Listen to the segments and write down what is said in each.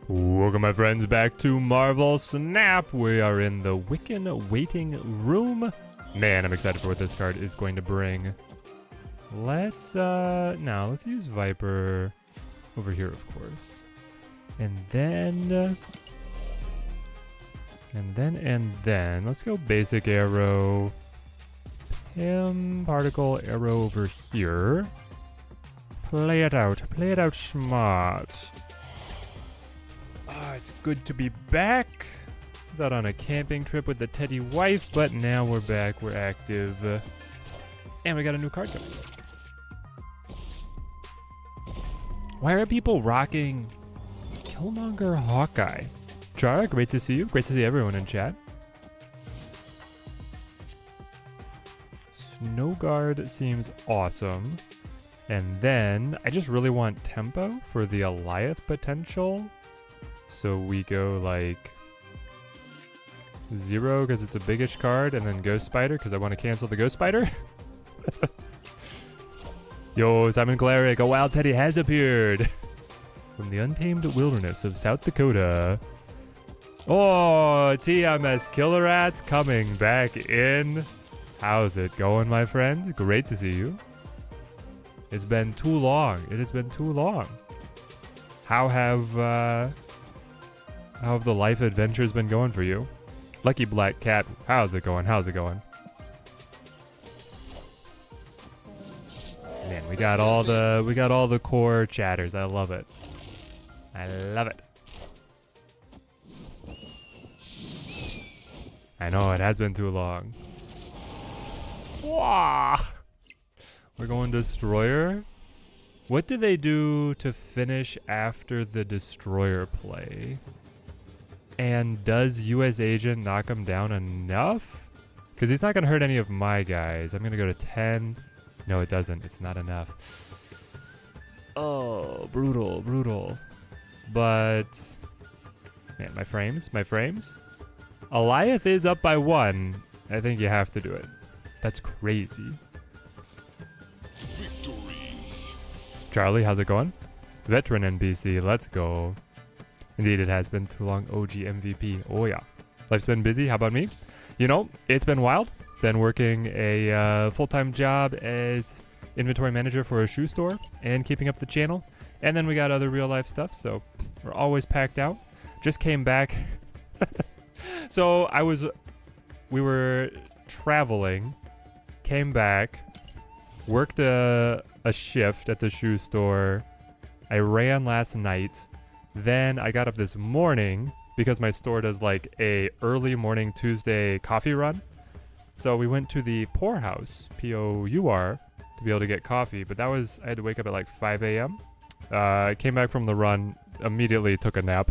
Welcome my friends back to Marvel Snap. We are in the Wiccan't waiting room. Man, I'm excited for what this card is going to bring. Let's use Viper over here, of course. And then let's go basic arrow. Pim, particle, arrow over here. Play it out smart. It's good to be back. I was out on a camping trip with the Teddy wife, but now we're back, we're active. And we got a new card coming. Why are people rocking Killmonger Hawkeye? Chara, great to see you. Great to see everyone in chat. Snow Guard seems awesome. And then I just really want tempo for the Alioth potential. So we go like 0 because it's a biggish card, and then Ghost Spider because I want to cancel the Ghost Spider. Yo, Simon Cleric, a wild Teddy has appeared from the untamed wilderness of South Dakota. Oh, TMS Killer Rat coming back in. How's it going, my friend? Great to see you. It's been too long. It has been too long. How have the life adventures been going for you? Lucky Black Cat, how's it going? How's it going? Man, we got all the core chatters. I love it. I love it. I know, it has been too long. Wah! We're going Destroyer. What do they do to finish after the Destroyer play? And does US Agent knock him down enough? Because he's not going to hurt any of my guys. I'm going to go to 10. No, it doesn't. It's not enough. Oh, brutal. But, man, my frames. Alioth is up by 1. I think you have to do it. That's crazy. Victory. Charlie, how's it going? Veteran NPC, let's go. Indeed, it has been too long. OG MVP. Oh, yeah. Life's been busy. How about me? You know, it's been wild. Been working a full-time job as inventory manager for a shoe store and keeping up the channel. And then we got other real-life stuff, so we're always packed out. Just came back. So we were traveling, came back, worked a shift at the shoe store. I ran last night. Then I got up this morning because my store does like a early morning Tuesday coffee run. So we went to the Pour House, P-O-U-R, to be able to get coffee. But I had to wake up at like 5 a.m. I came back from the run, immediately took a nap.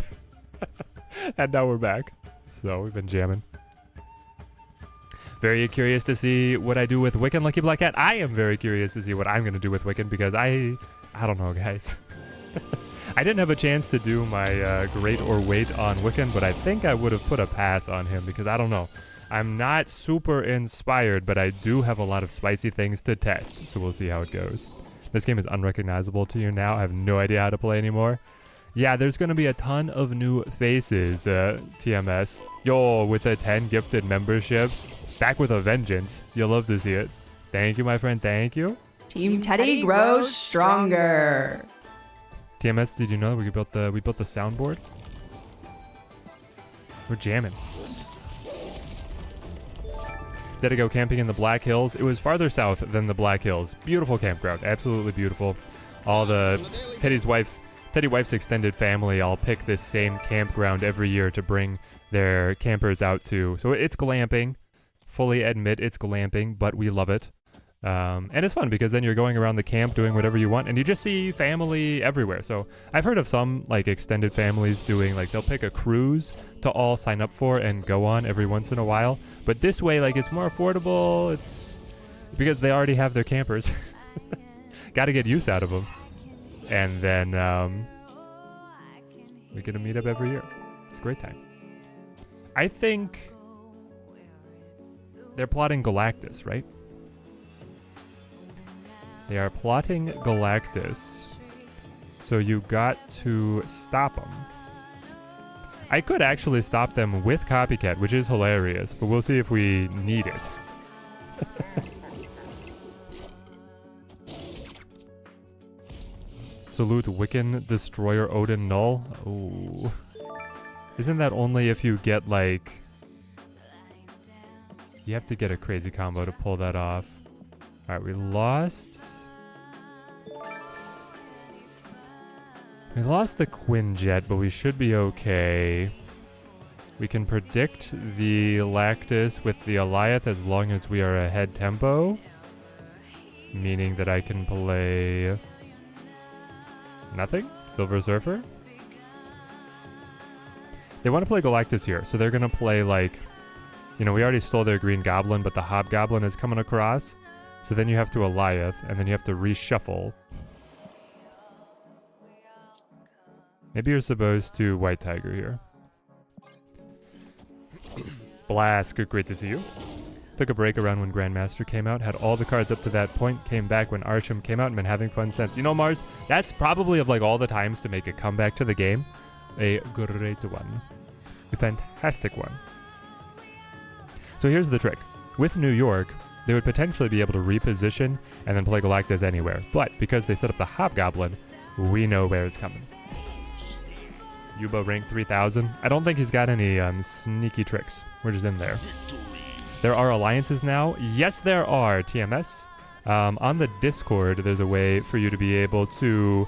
And now we're back. So we've been jamming. Very curious to see what I do with Wiccan't, Lucky Black Cat. I am very curious to see what I'm going to do with Wiccan't because I don't know, guys. I didn't have a chance to do my great or wait on Wiccan't, but I think I would have put a pass on him because I don't know. I'm not super inspired, but I do have a lot of spicy things to test, so we'll see how it goes. This game is unrecognizable to you now. I have no idea how to play anymore. Yeah, there's going to be a ton of new faces, TMS. Yo, with the 10 gifted memberships, back with a vengeance. You'll love to see it. Thank you, my friend. Thank you. Team Teddy grows stronger. TMS, did you know we built the soundboard? We're jamming. Did I go camping in the Black Hills? It was farther south than the Black Hills. Beautiful campground, absolutely beautiful. All the Teddy wife's extended family all pick this same campground every year to bring their campers out to. So it's glamping. Fully admit it's glamping, but we love it. And it's fun because then you're going around the camp doing whatever you want and you just see family everywhere. So I've heard of some like extended families doing like they'll pick a cruise to all sign up for and go on every once in a while. But this way, like, it's more affordable. It's because they already have their campers. Got to get use out of them. And then we get to meet up every year. It's a great time. I think they're plotting Galactus, right? They are plotting Galactus. So you got to stop them. I could actually stop them with Copycat, which is hilarious, but we'll see if we need it. Salute Wiccan't, Destroyer Odin Null. Ooh. Isn't that only if you get like... You have to get a crazy combo to pull that off. Alright, we lost... We lost the Quinjet, but we should be okay. We can predict the Lactus with the Alioth as long as we are ahead tempo. Meaning that I can play... Nothing? Silver Surfer? They want to play Galactus here, so they're going to play like... You know, we already stole their Green Goblin, but the Hobgoblin is coming across. So then you have to Alioth, and then you have to reshuffle. Maybe you're supposed to White Tiger here. Blask, great to see you. Took a break around when Grandmaster came out, had all the cards up to that point, came back when Archim came out, and been having fun since. You know, Mars, that's probably of like all the times to make a comeback to the game. A great one. A fantastic one. So here's the trick. With New York, they would potentially be able to reposition and then play Galactus anywhere. But because they set up the Hobgoblin, we know where it's coming. Yuba rank 3000. I don't think he's got any sneaky tricks. We're just in there. There are alliances now. Yes, there are, TMS. On the Discord, there's a way for you to be able to,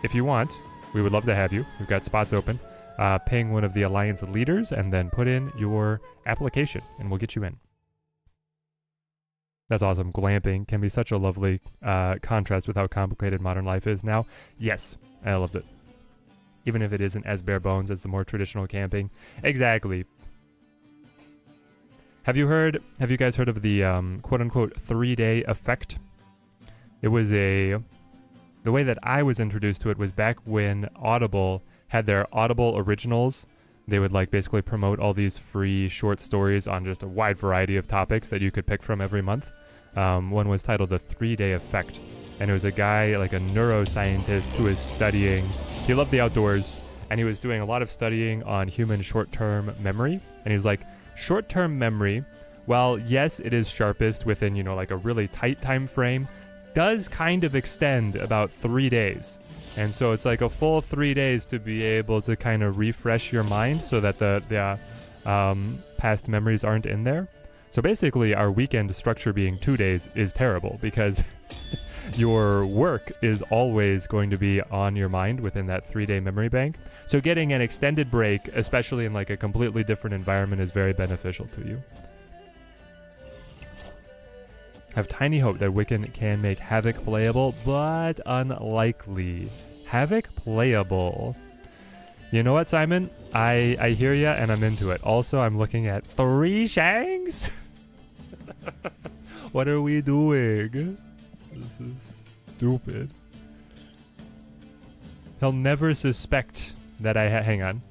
if you want, we would love to have you. We've got spots open. Ping one of the alliance leaders and then put in your application and we'll get you in. That's awesome. Glamping can be such a lovely contrast with how complicated modern life is now. Yes, I loved it. Even if it isn't as bare bones as the more traditional camping. Exactly. Have you guys heard of the quote-unquote 3-day effect? It was the way that I was introduced to it was back when Audible had their Audible originals. They would like basically promote all these free short stories on just a wide variety of topics that you could pick from every month. One was titled The 3-Day Effect. And it was a guy, like a neuroscientist who was studying, he loved the outdoors, and he was doing a lot of studying on human short-term memory. And he was like, short-term memory, while yes, it is sharpest within, you know, like a really tight time frame, does kind of extend about 3 days. And so it's like a full 3 days to be able to kind of refresh your mind so that the past memories aren't in there. So basically our weekend structure being 2 days is terrible because your work is always going to be on your mind within that 3-day memory bank. So getting an extended break, especially in like a completely different environment, is very beneficial to you. I have tiny hope that Wiccan't can make Havoc playable, but unlikely. Havoc playable. You know what, Simon? I hear ya and I'm into it. Also, I'm looking at 3 Shangs? What are we doing? This is stupid. He'll never suspect that I hang on.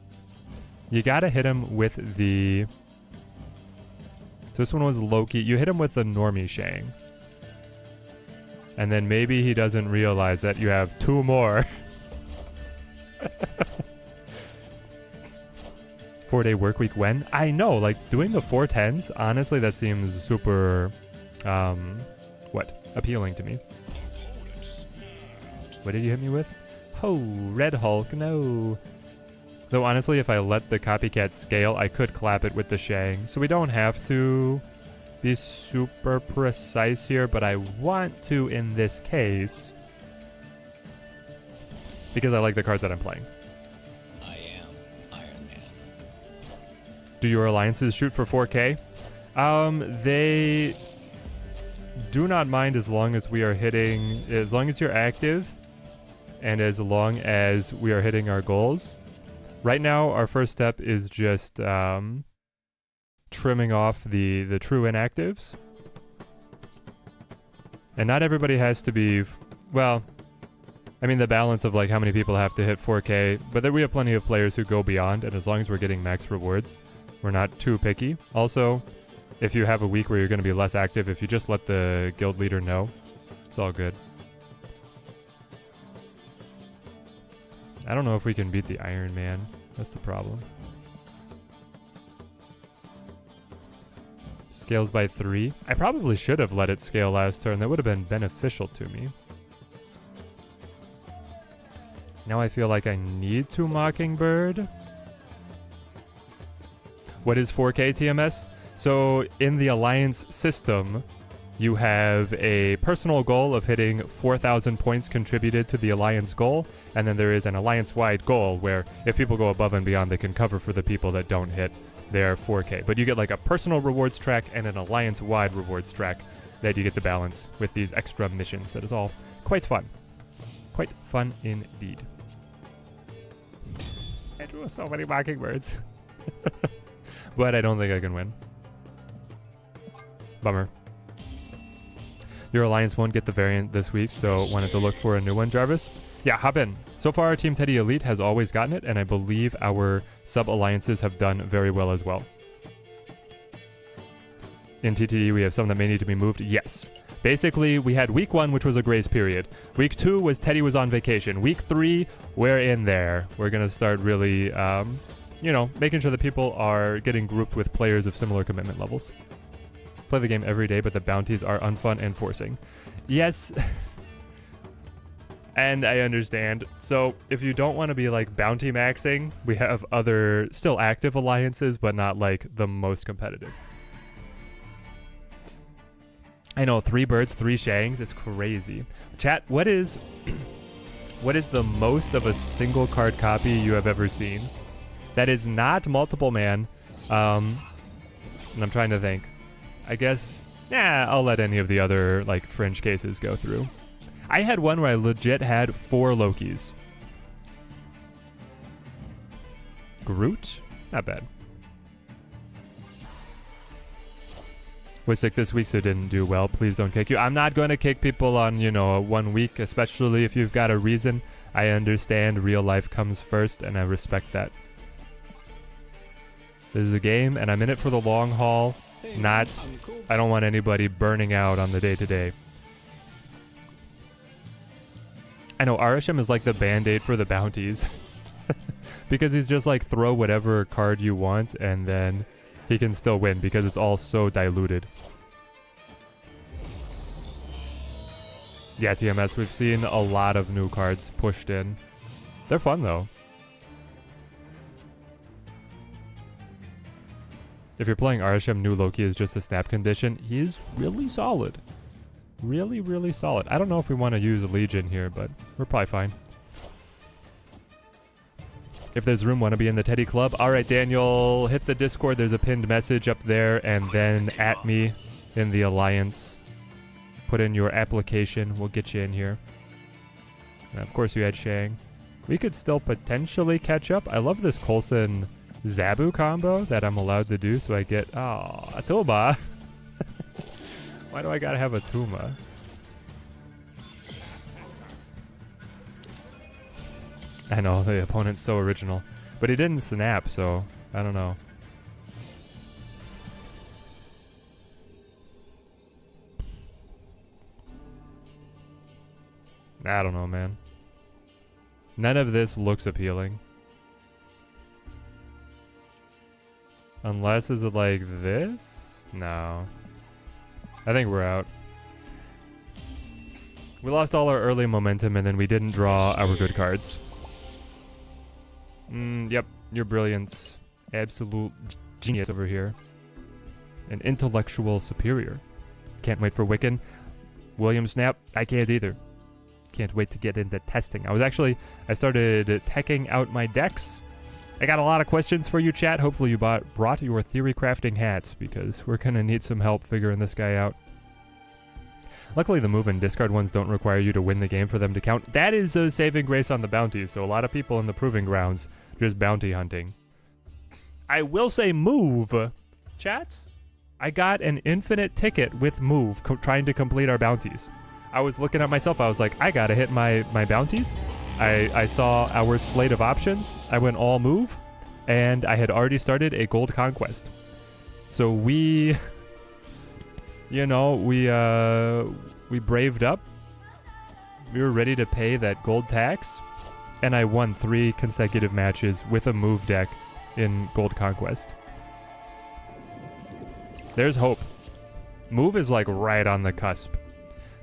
You gotta hit him with the... So this one was Loki. You hit him with the normie Shang. And then maybe he doesn't realize that you have 2 more. 4-day work week when? I know, like doing the 410s, honestly, that seems super, appealing to me. What did you hit me with? Oh, Red Hulk, no. Though honestly, if I let the copycat scale, I could clap it with the Shang. So we don't have to be super precise here, but I want to in this case. Because I like the cards that I'm playing. I am Iron Man. Do your alliances shoot for 4K? They do not mind as long as we are hitting, as long as you're active, and as long as we are hitting our goals. Right now, our first step is just trimming off the true inactives. And not everybody has to be, well, I mean the balance of like how many people have to hit 4K, but then we have plenty of players who go beyond, and as long as we're getting max rewards, we're not too picky. Also, if you have a week where you're going to be less active, if you just let the guild leader know, it's all good. I don't know if we can beat the Iron Man. That's the problem. Scales by 3. I probably should have let it scale last turn. That would have been beneficial to me. Now I feel like I need to Mockingbird. What is 4K TMS? So in the Alliance system, you have a personal goal of hitting 4,000 points contributed to the Alliance goal, and then there is an Alliance-wide goal where if people go above and beyond, they can cover for the people that don't hit their 4K. But you get like a personal rewards track and an Alliance-wide rewards track that you get to balance with these extra missions. That is all quite fun. Quite fun indeed. I drew so many Mockingbirds. But I don't think I can win. Bummer. Your Alliance won't get the variant this week, so wanted to look for a new one, Jarvis. Yeah, hop in. So far, our Team Teddy Elite has always gotten it, and I believe our sub-alliances have done very well as well. In TTD, we have some that may need to be moved. Yes. Basically, we had week 1, which was a grace period. Week 2 was Teddy was on vacation. Week 3, we're in there. We're going to start really, you know, making sure that people are getting grouped with players of similar commitment levels. Play the game every day, but the bounties are unfun and forcing. Yes. And I understand. So if you don't want to be like bounty maxing, we have other still active alliances, but not like the most competitive. I know, 3 birds, 3 shangs. It's crazy. Chat, what is the most of a single card copy you have ever seen? That is not multiple man. And I'm trying to think. I guess, yeah, I'll let any of the other like fringe cases go through. I had one where I legit had 4 Lokis. Groot? Not bad. Was sick this week, so didn't do well. Please don't kick you. I'm not going to kick people on, you know, 1 week, especially if you've got a reason. I understand real life comes first, and I respect that. This is a game, and I'm in it for the long haul. Not, I don't want anybody burning out on the day-to-day. I know, Arasham is like the band-aid for the bounties. Because he's just like, throw whatever card you want, and then he can still win, because it's all so diluted. Yeah, TMS, we've seen a lot of new cards pushed in. They're fun, though. If you're playing Arasham, new Loki is just a snap condition. He is really solid. Really, really solid. I don't know if we want to use a Legion here, but we're probably fine. If there's room, want to be in the Teddy Club. All right, Daniel, hit the Discord. There's a pinned message up there, and then at me in the Alliance. Put in your application. We'll get you in here. And of course, you had Shang. We could still potentially catch up. I love this Coulson Zabu combo that I'm allowed to do, so I get, oh, a Tuma. Why do I gotta have a Tuma? I know, the opponent's so original. But he didn't snap, so I don't know. I don't know, man. None of this looks appealing. Unless, is it like this? No. I think we're out. We lost all our early momentum, and then we didn't draw our good cards. Yep, you're brilliant. Absolute genius over here. An intellectual superior. Can't wait for Wiccan't. William Snap, I can't either. Can't wait to get into testing. I started teching out my decks. I got a lot of questions for you, chat. Hopefully you brought your theory crafting hats, because we're going to need some help figuring this guy out. Luckily, the move and discard ones don't require you to win the game for them to count. That is a saving grace on the bounties, so a lot of people in the proving grounds just bounty hunting. I will say move, chat. I got an infinite ticket with move trying to complete our bounties. I was looking at myself. I was like, I got to hit my bounties. I saw our slate of options. I went all move, and I had already started a gold conquest. So we, you know, we braved up. We were ready to pay that gold tax, and I won 3 consecutive matches with a move deck in Gold Conquest. There's hope. Move is like right on the cusp.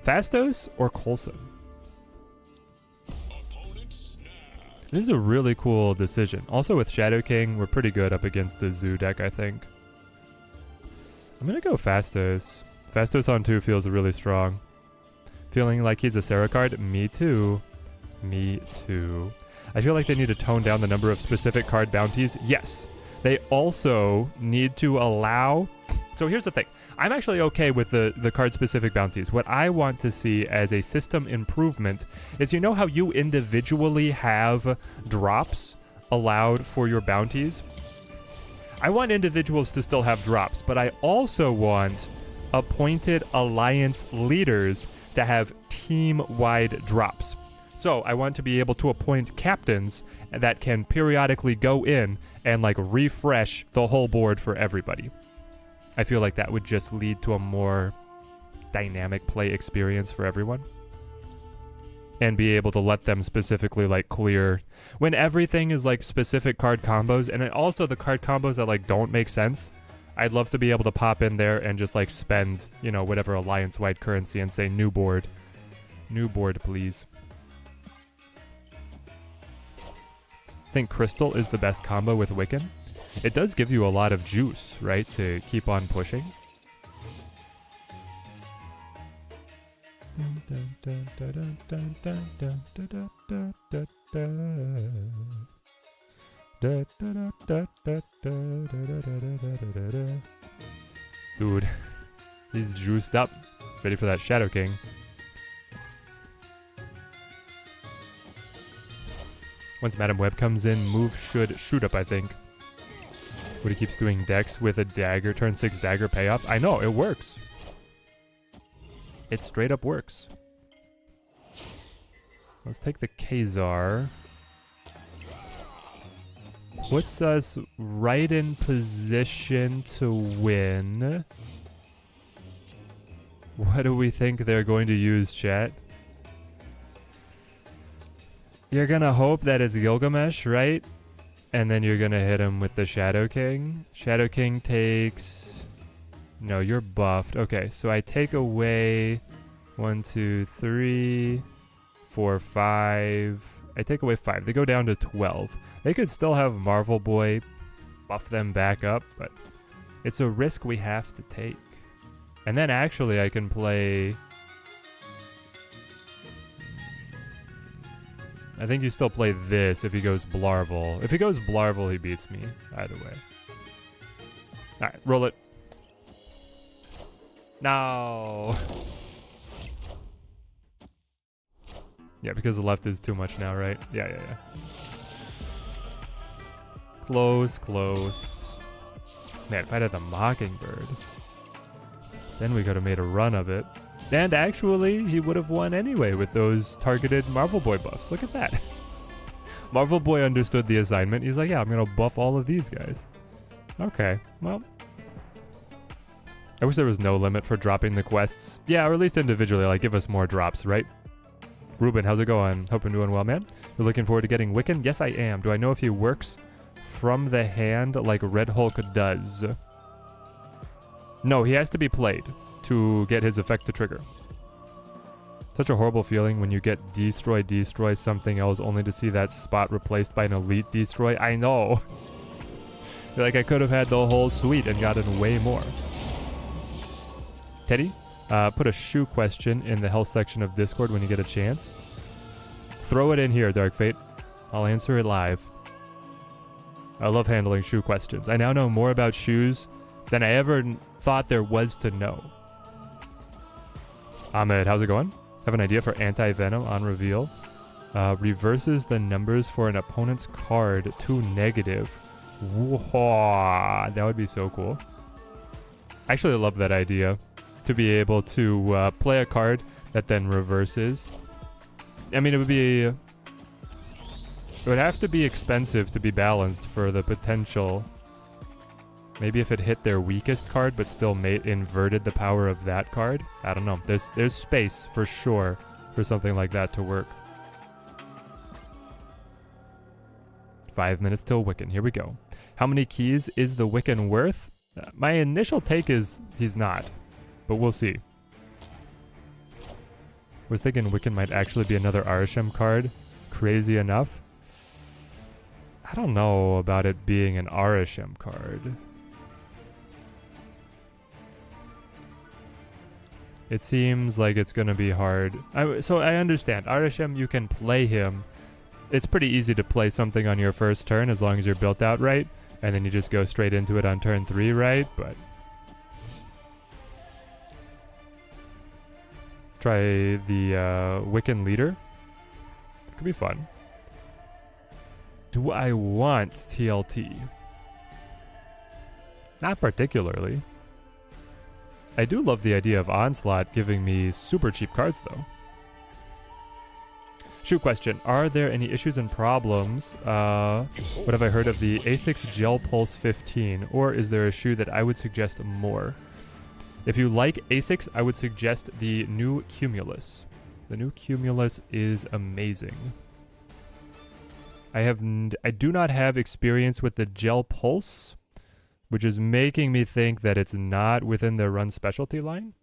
Fastos or Coulson? This is a really cool decision. Also with Shadow King, we're pretty good up against the Zoo deck, I think. I'm gonna go Fastos. Fastos on 2 feels really strong. Feeling like he's a Sarah card? Me too. Me too. I feel like they need to tone down the number of specific card bounties. Yes. They also need to allow... So here's the thing. I'm actually okay with the card-specific bounties. What I want to see as a system improvement is, you know how you individually have drops allowed for your bounties? I want individuals to still have drops, but I also want appointed alliance leaders to have team-wide drops. So I want to be able to appoint captains that can periodically go in and like refresh the whole board for everybody. I feel like that would just lead to a more dynamic play experience for everyone. And be able to let them specifically like clear when everything is like specific card combos, and then also the card combos that like don't make sense. I'd love to be able to pop in there and just like spend, you know, whatever alliance-wide currency and say new board. New board, please. I think Crystal is the best combo with Wiccan't. It does give you a lot of juice, right, to keep on pushing. Dude, he's juiced up. Ready for that Shadow King. Once Madam Web comes in, move should shoot up, I think. But he keeps doing decks with a dagger, turn 6 dagger payoff. I know, it works. It straight up works. Let's take the Khazar. Puts us right in position to win. What do we think they're going to use, chat? You're gonna hope that it's Gilgamesh, right? And then you're gonna hit him with the Shadow King. Shadow King takes... No, you're buffed. Okay, so I take away 1, 2, 3, 4, 5. I take away 5. They go down to 12. They could still have Marvel Boy buff them back up, but it's a risk we have to take. And then actually I can play... I think you still play this if he goes Blarvel. If he goes Blarvel, he beats me. Either way. Alright, roll it. No. Yeah, because the left is too much now, right? Yeah. Close, close. Man, if I'd had the Mockingbird, then we could have made a run of it. And actually, he would have won anyway with those targeted Marvel Boy buffs. Look at that. Marvel Boy understood the assignment. He's like, yeah, I'm going to buff all of these guys. Okay, well. I wish there was no limit for dropping the quests. Yeah, or at least individually, like, give us more drops, right? Ruben, how's it going? Hope I'm doing well, man. You're looking forward to getting Wiccan't? Yes, I am. Do I know if he works from the hand like Red Hulk does? No, he has to be played to get his effect to trigger. Such a horrible feeling when you get destroy something else only to see that spot replaced by an elite destroy. I know. Feel like I could have had the whole suite and gotten way more. Teddy, put a shoe question in the health section of Discord when you get a chance. Throw it in here, Dark Fate. I'll answer it live. I love handling shoe questions. I now know more about shoes than I ever thought there was to know. Ahmed, how's it going? Have an idea for anti-venom on reveal. Reverses the numbers for an opponent's card to negative. Whoa, that would be so cool. I actually love that idea. To be able to play a card that then reverses. I mean, it would have to be expensive to be balanced for the potential. Maybe if it hit their weakest card, but still inverted the power of that card. I don't know. There's space for sure for something like that to work. 5 minutes till Wiccan. Here we go. How many keys is the Wiccan worth? My initial take is he's not, but we'll see. Was thinking Wiccan might actually be another Arishem card. Crazy enough. I don't know about it being an Arishem card. It seems like it's going to be hard. So I understand. Arishem, you can play him. It's pretty easy to play something on your first turn as long as you're built out right. And then you just go straight into it on turn 3, right? But try the Wiccan leader. Could be fun. Do I want TLT? Not particularly. I do love the idea of Onslaught giving me super cheap cards, though. Shoot question. Are there any issues and problems? What have I heard of the A6 Gel Pulse 15? Or is there a shoe that I would suggest more? If you like A6, I would suggest the new Cumulus. The new Cumulus is amazing. I do not have experience with the Gel Pulse, which is making me think that it's not within their run specialty line.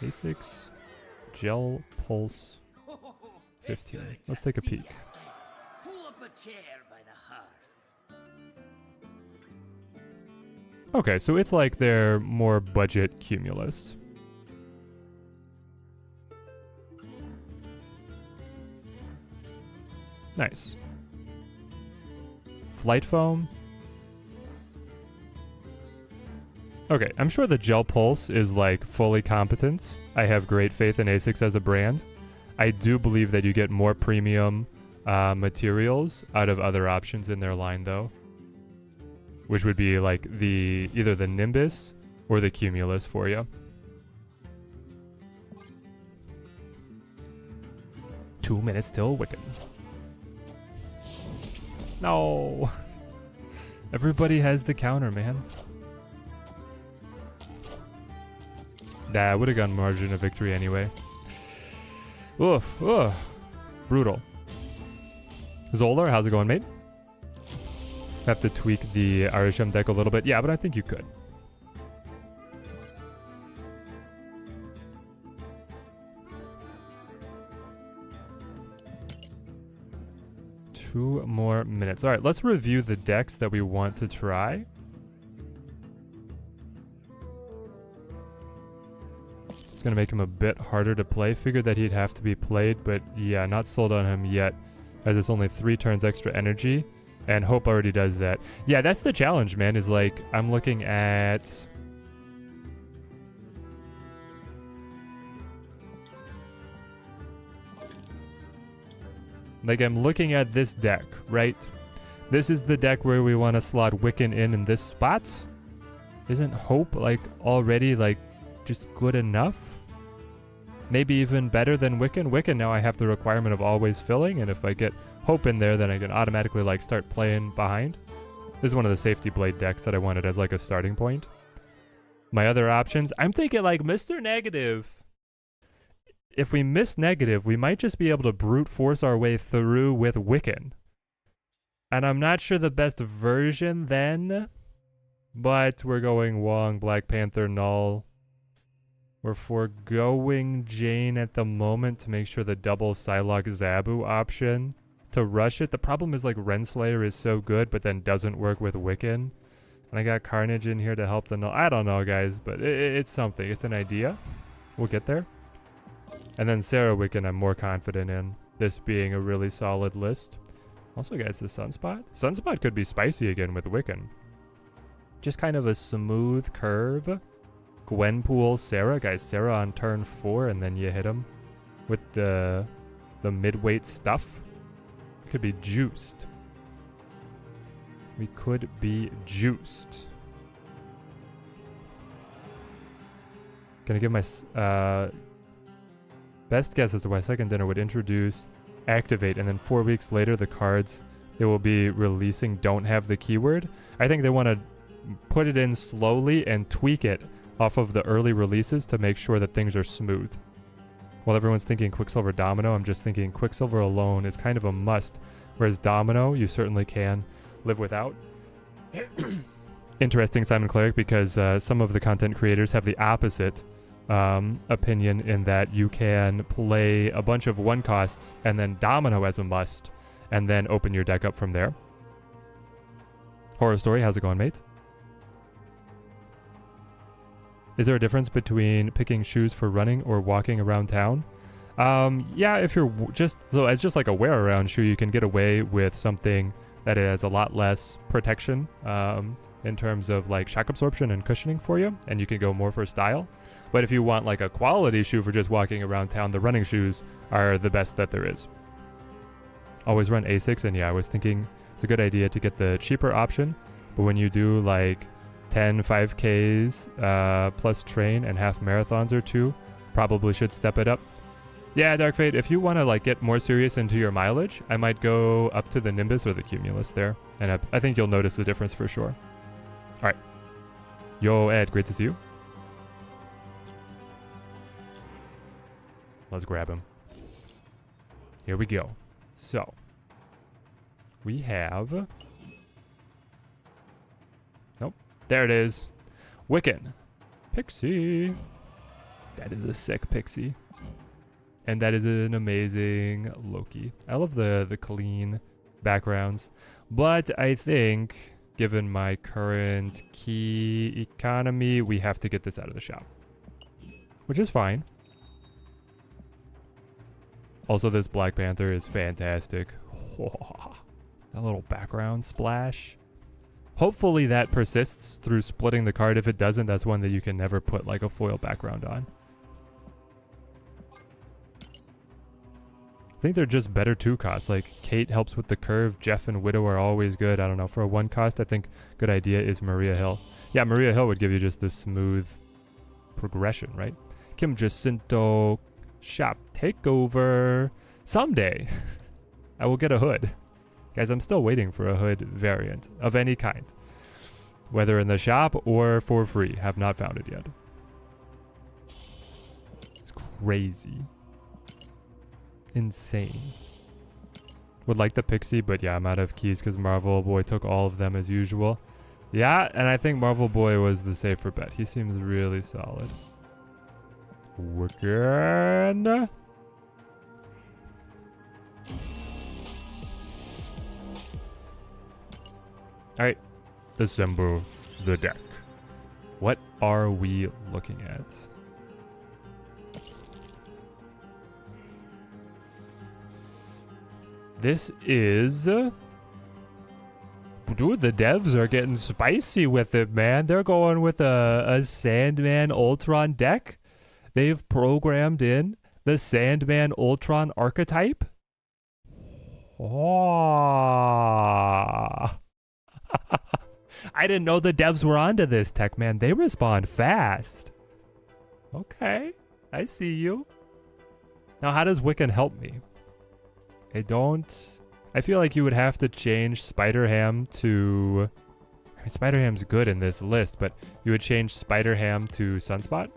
A6 Gel Pulse 15. Let's take a peek. Pull up a chair by the hearth. Okay, so it's like their more budget Cumulus. Nice. Flight foam. Okay, I'm sure the Gel Pulse is like fully competent. I have great faith in ASICS as a brand. I do believe that you get more premium materials out of other options in their line though. Which would be like either the Nimbus or the Cumulus for you. 2 minutes till Wiccan. No. Everybody has the counter, man. Nah, I would have gone margin of victory anyway. Oof. Ugh. Brutal. Zolar, how's it going, mate? Have to tweak the Arishem deck a little bit. Yeah, but I think you could. Two more minutes. All right, let's review the decks that we want to try. It's going to make him a bit harder to play. Figured that he'd have to be played, but yeah, not sold on him yet, as it's only 3 turns extra energy, and Hope already does that. Yeah, that's the challenge, man, is like, I'm looking at... Like, I'm looking at this deck, right? This is the deck where we want to slot Wiccan in this spot. Isn't Hope, like, already, like, just good enough? Maybe even better than Wiccan. Wiccan, now I have the requirement of always filling, and if I get Hope in there, then I can automatically, like, start playing behind. This is one of the Safety Blade decks that I wanted as, like, a starting point. My other options, I'm thinking, like, Mr. Negative. If we miss Negative, we might just be able to brute force our way through with Wiccan. And I'm not sure the best version then, but we're going Wong, Black Panther, Null. We're foregoing Jane at the moment to make sure the double Psylocke Zabu option to rush it. The problem is like Renslayer is so good, but then doesn't work with Wiccan. And I got Carnage in here to help the Null. I don't know, guys, but it's something. It's an idea. We'll get there. And then Sarah Wiccan I'm more confident in, this being a really solid list. Also, guys, the Sunspot. Sunspot could be spicy again with Wiccan. Just kind of a smooth curve. Gwenpool, Sarah. Guys, Sarah on turn 4, and then you hit him with the mid-weight stuff. Could be juiced. We could be juiced. Gonna give my best guess as to why Second Dinner would introduce Activate, and then 4 weeks later the cards they will be releasing don't have the keyword. I think they want to put it in slowly and tweak it off of the early releases to make sure that things are smooth. While everyone's thinking Quicksilver Domino, I'm just thinking Quicksilver alone is kind of a must, Whereas Domino, you certainly can live without. Interesting, Simon Cleric, because some of the content creators have the opposite opinion in that you can play a bunch of one costs and then Domino as a must, and then open your deck up from there. Horror Story, how's it going, mate? Is there a difference between picking shoes for running or walking around town? Yeah, if you're as just like a wear around shoe, you can get away with something that has a lot less protection in terms of like shock absorption and cushioning for you, and you can go more for style. But if you want like a quality shoe for just walking around town, the running shoes are the best that there is. Always run Asics, and yeah, I was thinking it's a good idea to get the cheaper option, but when you do like 10 5Ks plus train and half marathons or 2, probably should step it up. Yeah, Dark Fate, if you want to like get more serious into your mileage, I might go up to the Nimbus or the Cumulus there, and I think you'll notice the difference for sure. All right. Yo, Ed, great to see you. Let's grab him. Here we go. So, we have... Nope. There it is. Wiccan't. Pixie. That is a sick Pixie. And that is an amazing Loki. I love the clean backgrounds. But I think, given my current key economy, we have to get this out of the shop. Which is fine. Also, this Black Panther is fantastic. That little background splash. Hopefully that persists through splitting the card. If it doesn't, that's one that you can never put like a foil background on. I think they're just better 2 costs. Like Kate helps with the curve. Jeff and Widow are always good. I don't know. For a 1 cost, I think good idea is Maria Hill. Yeah, Maria Hill would give you just the smooth progression, right? Kim Jacinto, shop takeover. Someday, I will get a hood. Guys, I'm still waiting for a hood variant of any kind. Whether in the shop or for free. Have not found it yet. It's crazy. Insane. Would like the Pixie, but yeah, I'm out of keys because Marvel Boy took all of them as usual. Yeah, and I think Marvel Boy was the safer bet. He seems really solid. Wiccan't. Alright, assemble the deck. What are we looking at? This is... Dude, the devs are getting spicy with it, man. They're going with a Sandman Ultron deck. They've programmed in the Sandman Ultron archetype. Oh. I didn't know the devs were onto this tech, man. They respond fast. Okay, I see you. Now, how does Wiccan't help me? I feel like you would have to change Spider-Ham to... I mean, Spider-Ham's good in this list, but you would change Spider-Ham to Sunspot?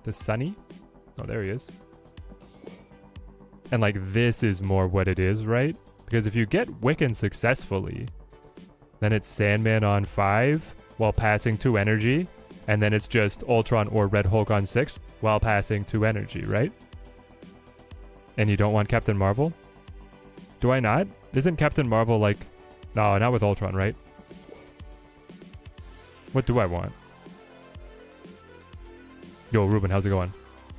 To Sunny? Oh, there he is. And like, this is more what it is, right? Because if you get Wiccan't successfully, then it's Sandman on 5 while passing 2 energy, and then it's just Ultron or Red Hulk on 6 while passing 2 energy, right? And you don't want Captain Marvel? Do I not? Isn't Captain Marvel like... No, not with Ultron, right? What do I want? Yo, Ruben, how's it going?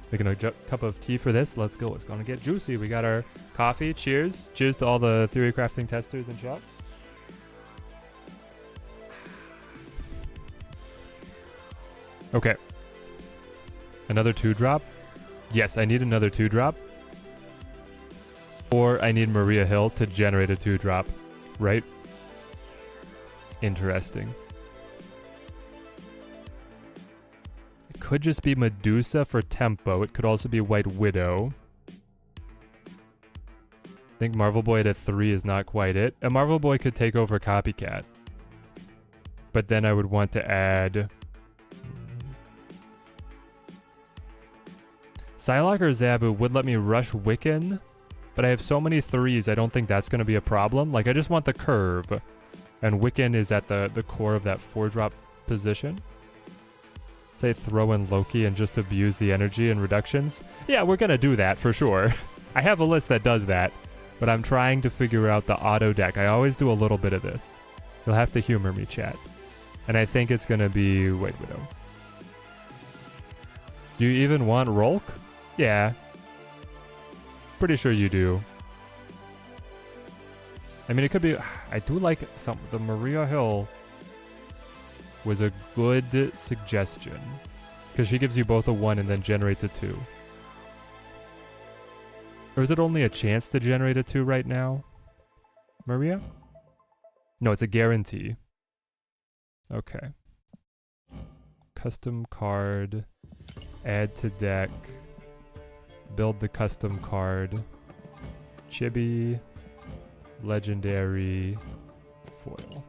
Making a cup of tea for this. Let's go. It's going to get juicy. We got our coffee. Cheers. Cheers to all the theory crafting testers in chat. Okay. Another 2-drop? Yes, I need another 2-drop. Or I need Maria Hill to generate a 2-drop, right? Interesting. It could just be Medusa for tempo. It could also be White Widow. I think Marvel Boy at 3 is not quite it. A Marvel Boy could take over Copycat. But then I would want to add... Psylocke or Zabu would let me rush Wiccan't. but I have so many 3s, I don't think that's going to be a problem. Like, I just want the curve. And Wiccan is at the core of that 4-drop position. Say throw in Loki and just abuse the energy and reductions. Yeah, we're going to do that for sure. I have a list that does that, but I'm trying to figure out the auto deck. I always do a little bit of this. You'll have to humor me, chat. And I think it's going to be White Widow. Do you even want Rolk? Yeah. Pretty sure you do. I mean, it could be... I do like the Maria Hill was a good suggestion. Because she gives you both a 1 and then generates a 2. Or is it only a chance to generate a 2 right now? Maria? No, it's a guarantee. Okay. Custom card. Add to deck. Build the custom card. Chibi. Legendary. Foil.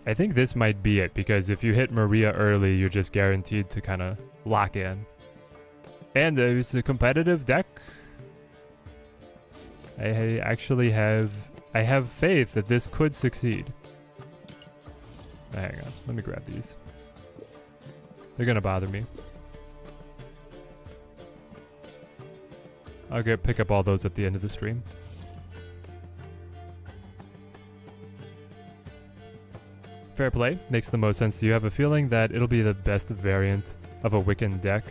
I think this might be it, because if you hit Maria early, you're just guaranteed to kind of lock in. And it's a competitive deck. I actually have faith that this could succeed. Hang on, let me grab these. They're gonna bother me. I'll pick up all those at the end of the stream. Fair play. Makes the most sense. You have a feeling that it'll be the best variant of a Wiccan deck.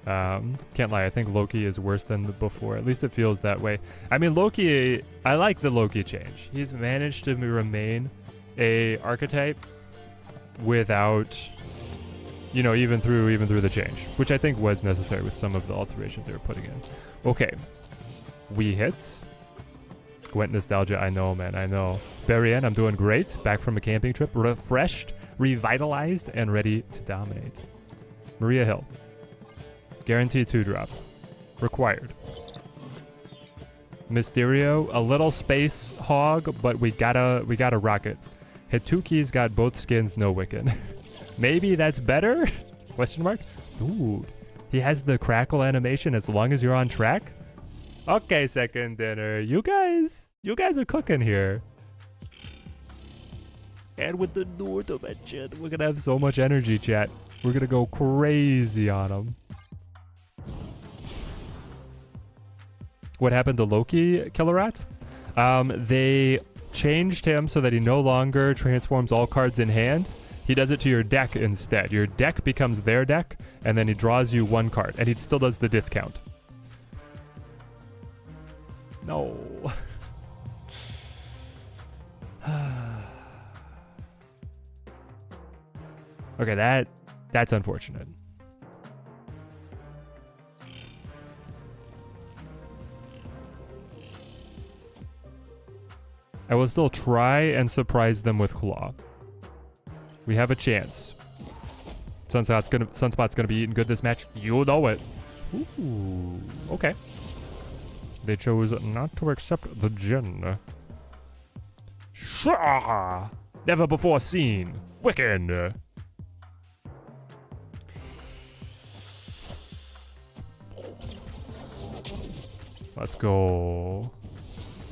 Can't lie, I think Loki is worse than before. At least it feels that way. I mean, Loki, I like the Loki change. He's managed to remain a archetype without, you know, even through the change, which I think was necessary with some of the alterations they were putting in. Okay, we hit. Gwent nostalgia, I know, man, I know. Barian, I'm doing great. Back from a camping trip, refreshed, revitalized, and ready to dominate. Maria Hill. Guaranteed 2-drop. Required. Mysterio, a little space hog, but we gotta rock it. Hit 2 keys, got both skins, no Wiccan. Maybe that's better? Question mark? Dude, he has the crackle animation as long as you're on track? Okay, second dinner. You guys are cooking here. And with the Noor dimension, we're gonna have so much energy, chat. We're gonna go crazy on them. What happened to Loki, Killer Rat? They changed him so that he no longer transforms all cards in hand. He does it to your deck instead. Your deck becomes their deck, and then he draws you 1 card, and he still does the discount. No. Okay, that's unfortunate. I will still try and surprise them with Claw. We have a chance. Sunspot's gonna be eating good this match. You know it. Ooh, okay. They chose not to accept the Jinn. Shah! Never before seen. Wiccan. Let's go.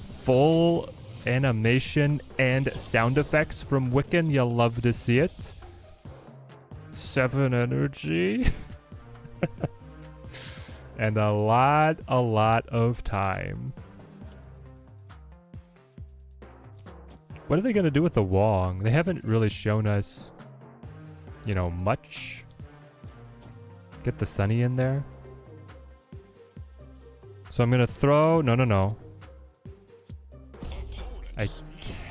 Full animation and sound effects from Wiccan. You'll love to see it. 7 energy. And a lot of time. What are they going to do with the Wong? They haven't really shown us, you know, much. Get the Sunny in there. So I'm going to throw... No. I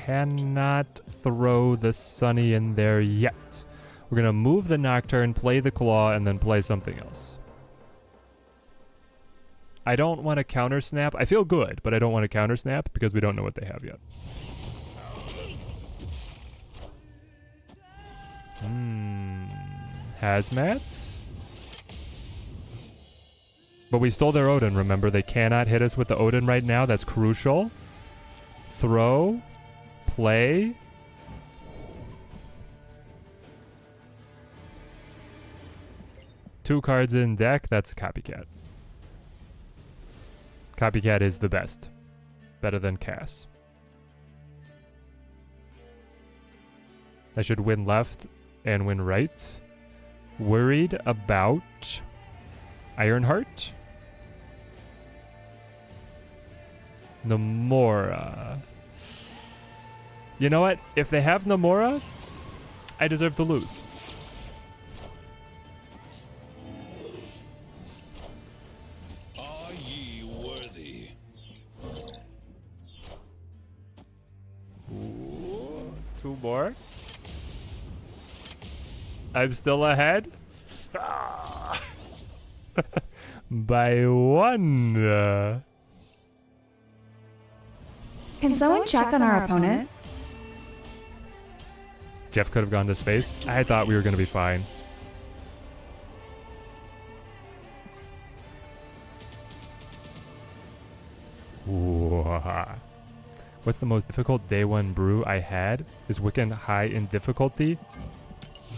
cannot throw the Sunny in there yet. We're going to move the Nocturne, play the Claw, and then play something else. I don't want to counter snap. I feel good, but I don't want to counter snap because we don't know what they have yet. Hazmat? But we stole their Odin, remember? They cannot hit us with the Odin right now. That's crucial. Throw. Play. Two cards in deck. That's copycat. Copycat is the best. Better than Cass. I should win left and win right. Worried about Ironheart. Nomura. You know what? If they have Nomura, I deserve to lose. Are ye worthy? Ooh, 2 more. I'm still ahead. By 1. Can someone check on our opponent? Jeff could have gone to space. I thought we were going to be fine. Ooh. What's the most difficult day 1 brew I had? Is Wiccan't high in difficulty?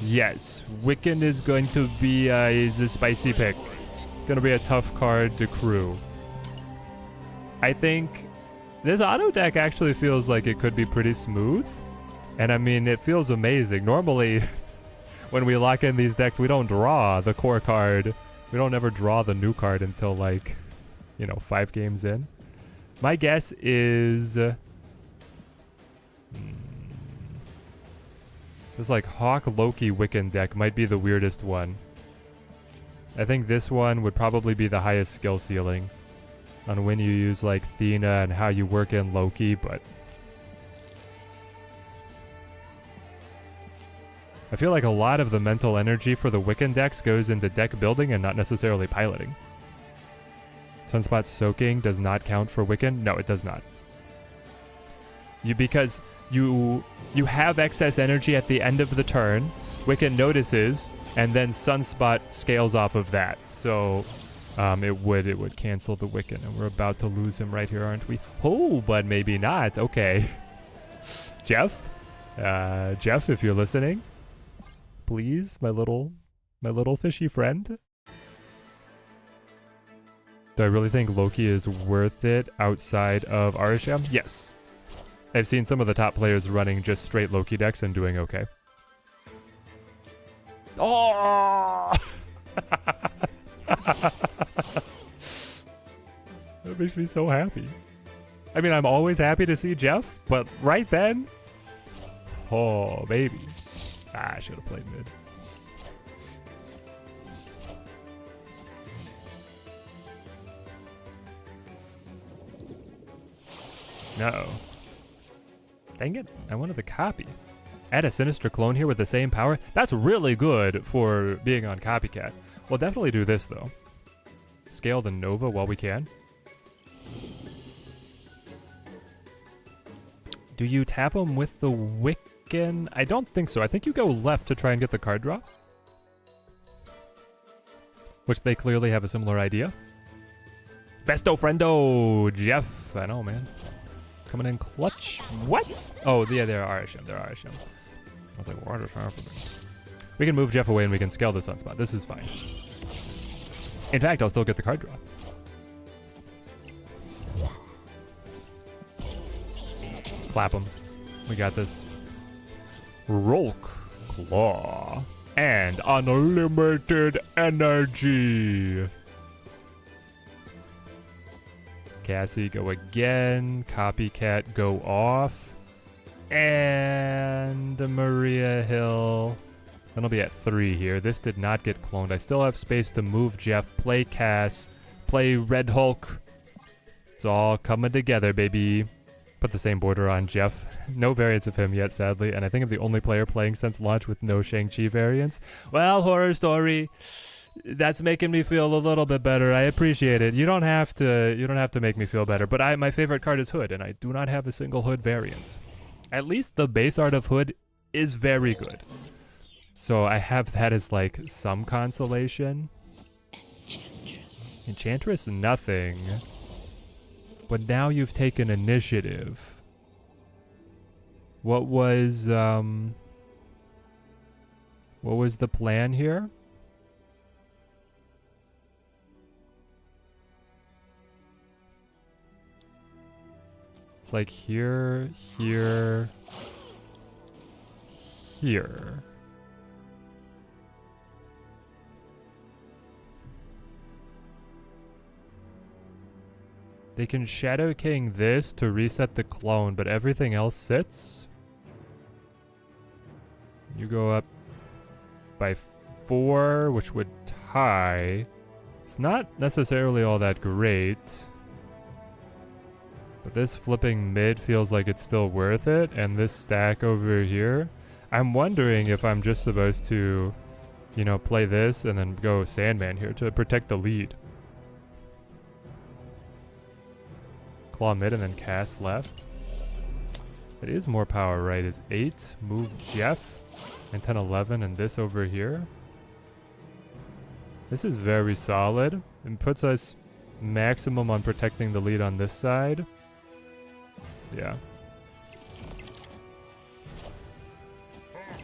Yes, Wiccan't is going to be is a spicy pick. Gonna be a tough card to crew. I think this auto deck actually feels like it could be pretty smooth. And I mean, it feels amazing. Normally, when we lock in these decks, we don't draw the core card. We don't ever draw the new card until like, 5 games in. My guess is... this like Hawk Loki Wiccan deck might be the weirdest one. I think this one would probably be the highest skill ceiling on when you use like Thena and how you work in Loki, but I feel like a lot of the mental energy for the Wiccan decks goes into deck building and not necessarily piloting. Sunspot Soaking does not count for Wiccan? No, it does not. Because you have excess energy at the end of the turn, Wiccan notices, and then Sunspot scales off of that. So it would cancel the Wiccan, and we're about to lose him right here, aren't we? Oh, but maybe not. Okay. Jeff, if you're listening, please, my little fishy friend. Do I really think Loki is worth it outside of Arisham? Yes. I've seen some of the top players running just straight Loki decks and doing okay. Oh! That makes me so happy. I mean, I'm always happy to see Jeff, but right then, oh, baby. I should have played mid. No. Dang it, I wanted the copy. Add a Sinister clone here with the same power? That's really good for being on Copycat. We'll definitely do this, though. Scale the Nova while we can. Do you tap him with the Wiccan? I don't think so. I think you go left to try and get the card draw. Which they clearly have a similar idea. Besto friendo, Jeff. I know, man. Coming in clutch. What? Oh, yeah, they're Arisham. They're Arisham. I was like, what is happening? We can move Jeff away and we can scale the Sunspot. This is fine. In fact, I'll still get the card draw. Clap him. We got this. Rolk. Claw. And unlimited energy. Cassie, go again. Copycat, go off. And Maria Hill. Then I'll be at 3 here. This did not get cloned. I still have space to move Jeff, play Cass, play Red Hulk. It's all coming together, baby. Put the same border on Jeff. No variants of him yet, sadly. And I think I'm the only player playing since launch with no Shang-Chi variants. Well, horror story. That's making me feel a little bit better. I appreciate it. You don't have to make me feel better. But my favorite card is Hood, and I do not have a single Hood variant. At least the base art of Hood is very good. So I have that as like some consolation. Enchantress, nothing. But now you've taken initiative. What was the plan here? It's like here, here, here. They can Shadow King this to reset the clone, but everything else sits. You go up by 4, which would tie. It's not necessarily all that great. But this flipping mid feels like it's still worth it. And this stack over here, I'm wondering if I'm just supposed to, you know, play this and then go Sandman here to protect the lead. Claw mid and then cast left. It is more power, right? Is 8. Move Jeff. And 10, 11. And this over here. This is very solid. And puts us maximum on protecting the lead on this side. Yeah.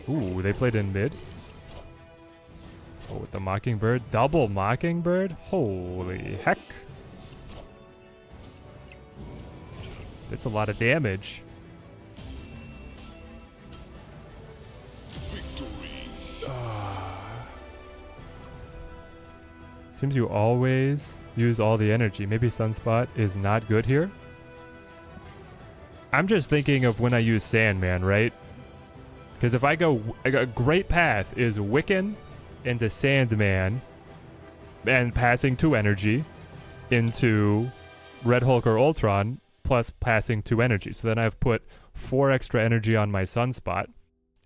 Ooh, they played in mid. Oh, with the Mockingbird. Double Mockingbird? Holy heck. That's a lot of damage. Seems you always use all the energy. Maybe Sunspot is not good here. I'm just thinking of when I use Sandman, right? Because if I go, a great path is Wiccan't into Sandman and passing 2 energy into Red Hulk or Ultron plus passing 2 energy. So then I've put 4 extra energy on my Sunspot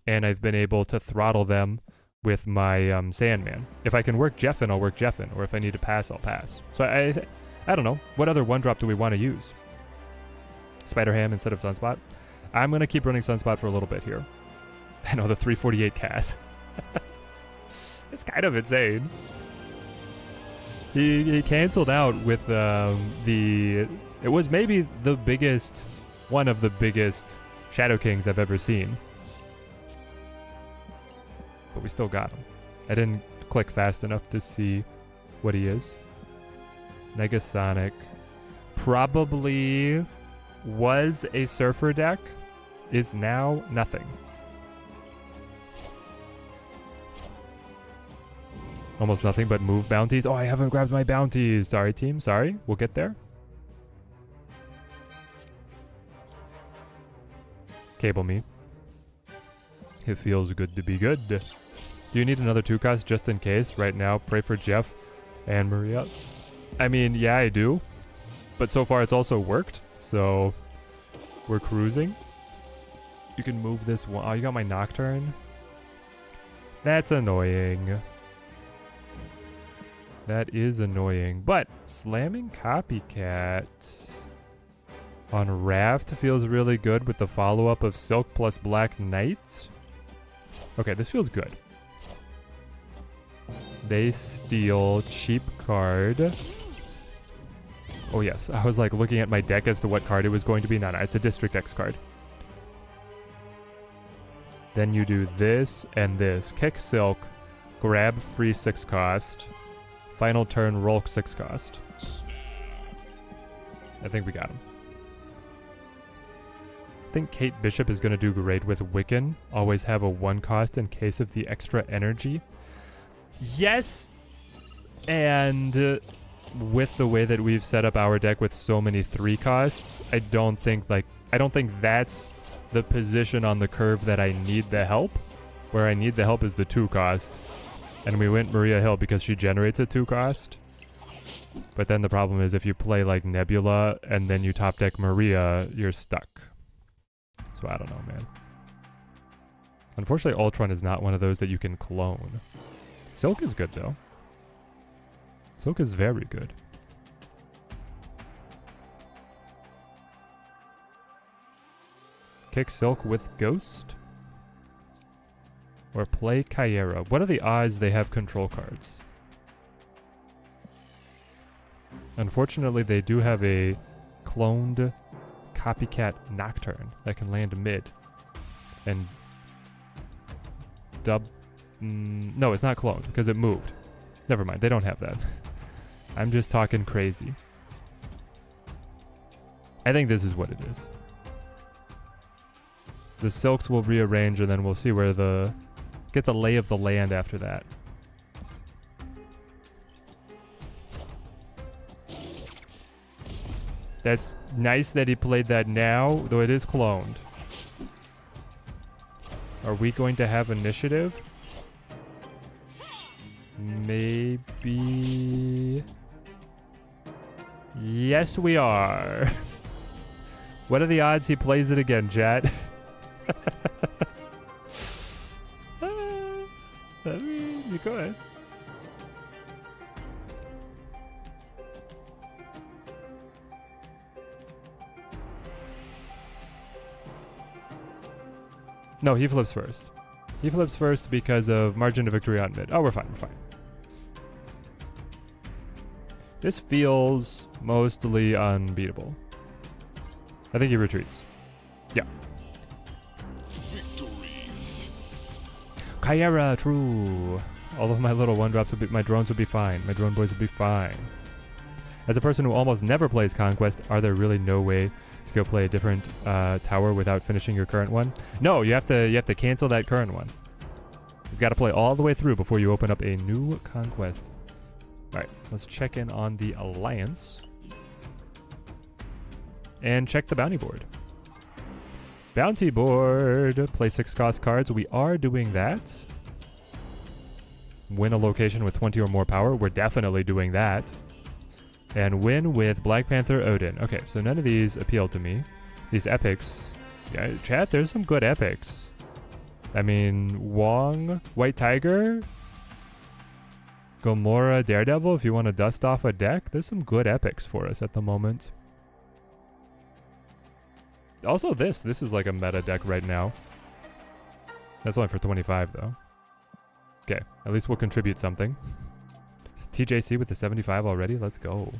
and I've been able to throttle them with my Sandman. If I can work Jeff in, I'll work Jeff in. Or if I need to pass, I'll pass. So I don't know. What other 1-drop do we want to use? Spider-Ham instead of Sunspot? I'm going to keep running Sunspot for a little bit here. I know, the 348 cast. It's kind of insane. He canceled out with it was maybe the biggest, one of the biggest Shadow Kings I've ever seen. But we still got him. I didn't click fast enough to see what he is. Negasonic. Probably was a Surfer deck. Is now nothing. Almost nothing but move bounties. Oh, I haven't grabbed my bounties. Sorry, team. Sorry. We'll get there. Cable me. It feels good to be good. Do you need another 2-cost just in case? Right now, pray for Jeff and Maria. I mean, yeah, I do. But so far, it's also worked. So, we're cruising. You can move this one. Oh, you got my Nocturne? That's annoying. That is annoying. But slamming Copycat on Raft feels really good with the follow-up of Silk plus Black Knight. Okay, this feels good. They steal cheap card. Oh yes, I was like looking at my deck as to what card it was going to be. No, it's a District X card. Then you do this and this. Kick Silk, grab free 6-cost. Final turn, Rolk 6-cost. I think we got him. I think Kate Bishop is going to do great with Wiccan't. Always have a 1-cost in case of the extra energy. Yes! And with the way that we've set up our deck with so many 3-costs, I don't think that's the position on the curve that I need the help. Where I need the help is the 2-cost. And we went Maria Hill because she generates a 2-cost. But then the problem is if you play like Nebula and then you top deck Maria, you're stuck. So I don't know, man. Unfortunately, Ultron is not one of those that you can clone. Silk is good, though. Silk is very good. Kick Silk with Ghost. Or play Kyera. What are the odds they have control cards? Unfortunately, they do have a cloned Copycat Nocturne that can land mid. And no, it's not cloned because it moved. Never mind, they don't have that. I'm just talking crazy. I think this is what it is. The silks will rearrange, and then we'll see where get the lay of the land after that. That's nice that he played that now, though it is cloned. Are we going to have initiative? Maybe... Yes, we are. What are the odds he plays it again, chat? I mean, you could. No, he flips first. He flips first because of margin of victory on mid. Oh, we're fine, we're fine. This feels mostly unbeatable. I think he retreats. Yeah. Victory. Kyera, true. All of my little one-drops will be, my drones will be fine. My drone boys will be fine. As a person who almost never plays Conquest, are there really no way to go play a different tower without finishing your current one? No, you have to cancel that current one. You've got to play all the way through before you open up a new Conquest. All right, let's check in on the Alliance. And check the bounty board. Bounty board. Play 6 cost cards. We are doing that. Win a location with 20 or more power. We're definitely doing that. And win with Black Panther Odin. Okay, so none of these appeal to me. These epics. Yeah, chat, there's some good epics. I mean, Wong, White Tiger, Gomorrah, Daredevil, if you want to dust off a deck, there's some good epics for us at the moment. Also this is like a meta deck right now. That's only for 25 though. Okay, at least we'll contribute something. TJC with the 75 already, let's go.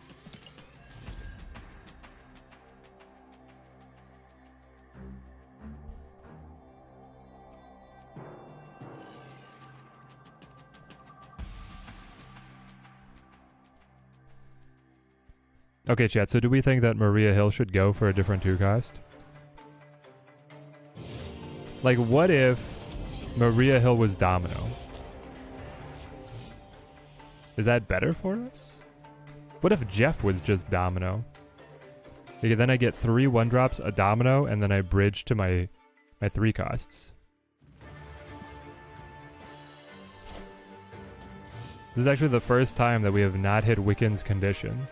Okay, chat, so do we think that Maria Hill should go for a different 2-cost? Like, what if Maria Hill was Domino? Is that better for us? What if Jeff was just Domino? Okay, then I get 3 1-drops, a Domino, and then I bridge to my 3 costs. This is actually the first time that we have not hit Wiccan's condition.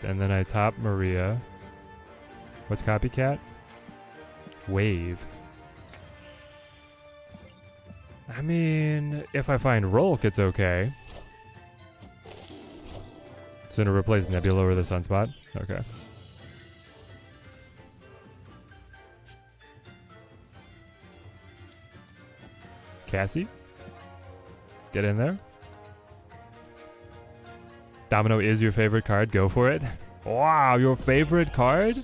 And then I top Maria. What's Copycat? Wave. I mean, if I find Rolk, it's okay. So to replace Nebula or the Sunspot? Okay. Cassie? Get in there. Domino is your favorite card. Go for it. Wow, your favorite card?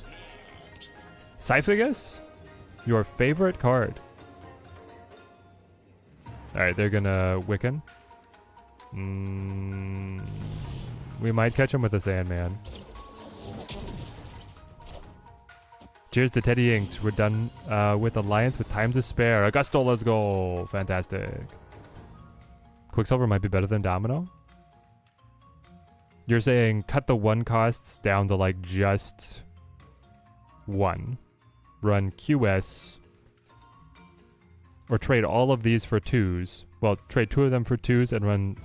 Syphagus? Your favorite card. Alright, they're gonna Wiccan. We might catch him with a Sandman. Cheers to Teddy Inked. We're done with Alliance with time to spare. Augusto, let's go. Fantastic. Quicksilver might be better than Domino? You're saying cut the 1 costs down to like just 1. Run QS. Or trade all of these for 2s. Well, trade 2 of them for 2s and run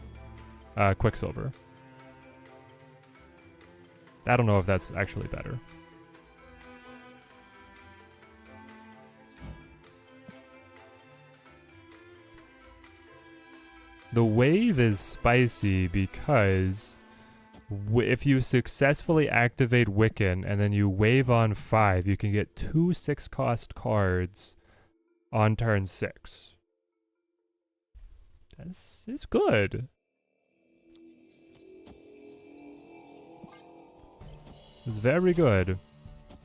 Quicksilver. I don't know if that's actually better. The wave is spicy because if you successfully activate Wiccan and then you wave on 5, you can get 2 6-cost cards on turn 6. It's good. It's very good.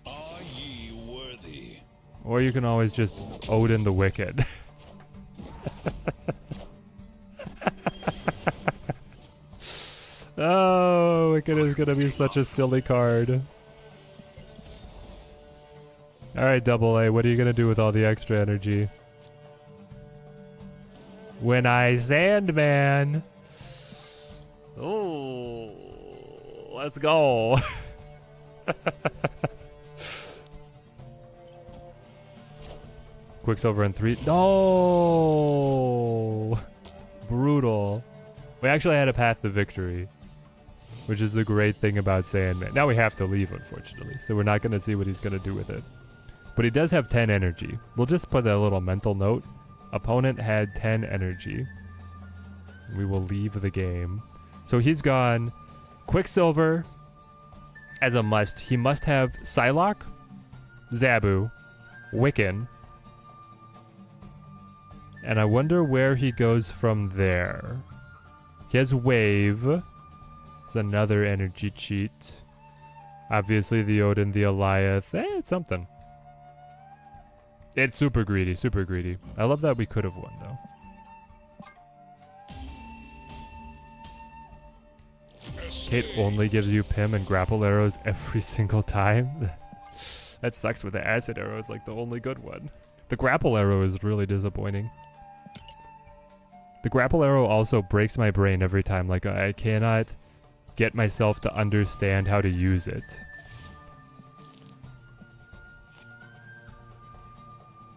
Are ye worthy? Or you can always just Odin the Wicked. Oh, Wicked is gonna be such a silly card. Alright, Double A, what are you gonna do with all the extra energy? When I Sandman. Oh, let's go. Quicksilver in 3. No! Brutal. We actually had a path to victory, which is the great thing about Sandman. Now we have to leave, unfortunately, so we're not going to see what he's going to do with it. But he does have 10 energy. We'll just put a little mental note. Opponent had 10 energy. We will leave the game. So he's gone Quicksilver as a must. He must have Psylocke, Zabu, Wiccan. And I wonder where he goes from there. He has Wave. It's another energy cheat. Obviously the Odin, the Eliath. It's something. It's super greedy, super greedy. I love that we could have won, though. Kate only gives you Pim and grapple arrows every single time. That sucks with the acid arrow is like the only good one. The grapple arrow is really disappointing. The grapple arrow also breaks my brain every time. Like, I cannot get myself to understand how to use it.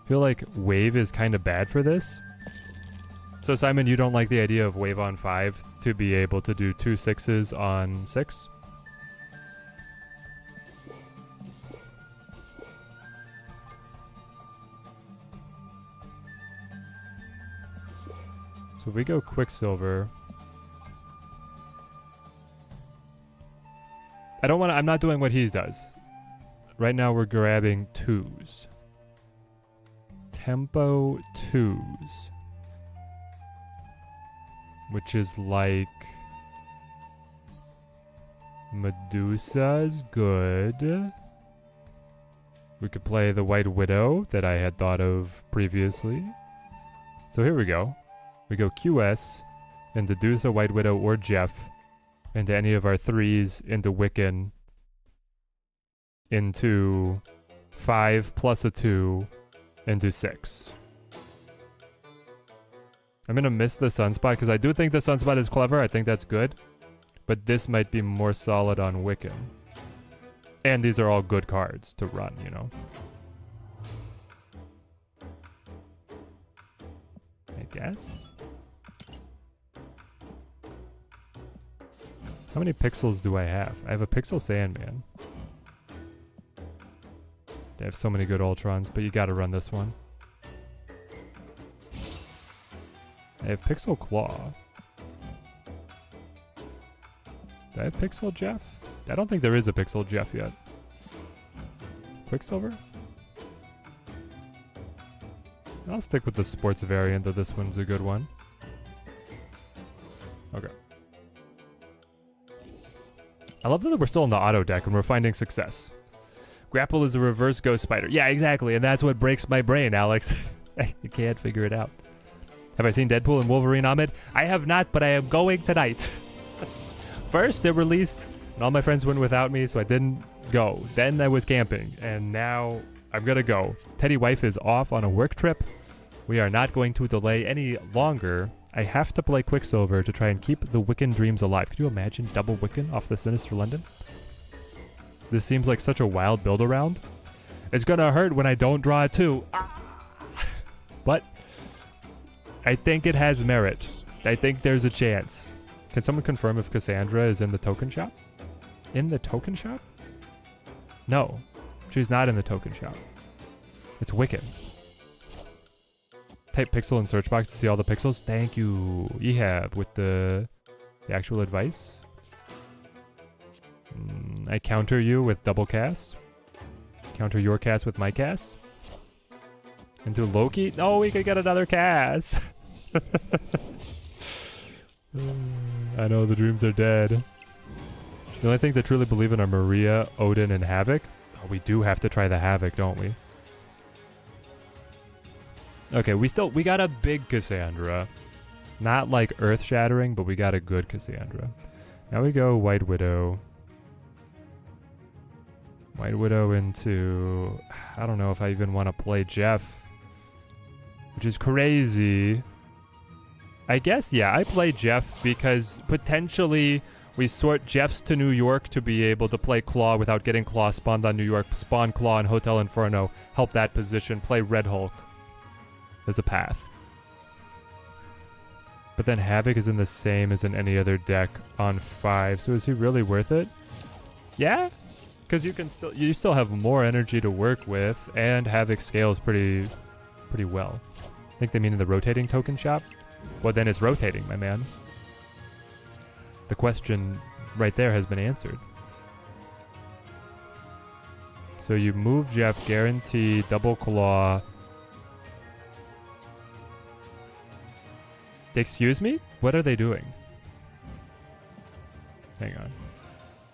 I feel like Wave is kind of bad for this. So Simon, you don't like the idea of Wave on 5 to be able to do 2 6s on 6? So if we go Quicksilver, I'm not doing what he does. Right now we're grabbing 2s. Tempo 2s. Which is like Medusa is good. We could play the White Widow that I had thought of previously. So here we go. We go QS into Medusa, White Widow, or Jeff into any of our 3s, into Wiccan, into 5 plus a 2, into 6. I'm going to miss the Sunspot because I do think the Sunspot is clever. I think that's good. But this might be more solid on Wiccan. And these are all good cards to run, you know. I guess. How many pixels do I have? I have a Pixel Sandman. I have so many good Ultrons, but you gotta run this one. I have Pixel Claw. Do I have Pixel Jeff? I don't think there is a Pixel Jeff yet. Quicksilver? I'll stick with the sports variant, though this one's a good one. Okay. I love that we're still in the auto deck and we're finding success. Grapple is a reverse Ghost Spider. Yeah, exactly, and that's what breaks my brain, Alex. I can't figure it out. Have I seen Deadpool and Wolverine, Ahmed? I have not, but I am going tonight. First, it released, and all my friends went without me, so I didn't go. Then I was camping, and now I'm gonna go. Teddy Wife is off on a work trip. We are not going to delay any longer. I have to play Quicksilver to try and keep the Wiccan dreams alive. Could you imagine double Wiccan off the Sinister London? This seems like such a wild build around. It's gonna hurt when I don't draw a 2. But I think it has merit. I think there's a chance. Can someone confirm if Cassandra is in the token shop? In the token shop? No, she's not in the token shop. It's Wiccan. Type pixel in search box to see all the pixels. Thank you, Ehab, with the actual advice. I counter you with double cast. Counter your cast with my cast. Into Loki? No, we could get another cast. I know the dreams are dead. The only things I truly believe in are Maria, Odin, and Havoc. Oh, we do have to try the Havoc, don't we? Okay, we got a big Cassandra. Not like earth-shattering, but we got a good Cassandra. Now we go White Widow. White Widow into... I don't know if I even want to play Jeff. Which is crazy. I guess, yeah, I play Jeff because potentially we sort Jeffs to New York to be able to play Claw without getting Claw spawned on New York. Spawn Claw in Hotel Inferno. Help that position. Play Red Hulk. There's a path. But then Havoc isn't the same as in any other deck on 5. So is he really worth it? Yeah? Because you still have more energy to work with, and Havoc scales pretty well. I think they mean in the rotating token shop? Well, then it's rotating, my man. The question right there has been answered. So you move Jeff, guarantee, double claw. Excuse me? What are they doing? Hang on.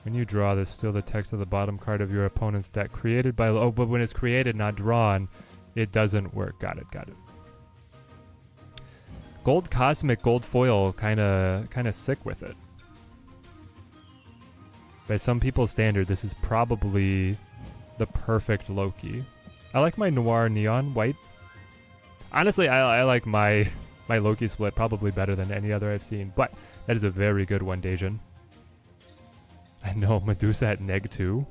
When you draw, there's still the text of the bottom card of your opponent's deck created by... Oh, but when it's created, not drawn, it doesn't work. Got it, got it. Gold Cosmic, Gold Foil, kind of sick with it. By some people's standard, this is probably the perfect Loki. I like my Noir Neon White. Honestly, I like my Loki split probably better than any other I've seen, but that is a very good one, Dejin. I know, Medusa at -2.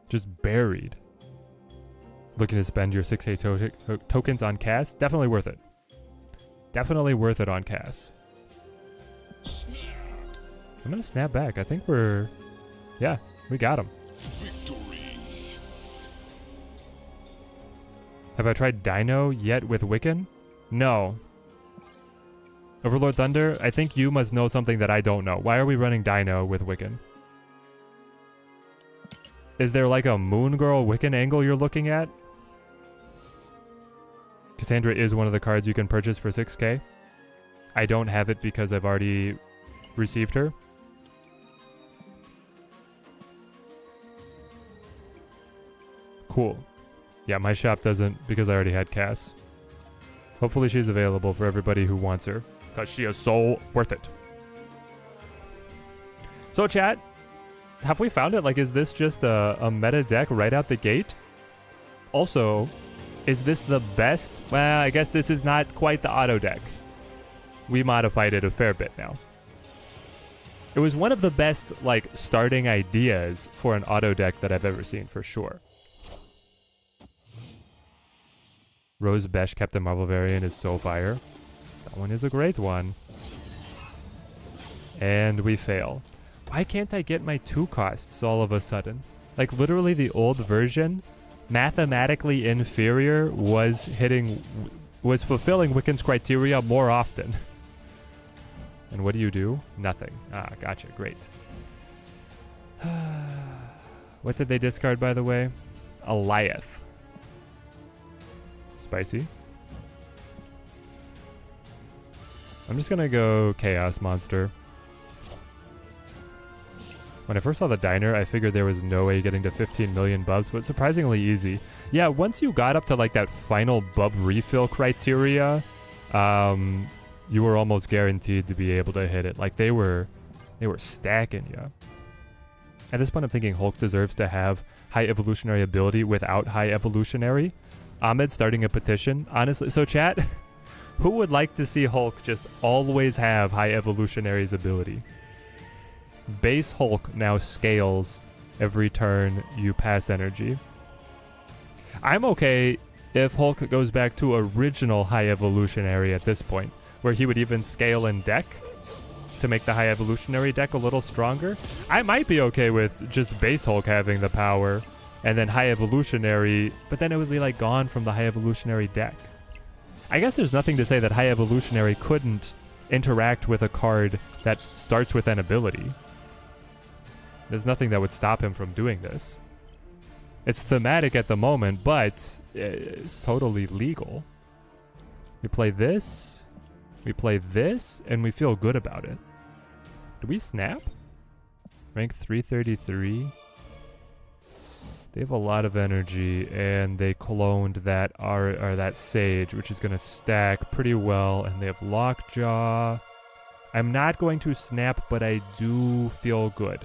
Just buried. Looking to spend your 6k tokens on Cass? Definitely worth it. Definitely worth it on Cass. I'm gonna snap back. I think we're... Yeah, we got him. Victory. Have I tried Dino yet with Wiccan't? No. Overlord Thunder, I think you must know something that I don't know. Why are we running Dino with Wiccan't? Is there like a Moon Girl Wiccan't angle you're looking at? Cassandra is one of the cards you can purchase for 6k. I don't have it because I've already received her. Cool. Yeah, my shop doesn't because I already had Cass. Hopefully she's available for everybody who wants her, because she is so worth it. So chat, have we found it? Like, is this just a meta deck right out the gate? Also, is this the best? Well, I guess this is not quite the auto deck. We modified it a fair bit now. It was one of the best, like, starting ideas for an auto deck that I've ever seen, for sure. Rose Besh Captain Marvel variant is so fire. That one is a great one. And we fail. Why can't I get my 2 costs all of a sudden? Like, literally the old version, mathematically inferior, was fulfilling Wiccan's criteria more often. And what do? Nothing. Ah, gotcha. Great. What did they discard, by the way? Eliath. Spicy. I'm just gonna go Chaos Monster. When I first saw the diner, I figured there was no way getting to 15 million bubs, but surprisingly easy. Yeah, once you got up to like that final bub refill criteria, you were almost guaranteed to be able to hit it. Like they were stacking you. At this point, I'm thinking Hulk deserves to have high evolutionary ability without high evolutionary. Ahmed starting a petition. Honestly, so chat, who would like to see Hulk just always have high evolutionary's ability? Base Hulk now scales every turn you pass energy. I'm okay if Hulk goes back to original high evolutionary at this point, where he would even scale in deck to make the high evolutionary deck a little stronger. I might be okay with just base Hulk having the power and then high evolutionary, but then it would be like gone from the high evolutionary deck. I guess there's nothing to say that high evolutionary couldn't interact with a card that starts with an ability. There's nothing that would stop him from doing this. It's thematic at the moment, but it's totally legal. We play this, and we feel good about it. Do we snap? Rank 333. They have a lot of energy, and they cloned that that Sage, which is going to stack pretty well, and they have Lockjaw. I'm not going to snap, but I do feel good.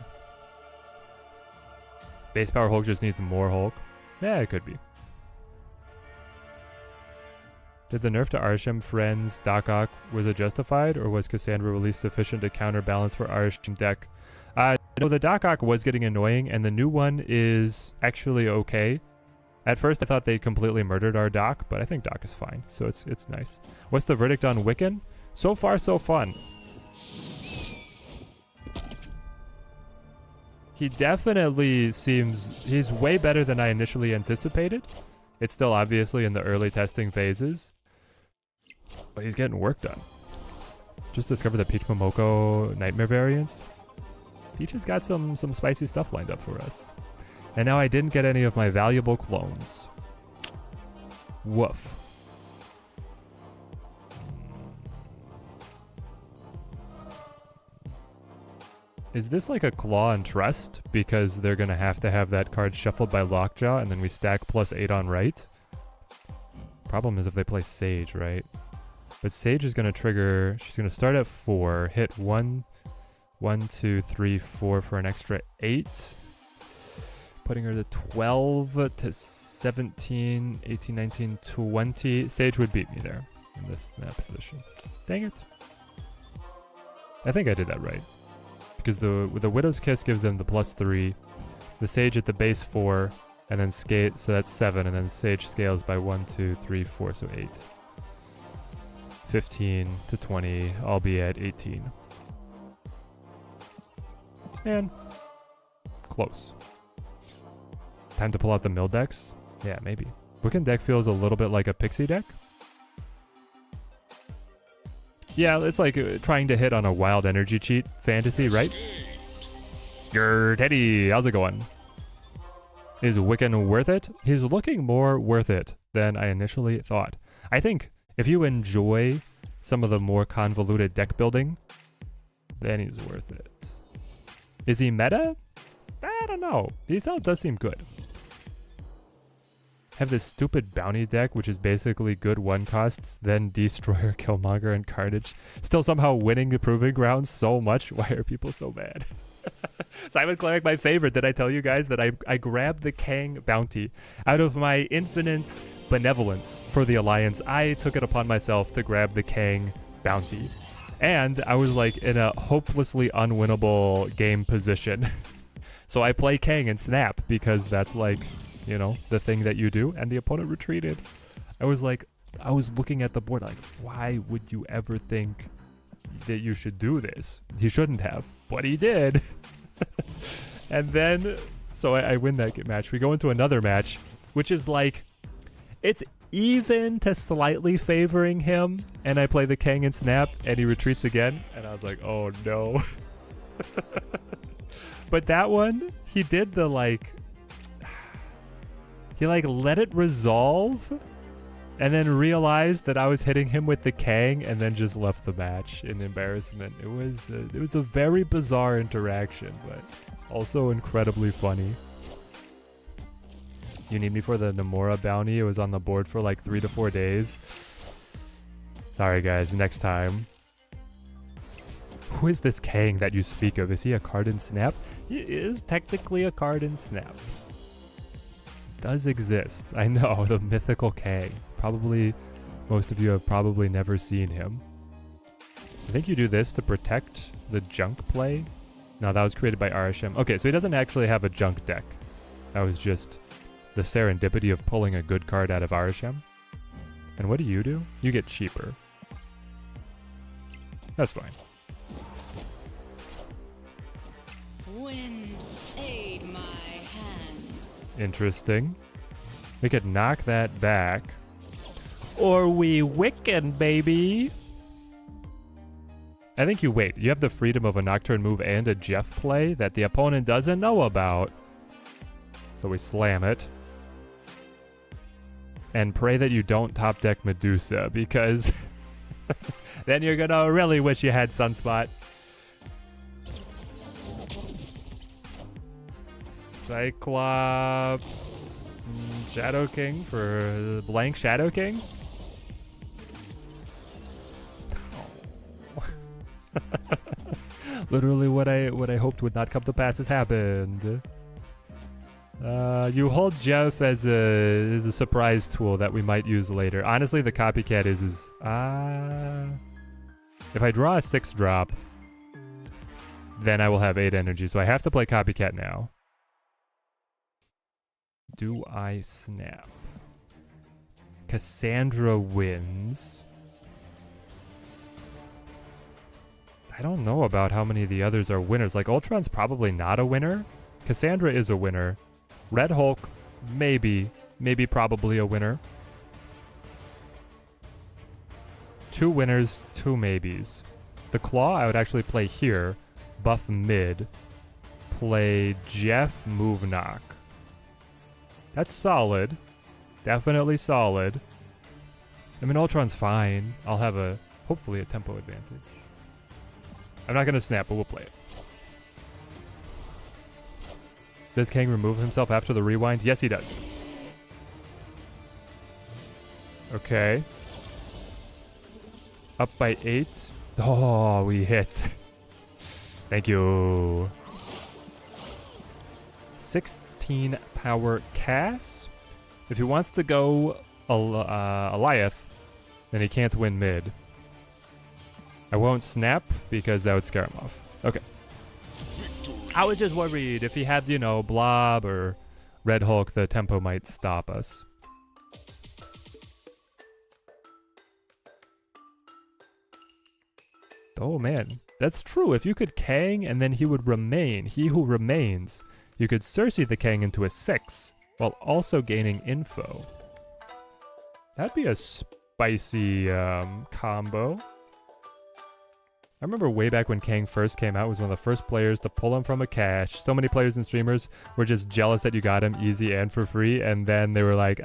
Base power Hulk just needs more Hulk. Yeah, it could be. Did the nerf to Arishem Friends Doc Ock, was it justified, or was Cassandra release sufficient to counterbalance for Arishem deck? No, the Doc Ock was getting annoying, and the new one is actually okay. At first, I thought they completely murdered our Doc, but I think Doc is fine, so it's nice. What's the verdict on Wiccan't? So far, so fun. He definitely seems... he's way better than I initially anticipated. It's still obviously in the early testing phases, but he's getting work done. Just discovered the Peach Momoko Nightmare variants. Peach has got some spicy stuff lined up for us. And now I didn't get any of my valuable clones. Woof. Is this like a Claw and Trust? Because they're going to have that card shuffled by Lockjaw, and then we stack +8 on right? Problem is if they play Sage, right? But Sage is going to trigger... she's going to start at 4, hit 1, 2, 3, 4 for an extra 8. Putting her to 12 to 17, 18, 19, 20. Sage would beat me there in that position. Dang it. I think I did that right. Because the Widow's Kiss gives them the +3. The Sage at the base 4, and then skate, so that's 7, and then Sage scales by 1, 2, 3, 4, so 8. 15 to 20, I'll be at 18. And close. Time to pull out the mill decks? Yeah, maybe. Wiccan't deck feels a little bit like a Pixie deck. Yeah, it's like trying to hit on a wild energy cheat fantasy, right? Grr, Teddy, how's it going? Is Wiccan't worth it? He's looking more worth it than I initially thought. I think if you enjoy some of the more convoluted deck building, then he's worth it. Is he meta? I don't know. He still does seem good. Have this stupid bounty deck, which is basically good 1 costs, then Destroyer, Killmonger, and Carnage. Still somehow winning the Proving Grounds so much. Why are people so mad? Simon Cleric, my favorite. Did I tell you guys that I grabbed the Kang bounty out of my infinite benevolence for the Alliance? I took it upon myself to grab the Kang bounty. And I was like in a hopelessly unwinnable game position. So I play Kang and snap because that's like, you know, the thing that you do. And the opponent retreated. I was looking at the board like, why would you ever think that you should do this? He shouldn't have, but he did. And then, so I win that match. We go into another match, which is like, it's even to slightly favoring him. And I play the Kang and snap and he retreats again. And I was like, oh no. But that one, he did the like, he like let it resolve and then realized that I was hitting him with the Kang and then just left the match in embarrassment. It was a very bizarre interaction, but also incredibly funny. You need me for the Nomura bounty? It was on the board for like 3 to 4 days. Sorry guys, next time. Who is this Kang that you speak of? Is he a card in Snap? He is technically a card in Snap. Does exist. I know, the mythical Kang. Probably, most of you have probably never seen him. I think you do this to protect the junk play. No, that was created by Arishem. Okay, so he doesn't actually have a junk deck. That was just the serendipity of pulling a good card out of Arishem. And what do? You get cheaper. That's fine. Wind, aid my hand. Interesting. We could knock that back. Or we Wiccan't, baby. I think you wait. You have the freedom of a Nocturne move and a Jeff play that the opponent doesn't know about. So we slam it. And pray that you don't top deck Medusa, because then you're gonna really wish you had Sunspot. Cyclops, Shadow King for blank Shadow King. Oh. Literally what I hoped would not come to pass has happened. You hold Jeff as a surprise tool that we might use later. Honestly, the copycat is if I draw a 6-drop, then I will have 8 energy. So I have to play copycat now. Do I snap? Cassandra wins. I don't know about how many of the others are winners. Like, Ultron's probably not a winner. Cassandra is a winner. Red Hulk, maybe probably a winner. 2 winners, 2 maybes. The Claw I would actually play here. Buff mid. Play Jeff, move knock. That's solid. Definitely solid. I mean, Ultron's fine. I'll have hopefully a tempo advantage. I'm not going to snap, but we'll play it. Does Kang remove himself after the rewind? Yes, he does. Okay. Up by 8. Oh, we hit. Thank you. 16 power Cass. If he wants to go Eliath, then he can't win mid. I won't snap because that would scare him off. Okay. I was just worried if he had, Blob or Red Hulk, the tempo might stop us. Oh man, that's true. If you could Kang and then he would remain, he who remains, you could Cersei the Kang into a 6 while also gaining info. That'd be a spicy combo. I remember way back when Kang first came out, was one of the first players to pull him from a cache. So many players and streamers were just jealous that you got him easy and for free, and then they were like,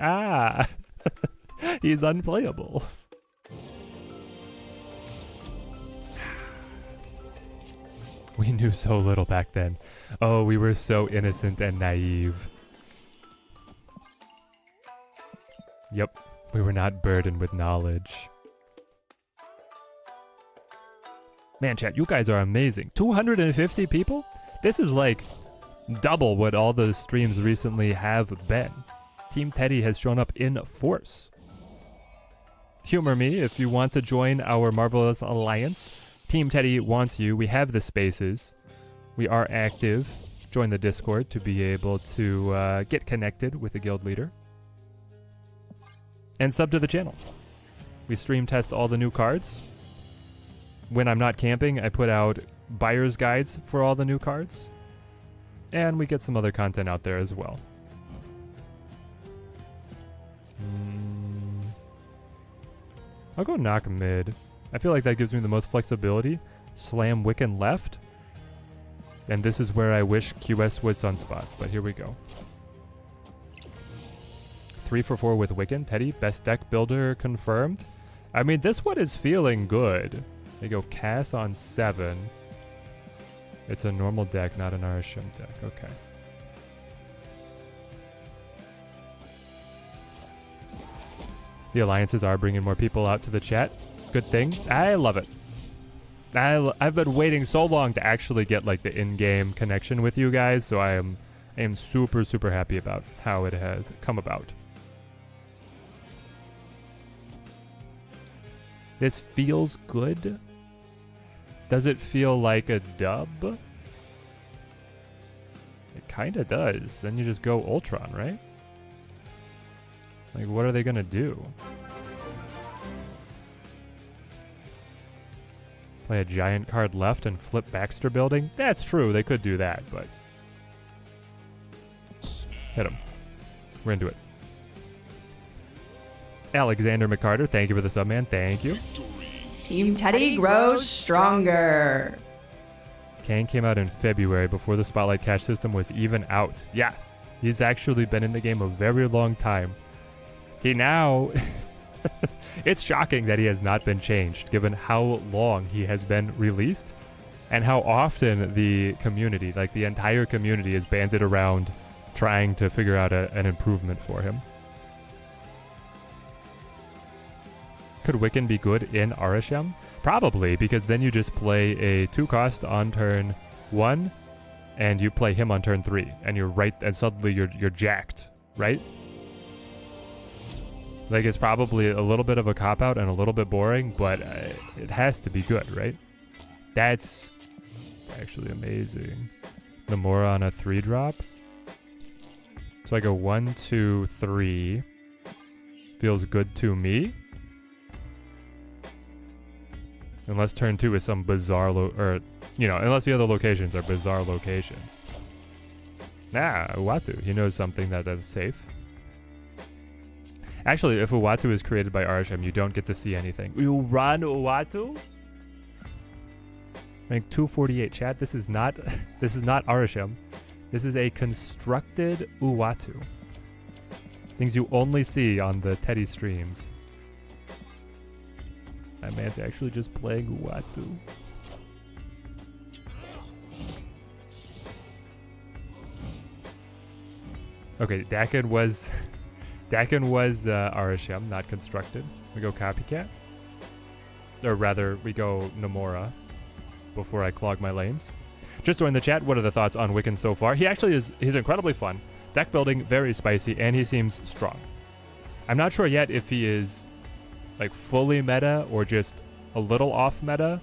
he's unplayable. We knew so little back then. Oh, we were so innocent and naive. Yep, we were not burdened with knowledge. Man, chat, you guys are amazing. 250 people? This is like double what all the streams recently have been. Team Teddy has shown up in force. Humor me if you want to join our Marvelous Alliance. Team Teddy wants you. We have the spaces. We are active. Join the Discord to be able to get connected with the guild leader. And sub to the channel. We stream test all the new cards. When I'm not camping, I put out buyer's guides for all the new cards. And we get some other content out there as well. I'll go knock mid. I feel like that gives me the most flexibility. Slam Wiccan't left. And this is where I wish QS was Sunspot, but here we go. 3 for 4 with Wiccan't. Teddy, best deck builder confirmed. I mean, this one is feeling good. They go Cass on 7. It's a normal deck, not an Arashim deck. Okay. The alliances are bringing more people out to the chat. Good thing. I love it. I've been waiting so long to actually get like the in-game connection with you guys, so I am super, super happy about how it has come about. This feels good. Does it feel like a dub? It kind of does. Then you just go Ultron, right? Like, what are they gonna do? Play a giant card left and flip Baxter Building? That's true, they could do that, but... Hit him. We're into it. Alexander McCarter, thank you for the sub, man. Thank you. Team Teddy grows stronger. Kang came out in February before the Spotlight Cash system was even out. Yeah, he's actually been in the game a very long time. He now... It's shocking that he has not been changed, given how long he has been released, and how often the community, like the entire community, is banded around trying to figure out an improvement for him. Could Wiccan be good in Arasham? Probably, because then you just play a 2-cost on turn 1, and you play him on turn 3, and you're right, and suddenly you're jacked, right? Like, it's probably a little bit of a cop-out and a little bit boring, but it has to be good, right? That's actually amazing. Namora on a 3-drop. So I go 1, 2, 3. Feels good to me. Unless turn 2 is some bizarre unless the other locations are bizarre locations. Nah, Uatu. He knows something that's safe. Actually, if Uatu is created by Arsham, you don't get to see anything. You run Uatu? Rank 248. Chat, this is not Arsham. This is a constructed Uatu. Things you only see on the Teddy streams. That man's actually just playing Uatu. Okay, Dakin was Arasham, not constructed. We go Copycat. Or rather, we go Namora before I clog my lanes. Just join the chat. What are the thoughts on Wiccan't so far? He's incredibly fun. Deck building, very spicy, and he seems strong. I'm not sure yet if he is like fully meta or just a little off meta,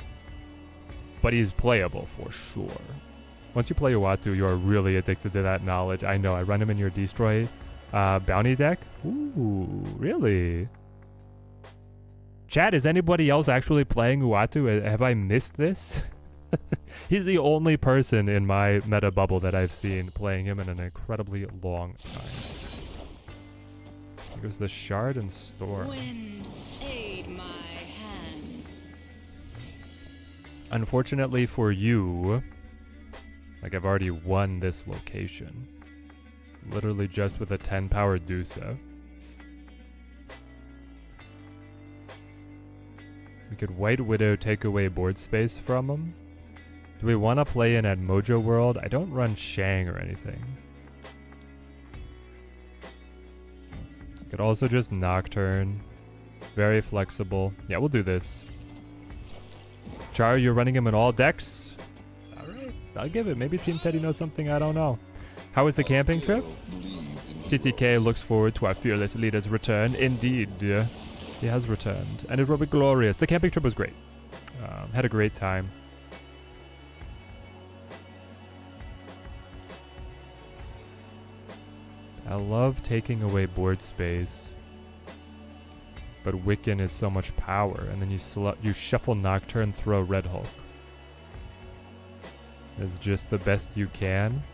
but he's playable for sure. Once you play Uatu, you are really addicted to that knowledge. I know. I run him in your Destroy bounty deck. Ooh, really? Chat, is anybody else actually playing Uatu? Have I missed this? He's the only person in my meta bubble that I've seen playing him in an incredibly long time. Here goes the Shard and Storm. Wind, aid my hand. Unfortunately for you, like I've already won this location. Literally just with a 10 power Dusa. We could White Widow take away board space from him. Do we want to play in at Mojo World? I don't run Shang or anything. Could also just Nocturne. Very flexible. Yeah, we'll do this. Char, you're running him in all decks? Alright, I'll give it. Maybe Team Teddy knows something I don't know. How was the camping trip? TTK looks forward to our fearless leader's return. Indeed, he has returned. And it will be glorious. The camping trip was great. Had a great time. I love taking away board space, but Wiccan is so much power, and then you shuffle Nocturne, throw Red Hulk. It's just the best you can.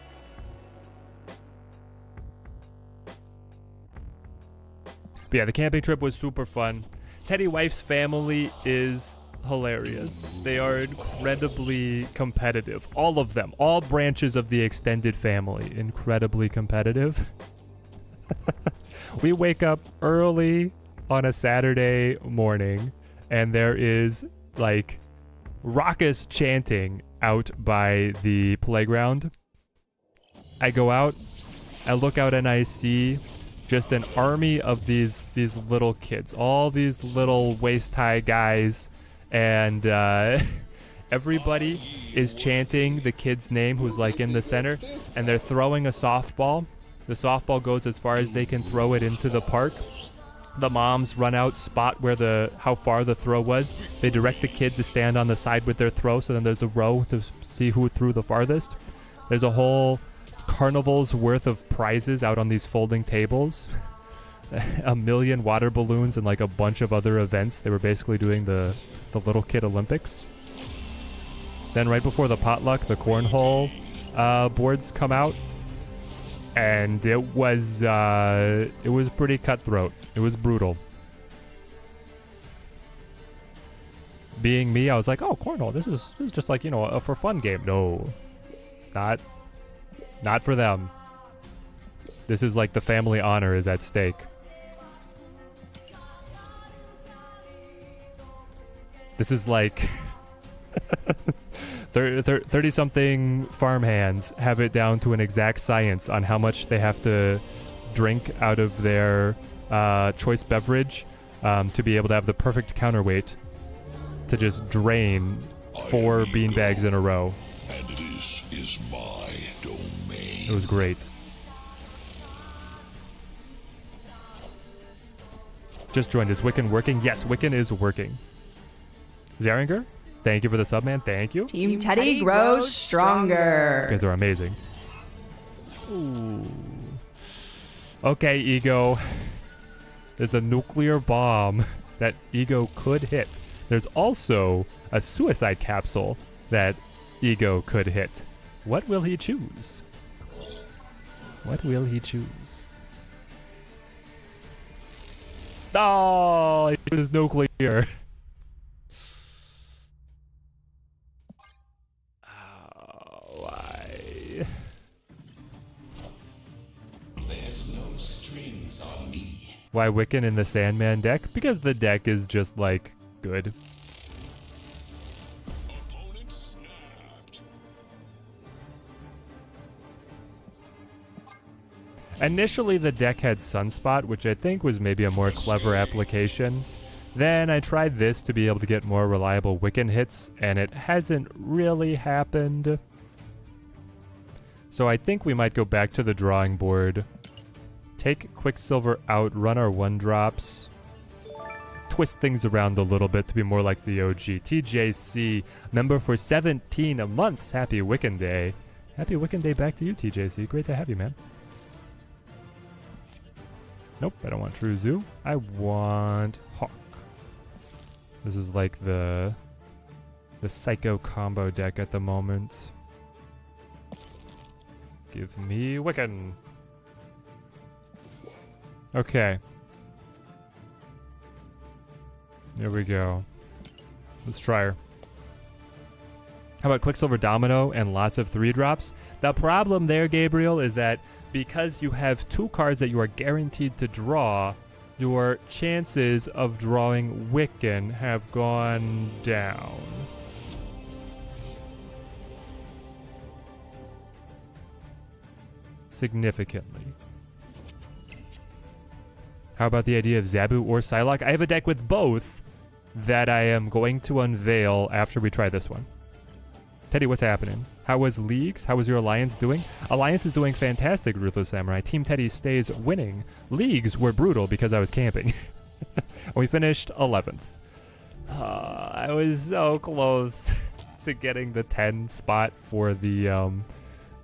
But yeah, the camping trip was super fun. Teddy Wife's family is hilarious. They are incredibly competitive. All of them, all branches of the extended family, incredibly competitive. We wake up early on a Saturday morning, and there is like raucous chanting out by the playground. I go out, I look out, and I see just an army of these little kids, all these little waist-high guys, and everybody is chanting the kid's name who's like in the center, and they're throwing a softball. The softball goes as far as they can throw it into the park. The moms run out, spot where how far the throw was. They direct the kid to stand on the side with their throw, so then there's a row to see who threw the farthest. There's a whole carnival's worth of prizes out on these folding tables. 1 million water balloons and like a bunch of other events. They were basically doing the Little Kid Olympics. Then right before the potluck, the cornhole boards come out. And it was pretty cutthroat. It was brutal. Being me, I was like, oh, cornhole, this is just like, a for fun game. No, not for them. This is like the family honor is at stake. This is like 30-something farmhands have it down to an exact science on how much they have to drink out of their choice beverage to be able to have the perfect counterweight to just drain 4 beanbags in a row. And it is my It was great. Just joined. Is Wiccan working? Yes, Wiccan is working. Zaringer, thank you for the sub, man. Thank you. Team Teddy grows stronger. You guys are amazing. Ooh. Okay, Ego. There's a nuclear bomb that Ego could hit. There's also a suicide capsule that Ego could hit. What will he choose? What will he choose? Oh, it was nuclear. Oh, why? There's no strings on me. Why Wiccan in the Sandman deck? Because the deck is just, like, good. Opponent snapped. Initially, the deck had Sunspot, which I think was maybe a more clever application. Then I tried this to be able to get more reliable Wiccan hits, and it hasn't really happened. So I think we might go back to the drawing board. Take Quicksilver out, run our 1-drops. Twist things around a little bit to be more like the OG. TJC, member for 17 months. Happy Wiccan Day. Happy Wiccan Day back to you, TJC. Great to have you, man. Nope, I don't want True Zoo. I want Hawk. This is like the Psycho combo deck at the moment. Give me Wiccan. Okay. Here we go. Let's try her. How about Quicksilver Domino and lots of 3-drops? The problem there, Gabriel, is that because you have 2 cards that you are guaranteed to draw, your chances of drawing Wiccan have gone down. Significantly. How about the idea of Zabu or Psylocke? I have a deck with both that I am going to unveil after we try this one. Teddy, what's happening? How was Leagues? How was your Alliance doing? Alliance is doing fantastic, Ruthless Samurai. Team Teddy stays winning. Leagues were brutal because I was camping. We finished 11th. I was so close to getting the 10 spot for the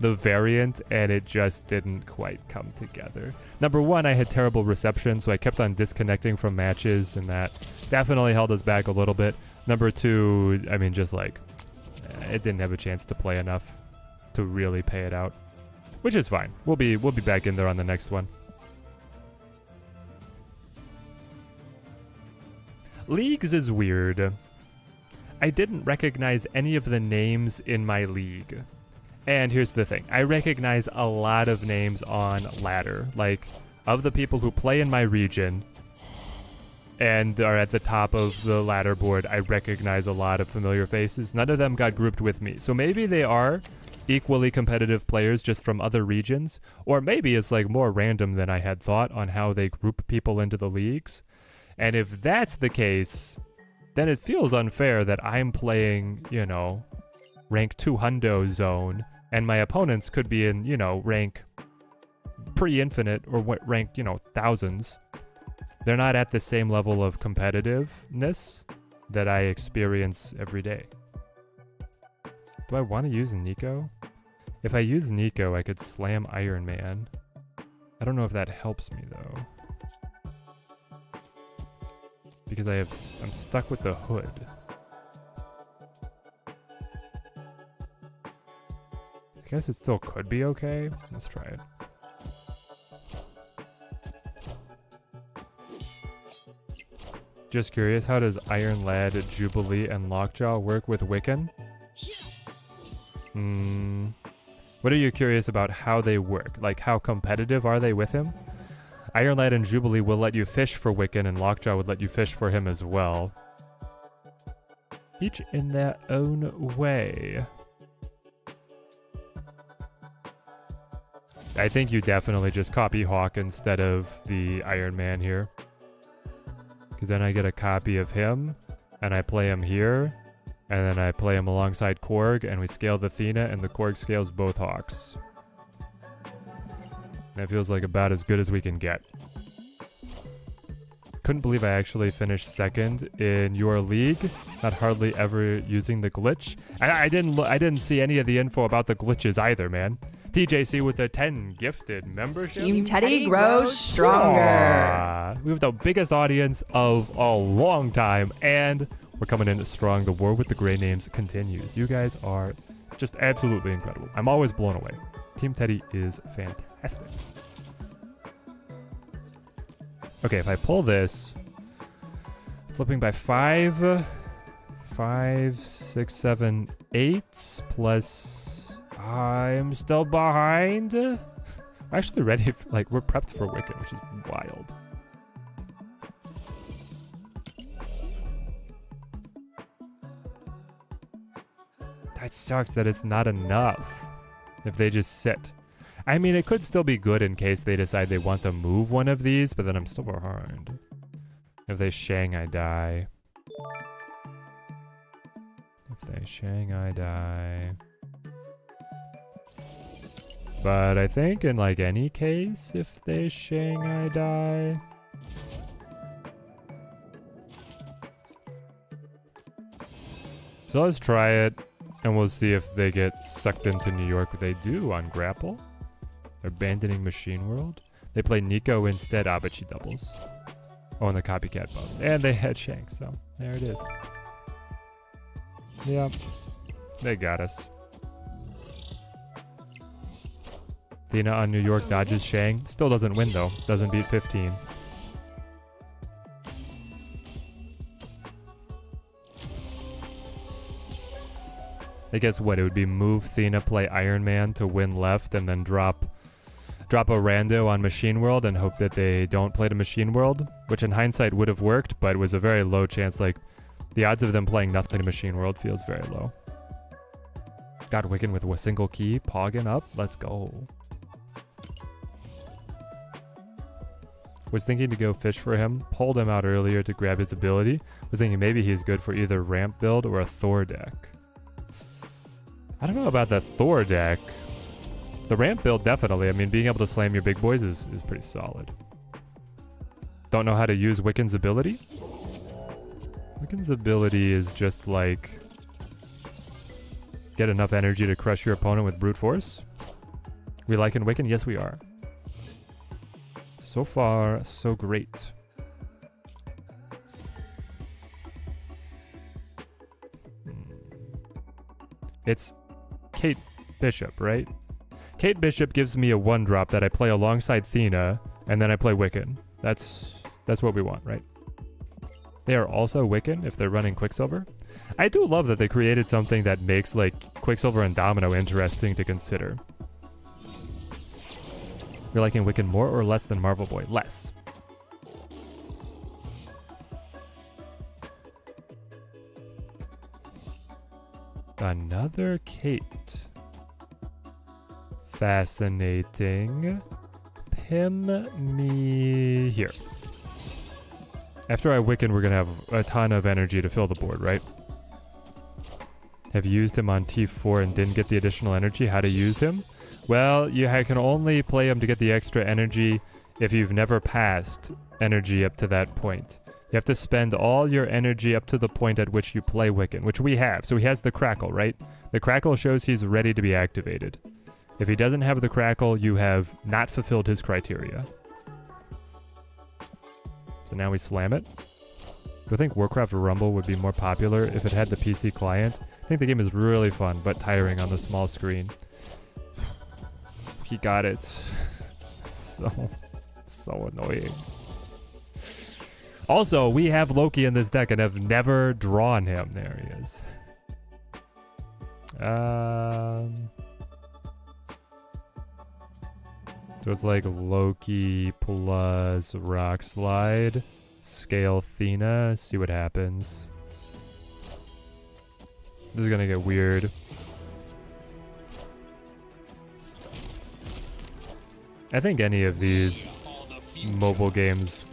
variant, and it just didn't quite come together. Number one, I had terrible reception, so I kept on disconnecting from matches, and that definitely held us back a little bit. Number two, I mean, just like, it didn't have a chance to play enough to really pay it out, which is fine. We'll be back in there on the next one. Leagues is weird. I didn't recognize any of the names in my league. And here's the thing. I recognize a lot of names on ladder. Like, of the people who play in my region and are at the top of the ladder board, I recognize a lot of familiar faces. None of them got grouped with me. So maybe they are equally competitive players just from other regions. Or maybe it's like more random than I had thought on how they group people into the leagues. And if that's the case, then it feels unfair that I'm playing, you know, rank 2 hundo zone, and my opponents could be in, you know, rank pre-infinite or what rank, you know, thousands. They're not at the same level of competitiveness that I experience every day. Do I want to use Nico? If I use Nico, I could slam Iron Man. I don't know if that helps me though, because I'm stuck with the hood. I guess it still could be okay. Let's try it. Just curious, how does Iron Lad, Jubilee, and Lockjaw work with Wiccan? What are you curious about how they work? Like, how competitive are they with him? Iron Lad and Jubilee will let you fish for Wiccan, and Lockjaw would let you fish for him as well. Each in their own way. I think you definitely just copy Hawk instead of the Iron Man here. Because then I get a copy of him, and I play him here, and then I play him alongside Korg, and we scale the Athena, and the Korg scales both Hawks. That feels like about as good as we can get. Couldn't believe I actually finished second in your league. Not hardly ever using the glitch. I didn't see any of the info about the glitches either, man. TJC with a 10 gifted membership. Team Teddy grows stronger. Aww. We have the biggest audience of a long time, and we're coming in strong. The war with the gray names continues. You guys are just absolutely incredible. I'm always blown away. Team Teddy is fantastic. Okay, if I pull this, flipping by 5, 6, 7, 8, plus I'm still behind. I'm actually ready, we're prepped for Wiccan't, which is wild. That sucks that it's not enough if they just sit. I mean, it could still be good in case they decide they want to move one of these, but then I'm still behind. If they Shanghai die. If they Shanghai die. But I think in any case, if they Shanghai die. So let's try it, and we'll see if they get sucked into New York. They do on grapple. They're abandoning Machine World. They play Nico instead. Ah, but she doubles. Oh, and the copycat buffs. And they had Shank, so there it is. Yep. They got us. Athena on New York dodges Shang. Still doesn't win, though. Doesn't beat 15. I guess what? It would be move Athena, play Iron Man to win left, and then drop a rando on Machine World and hope that they don't play to Machine World, which in hindsight would have worked, but was a very low chance. The odds of them playing nothing to Machine World feels very low. Got Wiccan't with a single key, pogging up. Let's go. Was thinking to go fish for him, pulled him out earlier to grab his ability. Was thinking maybe he's good for either ramp build or a Thor deck. I don't know about the Thor deck. The ramp build, definitely. I mean, being able to slam your big boys is pretty solid. Don't know how to use Wiccan's ability? Wiccan's ability is just get enough energy to crush your opponent with brute force. We liking Wiccan't? Yes, we are. So far, so great. It's Kate Bishop, right? Kate Bishop gives me a 1-drop that I play alongside Athena, and then I play Wiccan't. That's what we want, right? They are also Wiccan't if they're running Quicksilver. I do love that they created something that makes Quicksilver and Domino interesting to consider. You're liking Wiccan't more or less than Marvel Boy? Less. Another Kate. Fascinating. Pim me here. After I Wiccan't, we're going to have a ton of energy to fill the board, right? Have used him on T4 and didn't get the additional energy. How to use him? Well, I can only play him to get the extra energy if you've never passed energy up to that point. You have to spend all your energy up to the point at which you play Wiccan't, which we have. So he has the Crackle, right? The Crackle shows he's ready to be activated. If he doesn't have the Crackle, you have not fulfilled his criteria. So now we slam it. Do I think Warcraft Rumble would be more popular if it had the PC client? I think the game is really fun, but tiring on the small screen. He got it. So annoying. Also, we have Loki in this deck and have never drawn him. There he is. So it's Loki plus Rock Slide, Scale Athena, see what happens. This is gonna get weird. I think any of these mobile games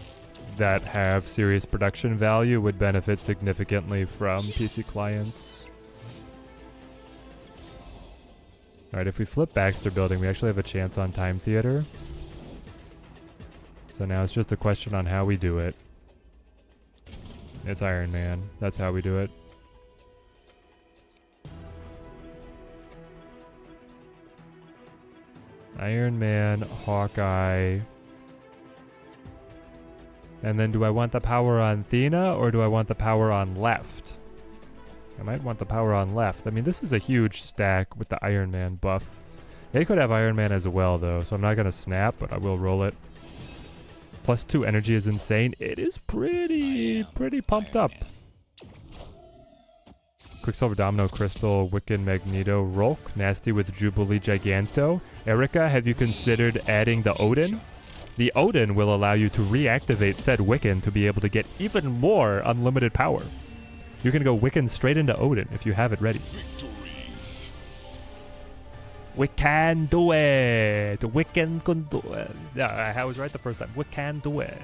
that have serious production value would benefit significantly from PC clients. Alright, if we flip Baxter Building, we actually have a chance on Time Theater. So now it's just a question on how we do it. It's Iron Man. That's how we do it. Iron Man, Hawkeye. And then do I want the power on Thena or do I want the power on left? I might want the power on left. I mean, this is a huge stack with the Iron Man buff. They could have Iron Man as well, though, so I'm not going to snap, but I will roll it. +2 energy is insane. It is pretty pumped up. Quicksilver Domino, Crystal, Wiccan, Magneto, Rolk, Nasty with Jubilee, Giganto. Erica, have you considered adding the Odin? The Odin will allow you to reactivate said Wiccan to be able to get even more unlimited power. You can go Wiccan straight into Odin if you have it ready. We can do it! Wiccan can do it! Yeah, I was right the first time. We can do it.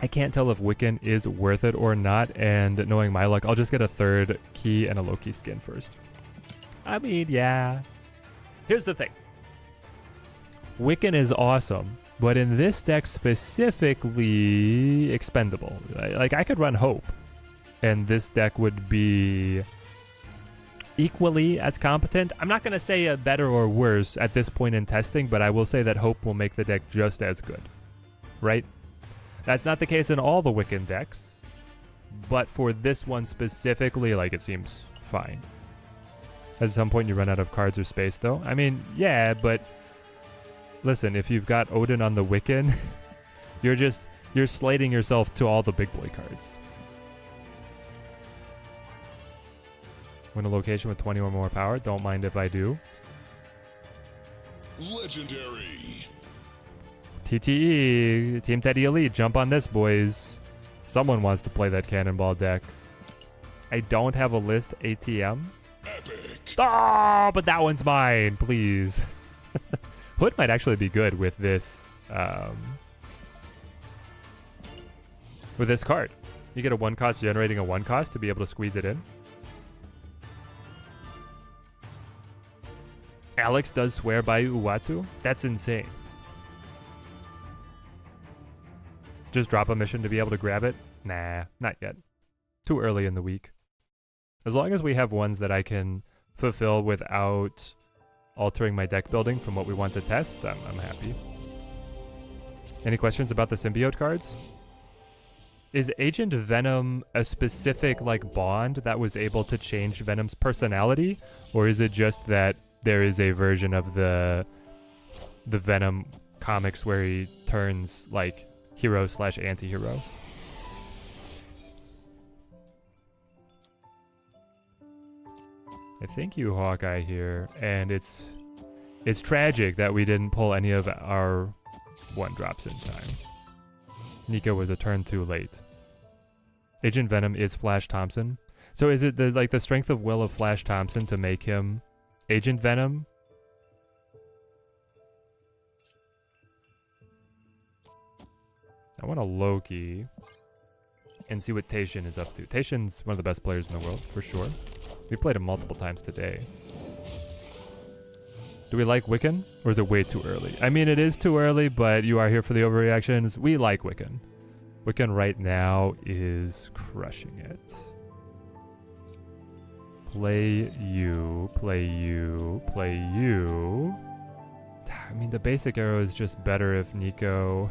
I can't tell if Wiccan is worth it or not, and knowing my luck, I'll just get a third key and a Loki skin first. I mean, yeah. Here's the thing. Wiccan is awesome, but in this deck specifically, expendable. Like, I could run Hope, and this deck would be equally as competent. I'm not going to say better or worse at this point in testing, but I will say that Hope will make the deck just as good. Right? That's not the case in all the Wiccan decks, but for this one specifically, like, it seems fine. At some point you run out of cards or space, though. I mean, yeah, but listen, if you've got Odin on the Wiccan, you're slating yourself to all the big boy cards. Win a location with 20 or more power. Don't mind if I do. Legendary. TTE, Team Teddy Elite, jump on this, boys. Someone wants to play that Cannonball deck. I don't have a list ATM. Epic. Oh, but that one's mine, please. Hood might actually be good with this card. You get a 1-cost generating a 1-cost to be able to squeeze it in. Alex does swear by Uatu. That's insane. Just drop a mission to be able to grab it? Nah, not yet. Too early in the week. As long as we have ones that I can fulfill without altering my deck building from what we want to test, I'm happy. Any questions about the symbiote cards? Is Agent Venom a specific, like, bond that was able to change Venom's personality? Or is it just that there is a version of the Venom comics where he turns, like, hero/anti-hero? I think you Hawkeye here, and it's tragic that we didn't pull any of our 1-drops in time. Nico was a turn too late. Agent Venom is Flash Thompson. So is it the strength of will of Flash Thompson to make him Agent Venom? I want a Loki and see what Taishin is up to. Taishin's one of the best players in the world, for sure. We've played him multiple times today. Do we like Wiccan? Or is it way too early? I mean, it is too early, but you are here for the overreactions. We like Wiccan. Wiccan right now is crushing it. Play you, play you, play you. I mean, the basic arrow is just better if Nico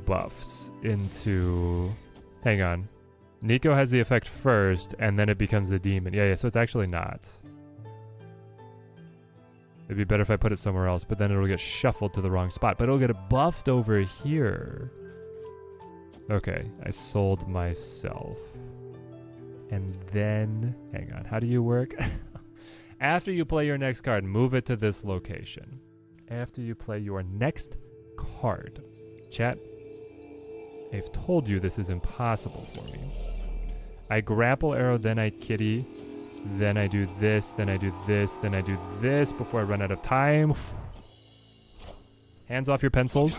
buffs into... Hang on. Nico has the effect first, and then it becomes a demon. Yeah, so it's actually not. It'd be better if I put it somewhere else, but then it'll get shuffled to the wrong spot. But it'll get buffed over here. Okay, I sold myself. And then... Hang on, how do you work? After you play your next card, move it to this location. After you play your next card. Chat, I've told you this is impossible for me. I grapple arrow, then I kitty, then I do this, then I do this, then I do this before I run out of time. Hands off your pencils.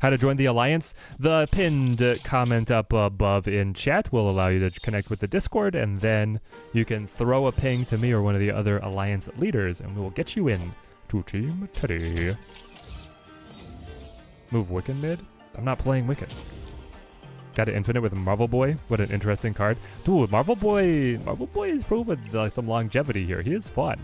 How to join the Alliance? The pinned comment up above in chat will allow you to connect with the Discord, and then you can throw a ping to me or one of the other Alliance leaders, and we will get you in to Team Teddy. Move Wiccan't mid? I'm not playing Wiccan't. Got an infinite with Marvel Boy. What an interesting card. Dude, Marvel Boy is proven some longevity here. He is fun.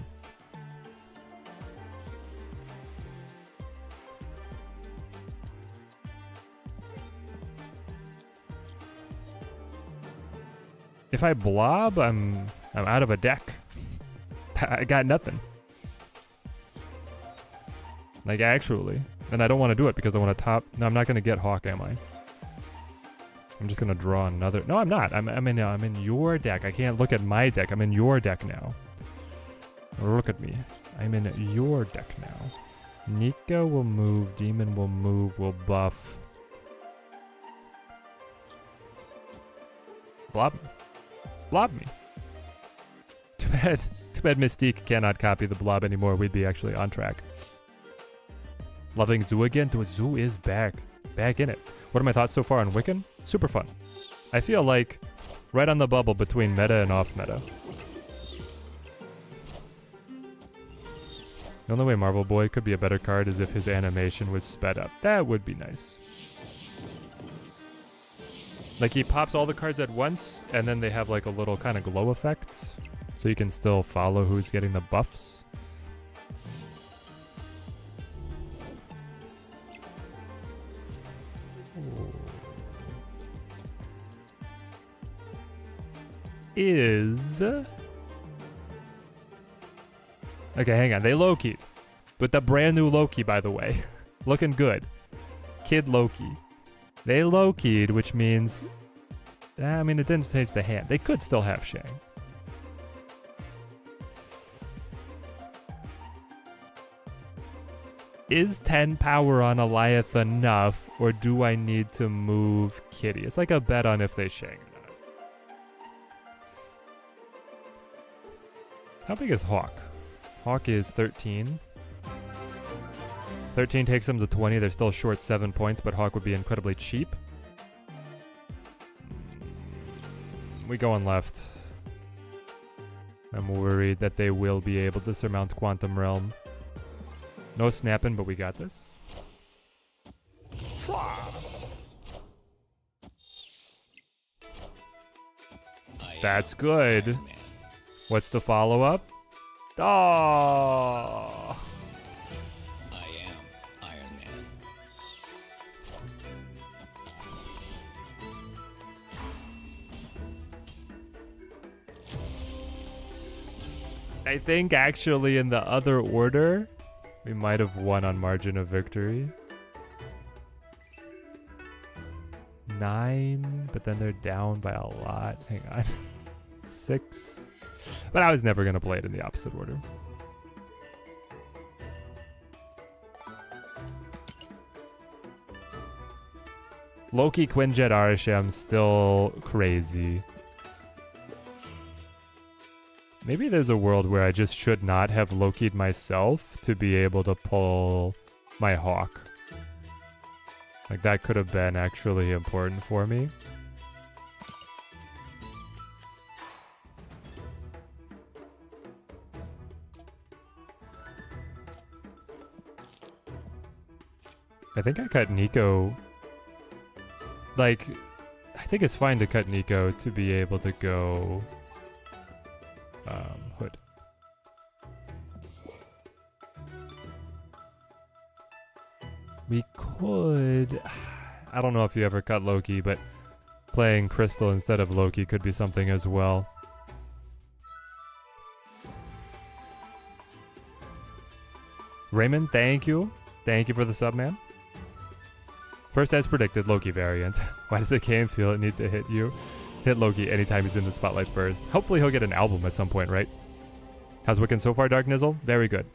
If I blob, I'm out of a deck. I got nothing. Like, actually. And I don't want to do it because I want to top... No, I'm not going to get Hawk, am I? I'm just going to draw another... No, I'm not. I'm in your deck. I can't look at my deck. I'm in your deck now. Look at me. I'm in your deck now. Nika will move. Demon will move. Will buff. Blob me. Blob me. Too bad Mystique cannot copy the blob anymore. We'd be actually on track. Loving Zoo again. Dude, Zoo is back. Back in it. What are my thoughts so far on Wiccan? Super fun. I feel like right on the bubble between meta and off meta. The only way Marvel Boy could be a better card is if his animation was sped up. That would be nice. Like, he pops all the cards at once, and then they have like a little kind of glow effect, so you can still follow who's getting the buffs. Is... Okay, hang on. They low-keyed. With the brand new Loki, by the way. Looking good. Kid Loki. They low-keyed, which means... I mean, it didn't change the hand. They could still have Shang. Is 10 power on Alioth enough, or do I need to move Kitty? It's like a bet on if they Shang or not. How big is Hawk? Hawk is 13. 13 takes them to 20. They're still short 7 points, but Hawk would be incredibly cheap. We going left. I'm worried that they will be able to surmount Quantum Realm. No snapping, but we got this. That's good. What's the follow-up? Oh! I am Iron Man. I think actually in the other order, we might have won on margin of victory. 9, but then they're down by a lot. Hang on. 6. But I was never going to play it in the opposite order. Loki, Quinjet, Arasham, still crazy. Maybe there's a world where I just should not have Loki'd myself to be able to pull my Hawk. Like, that could have been actually important for me. I think I cut Nico. Like, I think it's fine to cut Nico to be able to go Hood. We could... I don't know if you ever cut Loki, but playing Crystal instead of Loki could be something as well. Raymond, thank you. Thank you for the sub, man. First, as predicted, Loki variant. Why does the game feel it needs to hit you? Hit Loki anytime he's in the spotlight first. Hopefully he'll get an album at some point, right? How's Wiccan so far, Dark Nizzle? Very good.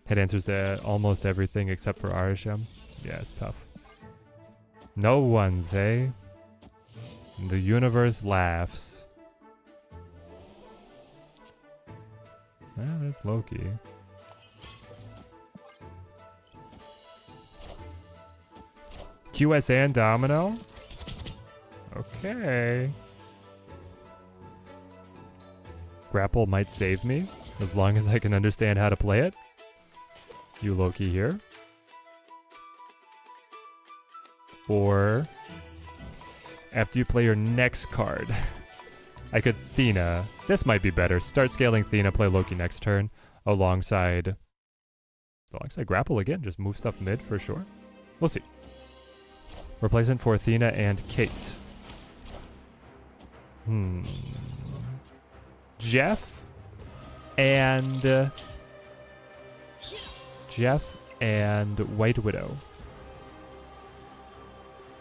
Hit answers to almost everything except for Arasham. Yeah, it's tough. No ones, hey? The universe laughs. Ah, that's Loki. QS and Domino? Okay. Grapple might save me, as long as I can understand how to play it. You Loki here. Or after you play your next card, I could Thena. This might be better. Start scaling Thena, play Loki next turn, alongside Grapple again. Just move stuff mid for sure. We'll see. Replacement for Athena and Kate. Jeff and White Widow.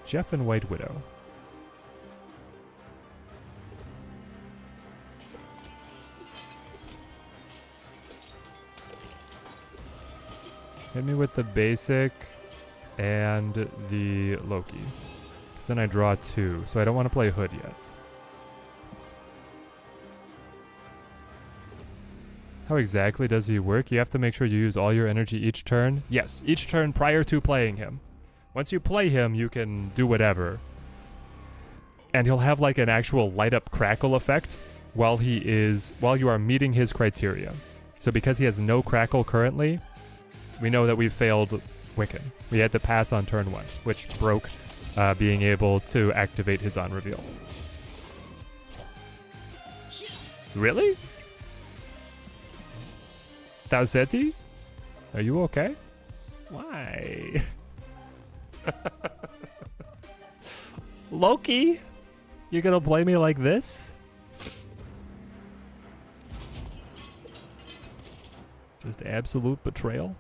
Jeff and White Widow. Hit me with the basic and the Loki. Because then I draw 2, so I don't want to play Hood yet. How exactly does he work? You have to make sure you use all your energy each turn. Yes, each turn prior to playing him. Once you play him, you can do whatever. And he'll have like an actual light up crackle effect while you are meeting his criteria. So because he has no crackle currently, we know that we failed Wiccan't. We had to pass on turn 1, which broke being able to activate his on reveal. Really? Tausetti? Are you okay? Why? Loki? You're gonna play me like this? Just absolute betrayal?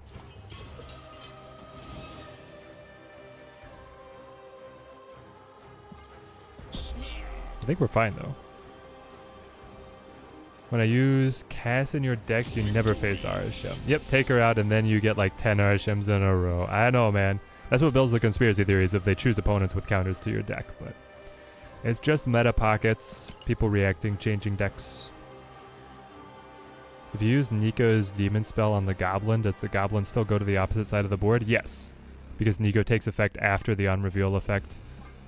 I think we're fine though. When I use cast in your decks, you never face Arishem. Yep, take her out and then you get like 10 Arishems in a row. I know, man. That's what builds the conspiracy theories if they choose opponents with counters to your deck, but it's just meta pockets, people reacting, changing decks. If you use Nico's demon spell on the goblin, does the goblin still go to the opposite side of the board? Yes, because Nico takes effect after the on-reveal effect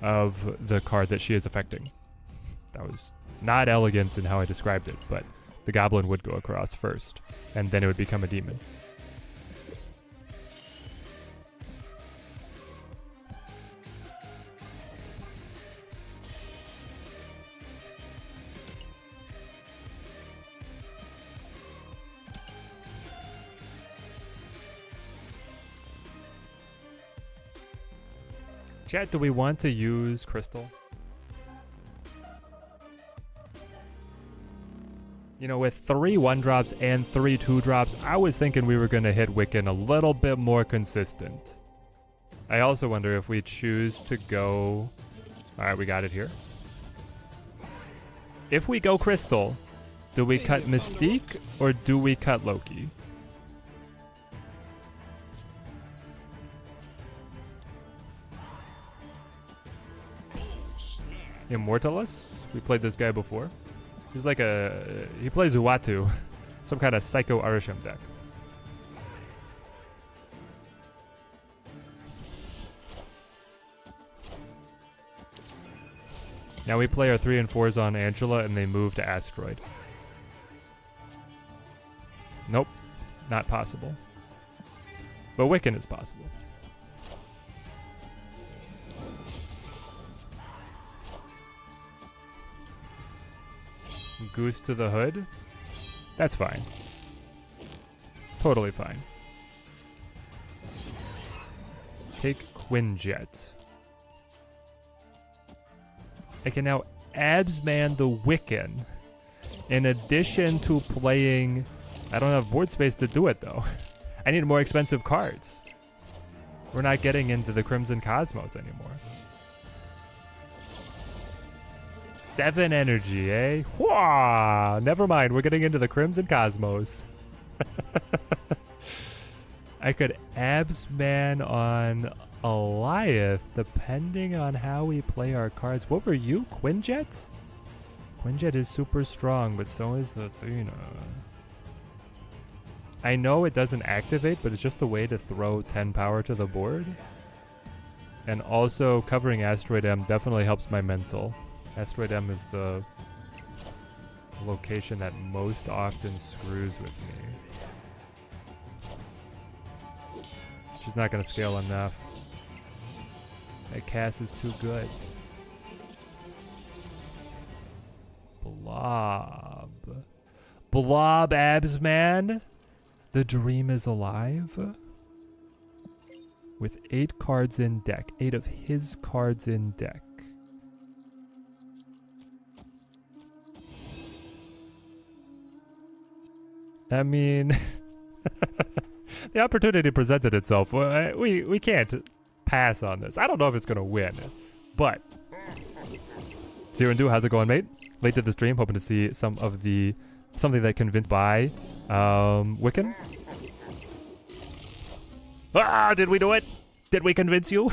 of the card that she is affecting. That was not elegant in how I described it, but the goblin would go across first, and then it would become a demon. Chat, do we want to use Crystal? You know, with 3 1-drops and 3 2-drops, I was thinking we were going to hit Wiccan't a little bit more consistent. I also wonder if we choose to go... Alright, we got it here. If we go Crystal, do we cut Mystique or do we cut Loki? Immortalus? We played this guy before. He's like he plays Uatu, some kind of Psycho Arishem deck. Now we play our 3 and 4s on Angela and they move to Asteroid. Nope, not possible. But Wiccan't is possible. Goose to the hood? That's fine. Totally fine. Take Quinjet. I can now Absman the Wiccan. In addition to playing... I don't have board space to do it though. I need more expensive cards. We're not getting into the Crimson Cosmos anymore. 7 energy, eh? Whoa! Never mind, we're getting into the Crimson Cosmos. I could Absman on Eliath, depending on how we play our cards. What were you, Quinjet? Quinjet is super strong, but so is Athena. I know it doesn't activate, but it's just a way to throw 10 power to the board. And also covering Asteroid M definitely helps my mental. Asteroid M is the location that most often screws with me. She's not going to scale enough. That Cass is too good. Blob. Blob abs, man. The dream is alive. With 8 cards in deck. 8 of his cards in deck. I mean, the opportunity presented itself. We can't pass on this. I don't know if it's going to win, but Zero and Do, how's it going, mate? Late to the stream, hoping to see something that convinced by Wiccan't. Ah, did we do it? Did we convince you?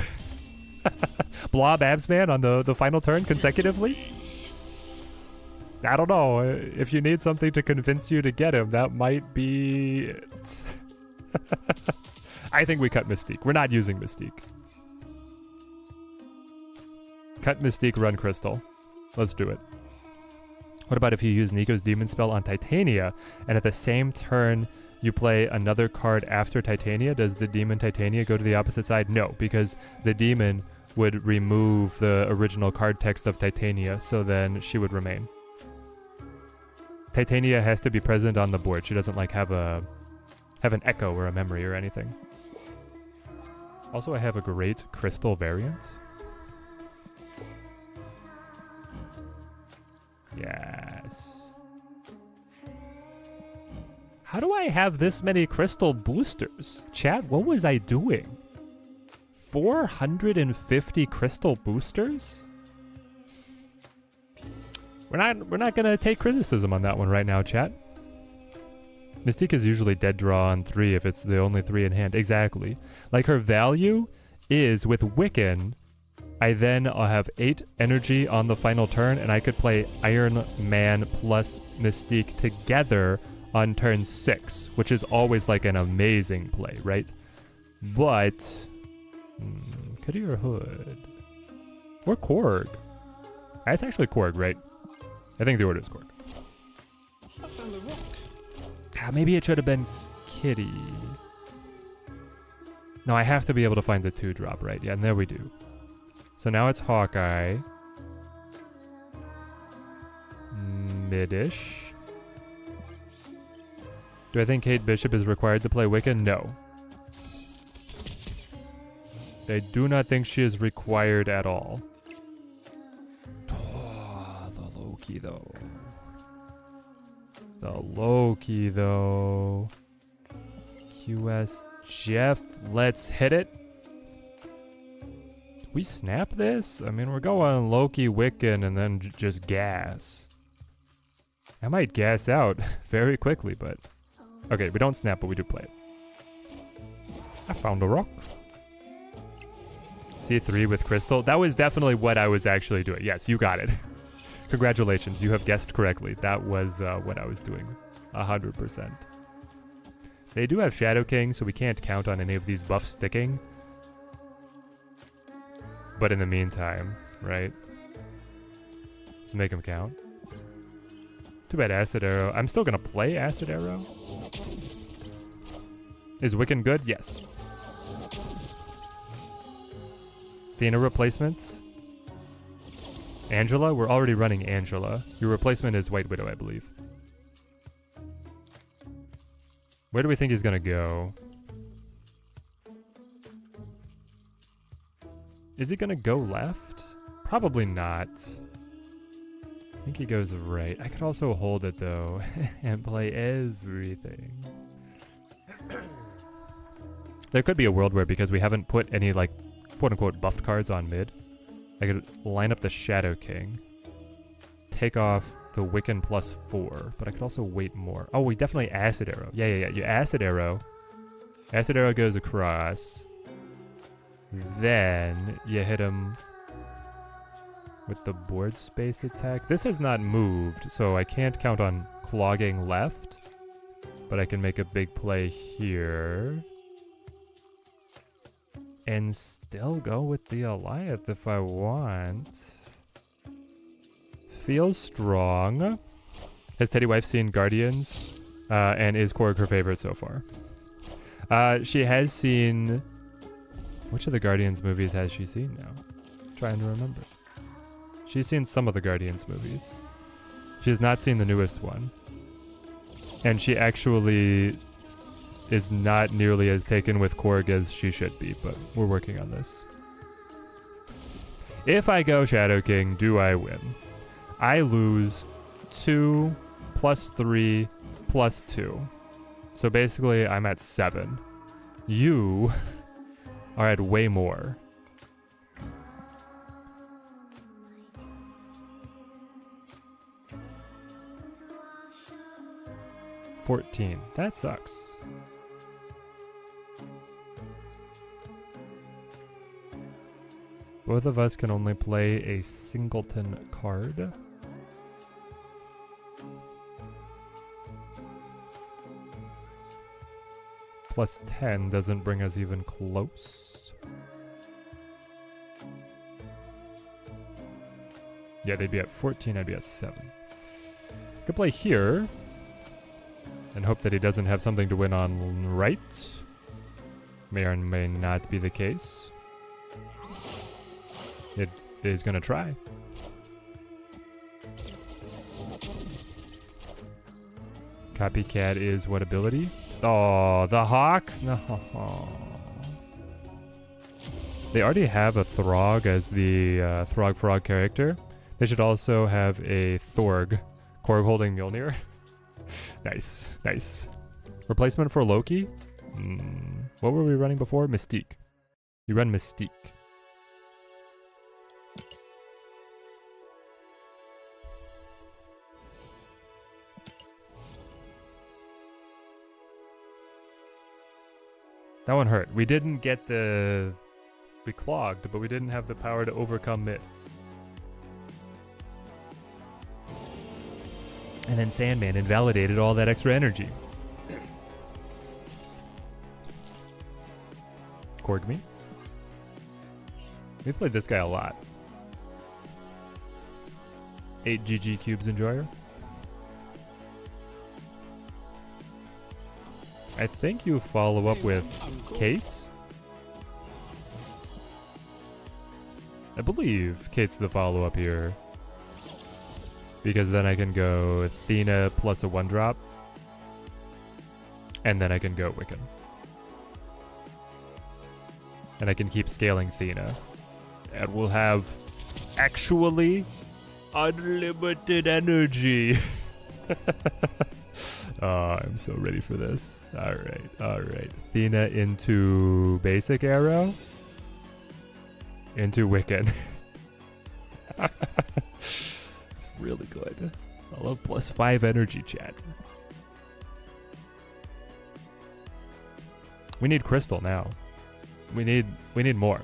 Blob Absman on the final turn consecutively? I don't know. If you need something to convince you to get him, that might be it. I think we cut Mystique. We're not using Mystique. Cut Mystique, run Crystal. Let's do it. What about if you use Nico's Demon Spell on Titania, and at the same turn you play another card after Titania? Does the Demon Titania go to the opposite side? No, because the Demon would remove the original card text of Titania, so then she would remain. Titania has to be present on the board. She doesn't like have an echo or a memory or anything. Also, I have a great Crystal variant. Yes. How do I have this many crystal boosters? Chat, what was I doing? 450 crystal boosters? We're not gonna take criticism on that one right now, chat. Mystique is usually dead draw on 3 if it's the only 3 in hand. Exactly. Like, her value is with Wiccan, I then have 8 energy on the final turn, and I could play Iron Man plus Mystique together on turn 6, which is always like an amazing play, right? But Cuddy or Hood? Or Korg? It's actually Korg, right? I think the order is Korg. I found the rock. Maybe it should have been Kitty. No, I have to be able to find the 2-drop, right? Yeah, and there we do. So now it's Hawkeye. Mid-ish. Do I think Kate Bishop is required to play Wiccan? No. I do not think she is required at all. The Loki, though. The Loki, though. QS Jeff, let's hit it. Did we snap this? I mean, we're going Loki, Wiccan, and then just gas. I might gas out very quickly, but... Okay, we don't snap, but we do play it. I found a rock. C3 with Crystal. That was definitely what I was actually doing. Yes, you got it. Congratulations, you have guessed correctly. That was what I was doing. 100%. They do have Shadow King, so we can't count on any of these buffs sticking. But in the meantime, right? Let's make them count. Too bad Acid Arrow. I'm still gonna play Acid Arrow. Is Wiccan good? Yes. Athena replacements. Angela? We're already running Angela. Your replacement is White Widow, I believe. Where do we think he's gonna go? Is he gonna go left? Probably not. I think he goes right. I could also hold it though and play everything. There could be a world where, because we haven't put any like quote-unquote buffed cards on mid, I could line up the Shadow King, take off the Wiccan +4, but I could also wait more. Oh, we definitely Acid Arrow. Yeah. You Acid Arrow. Acid Arrow goes across. Then you hit him with the board space attack. This has not moved, so I can't count on clogging left, but I can make a big play here. and still go with the Goliath if I want. Feels strong. Has Teddy Wife seen Guardians? And is Korg her favorite so far? She has seen... Which of the Guardians movies has she seen now? I'm trying to remember. She's seen some of the Guardians movies. She has not seen the newest one. And she actually is not nearly as taken with Korg as she should be, but we're working on this. If I go Shadow King, do I win? I lose 2 plus 3 plus 2. So basically, I'm at 7. You are at way more. $14. That sucks. Both of us can only play a singleton card. Plus 10 doesn't bring us even close. Yeah, they'd be at 14, I'd be at 7. Could play here. And hope that he doesn't have something to win on right. May or may not be the case. It is going to try. Copycat is what ability? Oh, the Hawk? No. They already have a Throg as the Throg Frog character. They should also have a Thorg. Korg holding Mjolnir. Nice, nice. Replacement for Loki? What were we running before? Mystique. You run Mystique. That one hurt. We didn't get the... We clogged, but we didn't have the power to overcome it. And then Sandman invalidated all that extra energy. Korg me? We've played this guy a lot. 8 GG cubes enjoyer. I think you follow up with Kate. I believe Kate's the follow-up here. Because then I can go Athena plus a 1-drop. And then I can go Wiccan. And I can keep scaling Athena. And we'll have actually unlimited energy. Oh, I'm so ready for this. Alright, alright. Athena into basic arrow. Into Wiccan. It's really good. I love +5 energy, chat. We need crystal now. We need more.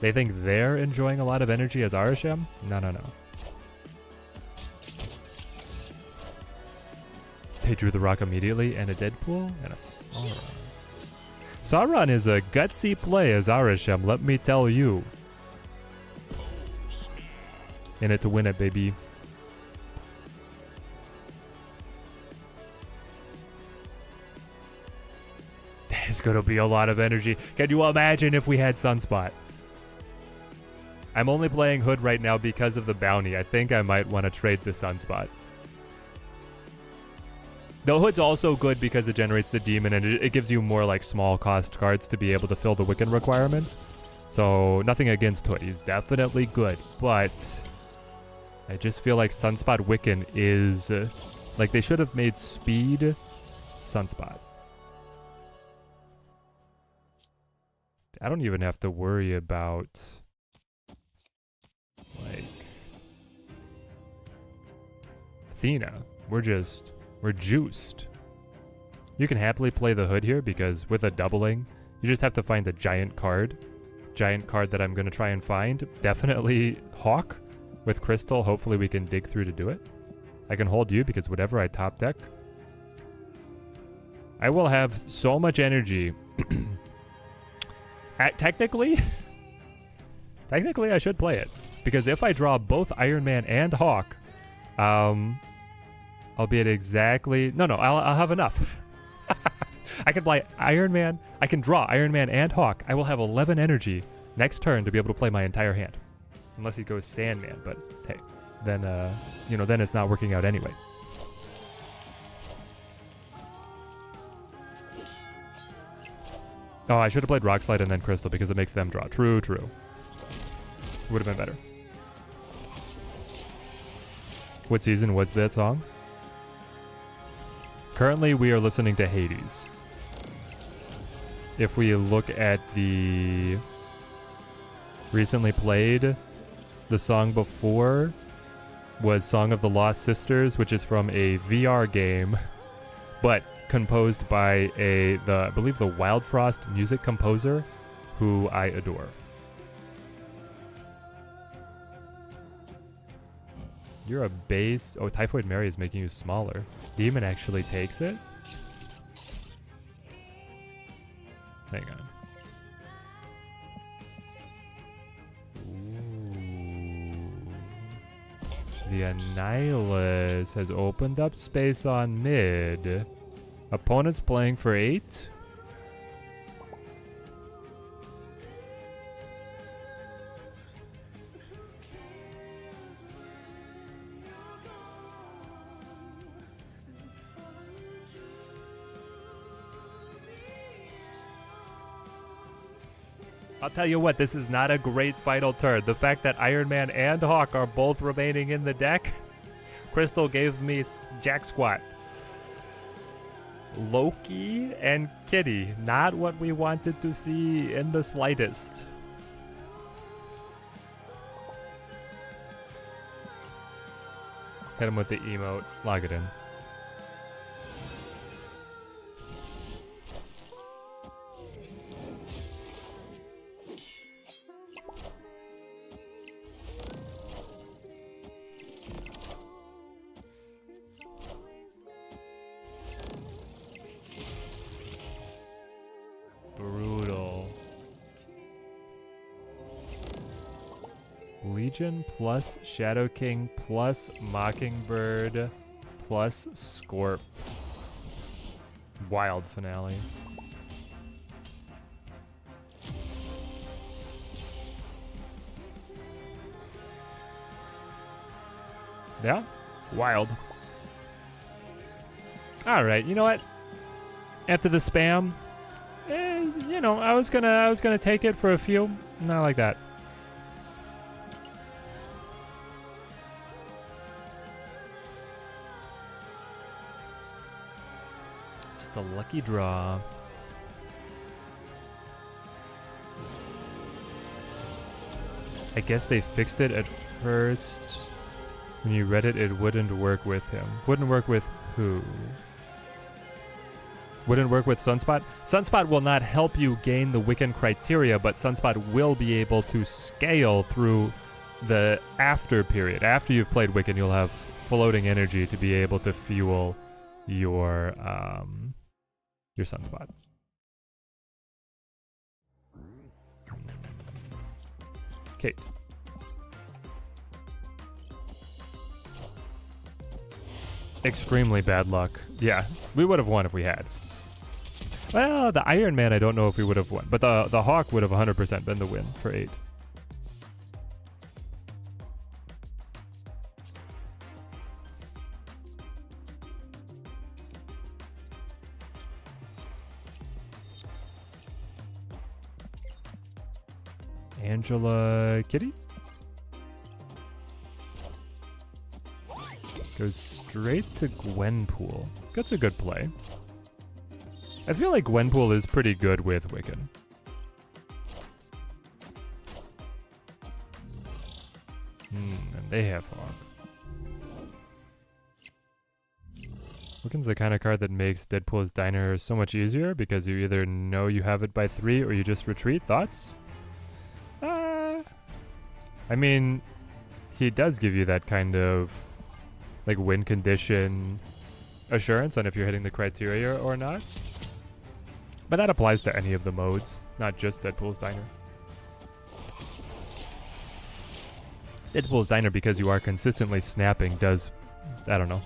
They think they're enjoying a lot of energy as Arishem? No. They drew the rock immediately, and a Deadpool, and a Sauron. Sauron is a gutsy play as Arishem, let me tell you. In it to win it, baby. There's gonna be a lot of energy. Can you imagine if we had Sunspot? I'm only playing Hood right now because of the bounty. I think I might want to trade the Sunspot. The Hood's also good because it generates the demon and it gives you more like small cost cards to be able to fill the Wiccan requirement. So nothing against Hood. He's definitely good, but I just feel like Sunspot Wiccan is like they should have made speed Sunspot. I don't even have to worry about like Athena. We're juiced. You can happily play the Hood here because with a doubling, you just have to find the giant card. Giant card that I'm going to try and find. Definitely Hawk with Crystal. Hopefully we can dig through to do it. I can hold you because whatever I top deck, I will have so much energy Technically, technically I should play it. Because if I draw both Iron Man and Hawk, I'll be at exactly... No, I'll have enough. I can play Iron Man. I can draw Iron Man and Hawk. I will have 11 energy next turn to be able to play my entire hand. Unless he goes Sandman, but hey, then, then it's not working out anyway. Oh, I should have played Rock Slide and then Crystal because it makes them draw. True. Would have been better. What season was that song? Currently, we are listening to Hades. If we look at the recently played, the song before was Song of the Lost Sisters, which is from a VR game, but composed by I believe the Wild Frost music composer, who I adore. You're a base. Oh, Typhoid Mary is making you smaller. Demon actually takes it. Hang on. Ooh. The Annihilus has opened up space on mid. Opponent's playing for 8. I'll tell you what, this is not a great final turn. The fact that Iron Man and Hawk are both remaining in the deck, Crystal gave me Jack Squat. Loki and Kitty, not what we wanted to see in the slightest. Hit him with the emote, log it in. Brutal. Legion plus Shadow King plus Mockingbird plus Scorp. Wild finale. Yeah? Wild. Alright, you know what? After the spam, I was gonna take it for a few. Not like that. Just a lucky draw. I guess they fixed it at first. When you read it, it wouldn't work with him. Wouldn't work with who? Wouldn't work with Sunspot? Sunspot will not help you gain the Wiccan't criteria, but Sunspot will be able to scale through the after period. After you've played Wiccan't, you'll have floating energy to be able to fuel your Sunspot. Kate. Extremely bad luck. Yeah, we would have won if we had. Well, the Iron Man, I don't know if we would have won. But the Hawk would have 100% been the win for 8. Angela Kitty? Goes straight to Gwenpool. That's a good play. I feel like Gwenpool is pretty good with Wiccan. And they have Hawk. Wiccan's the kind of card that makes Deadpool's Diner so much easier because you either know you have it by 3 or you just retreat. Thoughts? I mean, he does give you that kind of like win condition assurance on if you're hitting the criteria or not. But that applies to any of the modes, not just Deadpool's Diner. Deadpool's Diner, because you are consistently snapping, does, I don't know,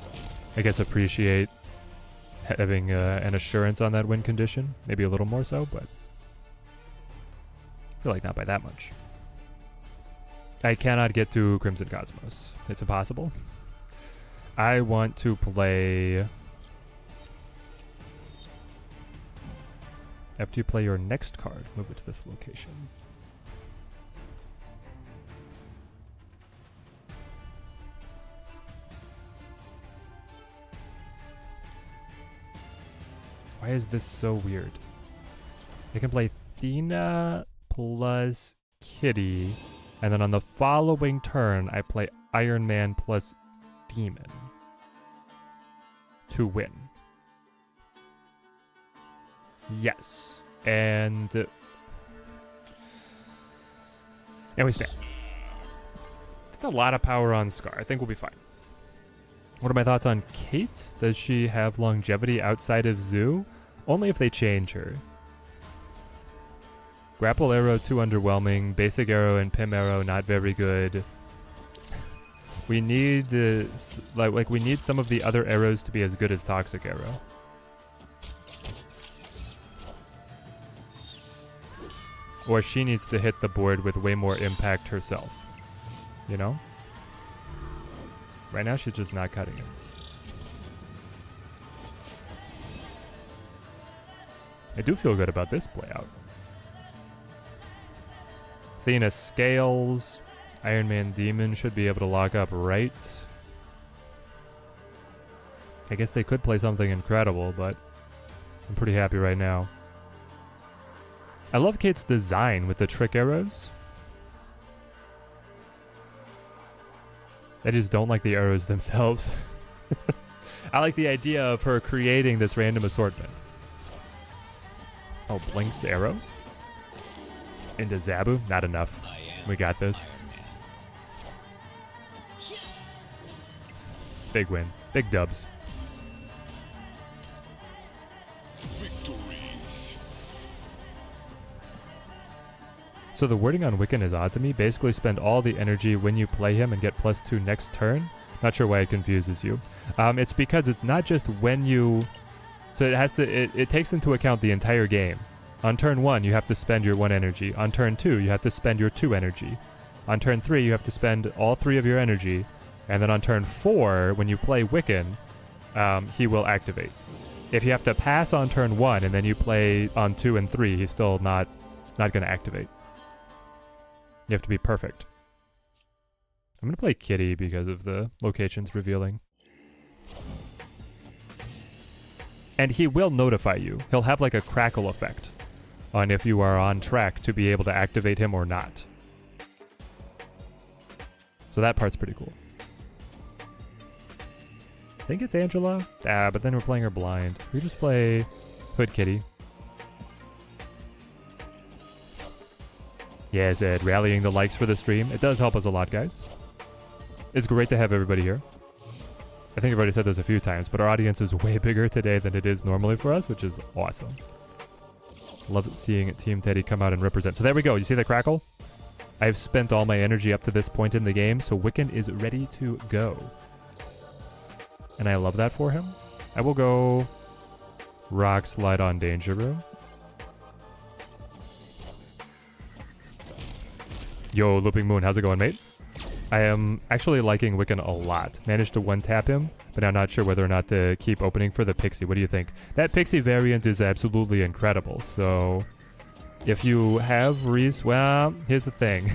I guess appreciate having an assurance on that win condition. Maybe a little more so, but I feel like not by that much. I cannot get to Crimson Cosmos. It's impossible. I want to play... After you play your next card, move it to this location. Why is this so weird? I can play Athena plus Kitty, and then on the following turn, I play Iron Man plus Demon to win. Yes, and we snap. It's a lot of power on Scar. I think we'll be fine. What are my thoughts on Kate? Does she have longevity outside of Zoo? Only if they change her. Grapple Arrow, too underwhelming. Basic Arrow and Pim Arrow, not very good. We need, we need some of the other arrows to be as good as Toxic Arrow. Or she needs to hit the board with way more impact herself. You know? Right now, she's just not cutting it. I do feel good about this play out. Athena scales. Iron Man Demon should be able to lock up right. I guess they could play something incredible, but I'm pretty happy right now. I love Kate's design with the trick arrows. I just don't like the arrows themselves. I like the idea of her creating this random assortment. Oh, Blink's arrow? Into Zabu? Not enough. We got this. Big win. Big dubs. So the wording on Wiccan't is odd to me. Basically spend all the energy when you play him and get +2 next turn. Not sure why it confuses you. It's because it's not just when you... So it has to... It takes into account the entire game. On turn 1, you have to spend your 1 energy. On turn 2, you have to spend your 2 energy. On turn 3, you have to spend all 3 of your energy. And then on turn 4, when you play Wiccan, he will activate. If you have to pass on turn 1 and then you play on 2 and 3, he's still not going to activate. You have to be perfect. I'm going to play Kitty because of the locations revealing. And he will notify you. He'll have like a crackle effect on if you are on track to be able to activate him or not. So that part's pretty cool. I think it's Angela. But then we're playing her blind. We just play Hood Kitty. Yes, Ed, rallying the likes for the stream. It does help us a lot, guys. It's great to have everybody here. I think I've already said this a few times, but our audience is way bigger today than it is normally for us, which is awesome. Love seeing Team Teddy come out and represent. So there we go. You see the crackle? I've spent all my energy up to this point in the game, so Wiccan't is ready to go. And I love that for him. I will go Rock Slide on Danger Room. Yo, Looping Moon, how's it going, mate? I am actually liking Wiccan't a lot. Managed to one-tap him, but I'm not sure whether or not to keep opening for the Pixie. What do you think? That Pixie variant is absolutely incredible, so... If you have Reese... Well, here's the thing.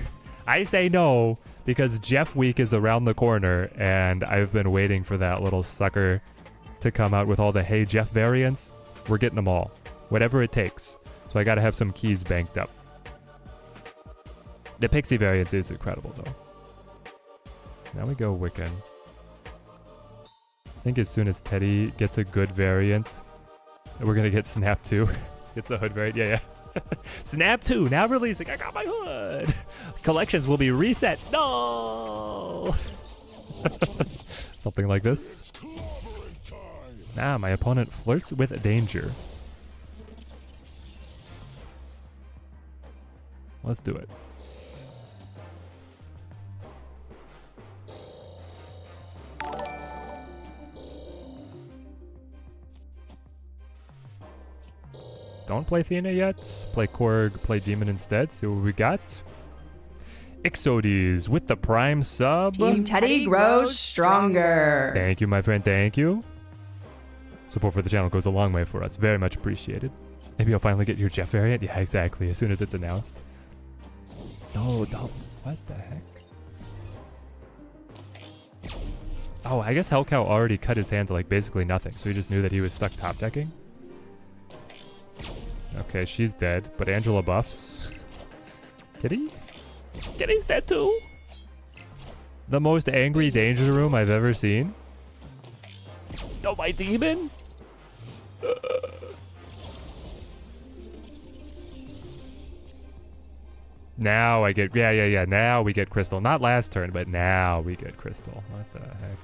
I say no, because Jeff Week is around the corner, and I've been waiting for that little sucker to come out with all the Hey Jeff variants. We're getting them all. Whatever it takes. So I gotta have some keys banked up. The Pixie variant is incredible, though. Now we go Wiccan. I think as soon as Teddy gets a good variant, we're going to get Snap 2. It's the hood variant. Yeah. Snap 2, now releasing. I got my hood. Collections will be reset. No! Something like this. My opponent flirts with danger. Let's do it. Don't play Athena yet. Play Korg, play Demon instead. See what we got. Ixodes with the Prime sub. Team Teddy grows stronger. Thank you, my friend. Thank you. Support for the channel goes a long way for us. Very much appreciated. Maybe you'll finally get your Jeff variant. Yeah, exactly. As soon as it's announced. No, don't. What the heck? Oh, I guess Hellcow already cut his hand to like basically nothing. So he just knew that he was stuck top decking. Okay, she's dead, but Angela buffs. Kitty? Kitty's dead too? The most angry danger room I've ever seen. Oh, my demon? Now I get, yeah. Now we get Crystal. Not last turn, but now we get Crystal. What the heck?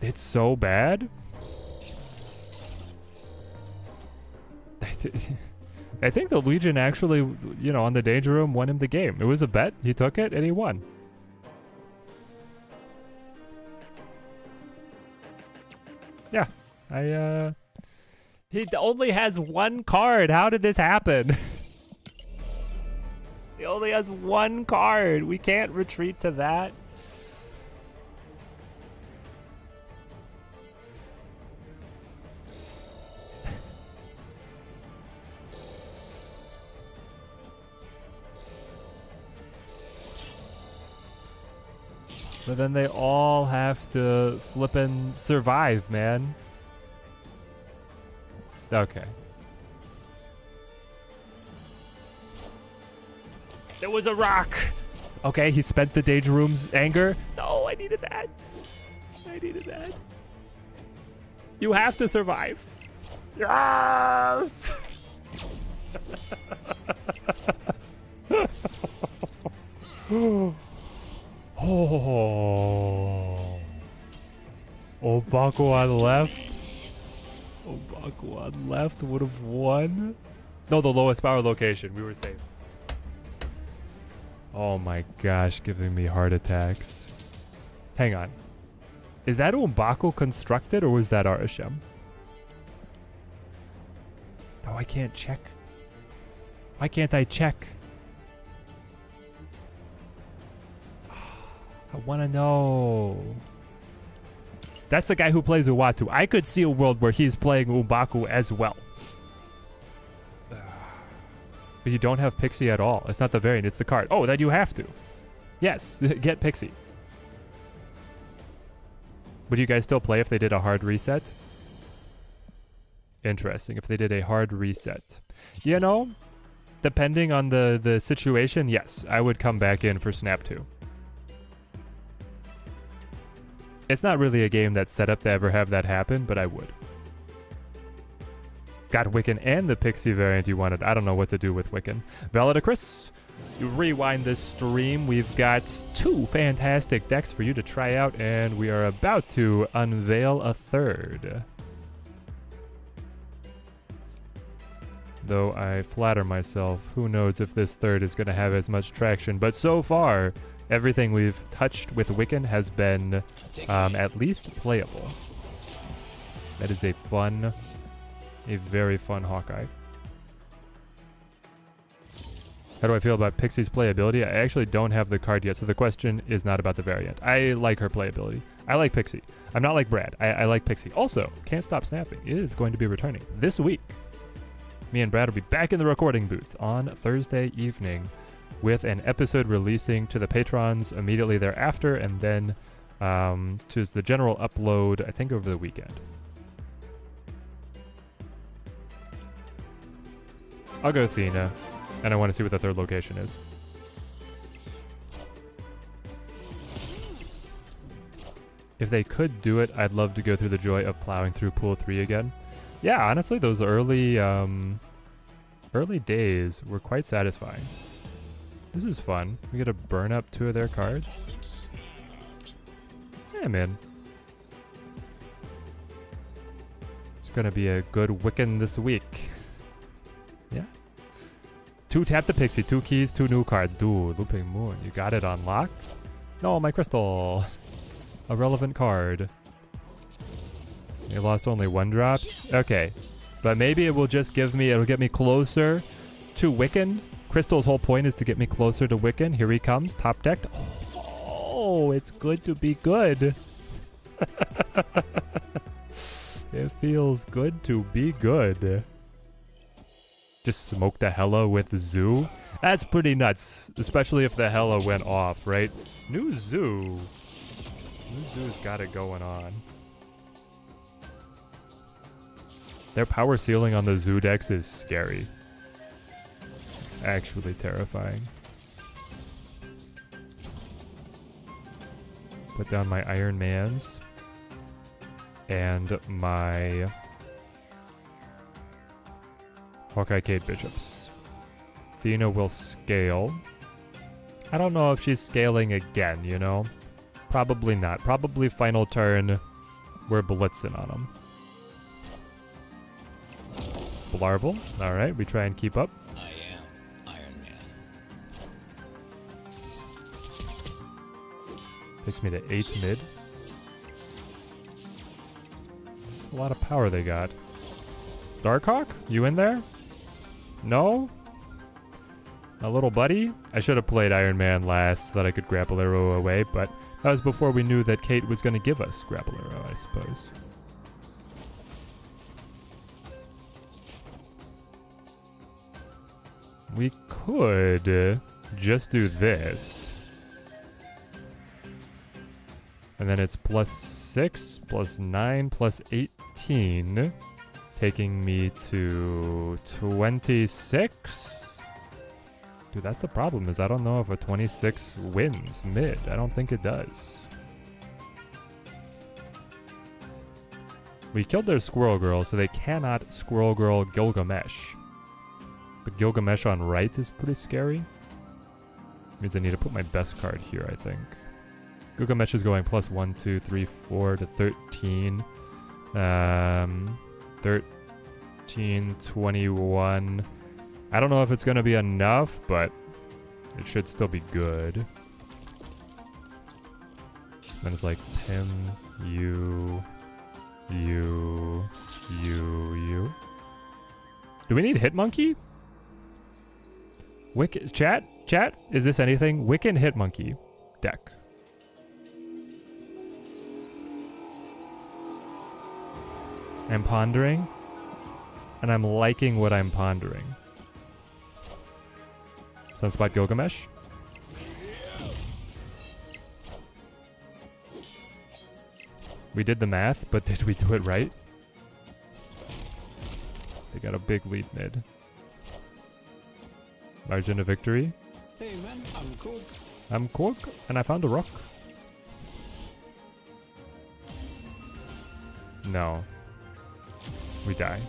It's so bad. I think the Legion actually, you know, on the Danger Room won him the game. It was a bet. He took it and he won. Yeah. He only has one card. How did this happen? He only has one card. We can't retreat to that. But then they all have to flippin' survive, man. Okay. There was a rock! Okay, he spent the Danger Room's anger. No, I needed that. I needed that. You have to survive. Yes! Oh, Obaku on left. Obaku on left would have won. No, the lowest power location. We were safe. Oh my gosh, giving me heart attacks. Hang on. Is that Umbaku constructed or was that Arishem? Oh, I can't check. Why can't I check? I want to know. That's the guy who plays Uatu. I could see a world where he's playing Umbaku as well. But you don't have Pixie at all. It's not the variant, it's the card. Oh, then you have to. Yes, get Pixie. Would you guys still play if they did a hard reset? Interesting, if they did a hard reset. You know, depending on the situation, yes, I would come back in for Snap 2. It's not really a game that's set up to ever have that happen, but I would. Got Wiccan't and the Pixie variant you wanted. I don't know what to do with Wiccan't. Validacris, you rewind this stream. We've got 2 fantastic decks for you to try out, and we are about to unveil a third. Though I flatter myself, who knows if this third is going to have as much traction. But so far, everything we've touched with Wiccan't has been at least playable. That is a very fun Hawkeye. How do I feel about Pixie's playability? I actually don't have the card yet, so the question is not about the variant. I like her playability. I like Pixie. I'm not like Brad. I like Pixie. Also, Can't Stop Snapping is going to be returning this week. Me and Brad will be back in the recording booth on Thursday evening with an episode releasing to the patrons immediately thereafter, and then to the general upload, I think, over the weekend. I'll go Athena, and I want to see what the third location is. If they could do it, I'd love to go through the joy of plowing through Pool 3 again. Yeah, honestly, those early days were quite satisfying. This is fun. We get to burn up 2 of their cards. Yeah, I'm in. It's gonna be a good Wiccan this week. Yeah. 2 tap the pixie, 2 keys, 2 new cards. Dude, Looping Moon. You got it on lock? No, my crystal. A relevant card. You lost only 1 drops? Okay. But maybe it will just give me, it'll get me closer to Wiccan. Crystal's whole point is to get me closer to Wiccan. Here he comes, top decked. Oh, it's good to be good. It feels good to be good. Just smoke the Hella with Zoo. That's pretty nuts, especially if the Hella went off, right? New Zoo. New Zoo's got it going on. Their power ceiling on the Zoo decks is scary. Actually terrifying. Put down my Iron Mans. And my Hawkeye Cade Bishops. Athena will scale. I don't know if she's scaling again, you know? Probably not. Probably final turn, we're blitzing on them. Blarvel. Alright, we try and keep up. I am Iron Man. Takes me to 8 mid. That's a lot of power they got. Darkhawk? You in there? No? A little buddy? I should have played Iron Man last so that I could grapple arrow away, but that was before we knew that Kate was going to give us grapple arrow, I suppose. We could just do this. And then it's +6, +9, +18. Taking me to 26. Dude, that's the problem, is I don't know if a 26 wins mid. I don't think it does. We killed their Squirrel Girl, so they cannot Squirrel Girl Gilgamesh. But Gilgamesh on right is pretty scary. Means I need to put my best card here, I think. Gilgamesh is going +1, 2, 3, 4 to 13. 13, 21. I don't know if it's going to be enough, but it should still be good. Then it's like him, you. Do we need Hitmonkey? Chat, is this anything? Wiccan Hitmonkey deck. I'm pondering, and I'm liking what I'm pondering. Sunspot Gilgamesh. We did the math, but did we do it right? They got a big lead mid. Margin of victory. Hey man, I'm cool. I'm Cork, and I found a rock. No. We die.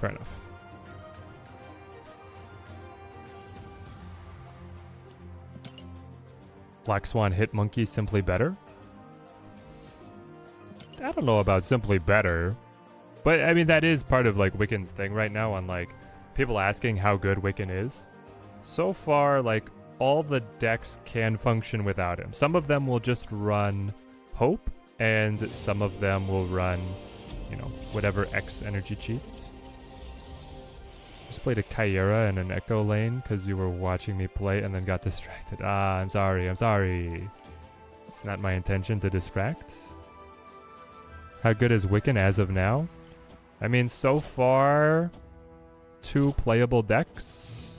Fair enough. Black Swan Hitmonkey simply better? I don't know about simply better. But I mean that is part of like Wiccan's thing right now on like people asking how good Wiccan is. So far, like all the decks can function without him. Some of them will just run Hope, and some of them will run, you know, whatever X energy cheats. Just played a Kyera in an Echo lane because you were watching me play and then got distracted. Ah, I'm sorry. It's not my intention to distract. How good is Wiccan as of now? I mean, so far, 2 playable decks.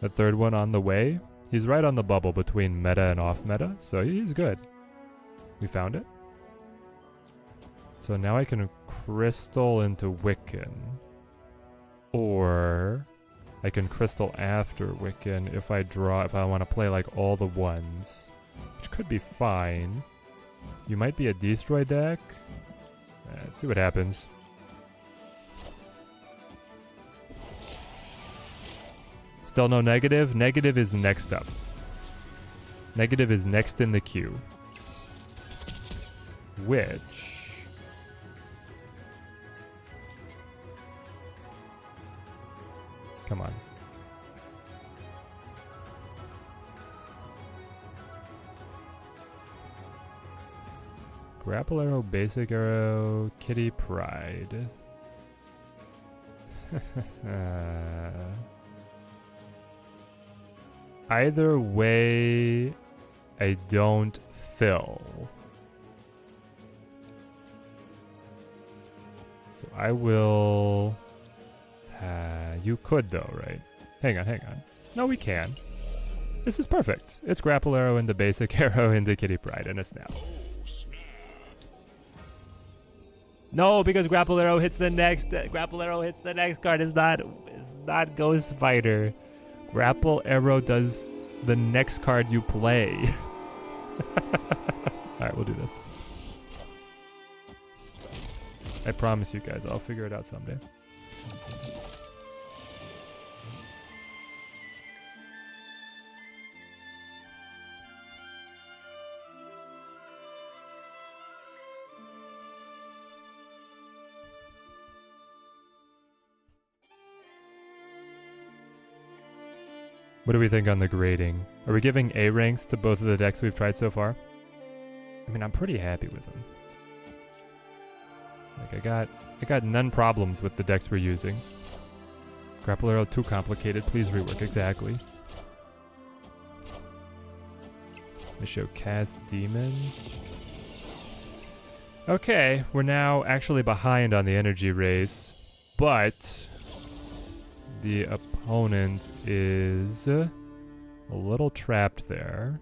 The third one on the way. He's right on the bubble between meta and off meta, so he's good. We found it. So now I can crystal into Wiccan. Or I can crystal after Wiccan if I want to play like all the ones. Which could be fine. You might be a destroy deck. Let's see what happens. Still no negative. Negative is next up. Negative is next in the queue. Which... Come on. Grapple arrow, basic arrow, kitty pride. Either way, I don't fill. So I will... you could though, right? Hang on. No, we can. This is perfect. It's grapple arrow into basic arrow into kitty pride and a snap. No, because grapple arrow hits the next card. It's not Ghost Spider. Grapple arrow does the next card you play. Alright, we'll do this. I promise you guys, I'll figure it out someday. What do we think on the grading? Are we giving A ranks to both of the decks we've tried so far? I mean, I'm pretty happy with them. Like, I got none problems with the decks we're using. Grapple arrow too complicated. Please rework. Exactly. They show cast demon. Okay, we're now actually behind on the energy race, but the opponent is a little trapped there.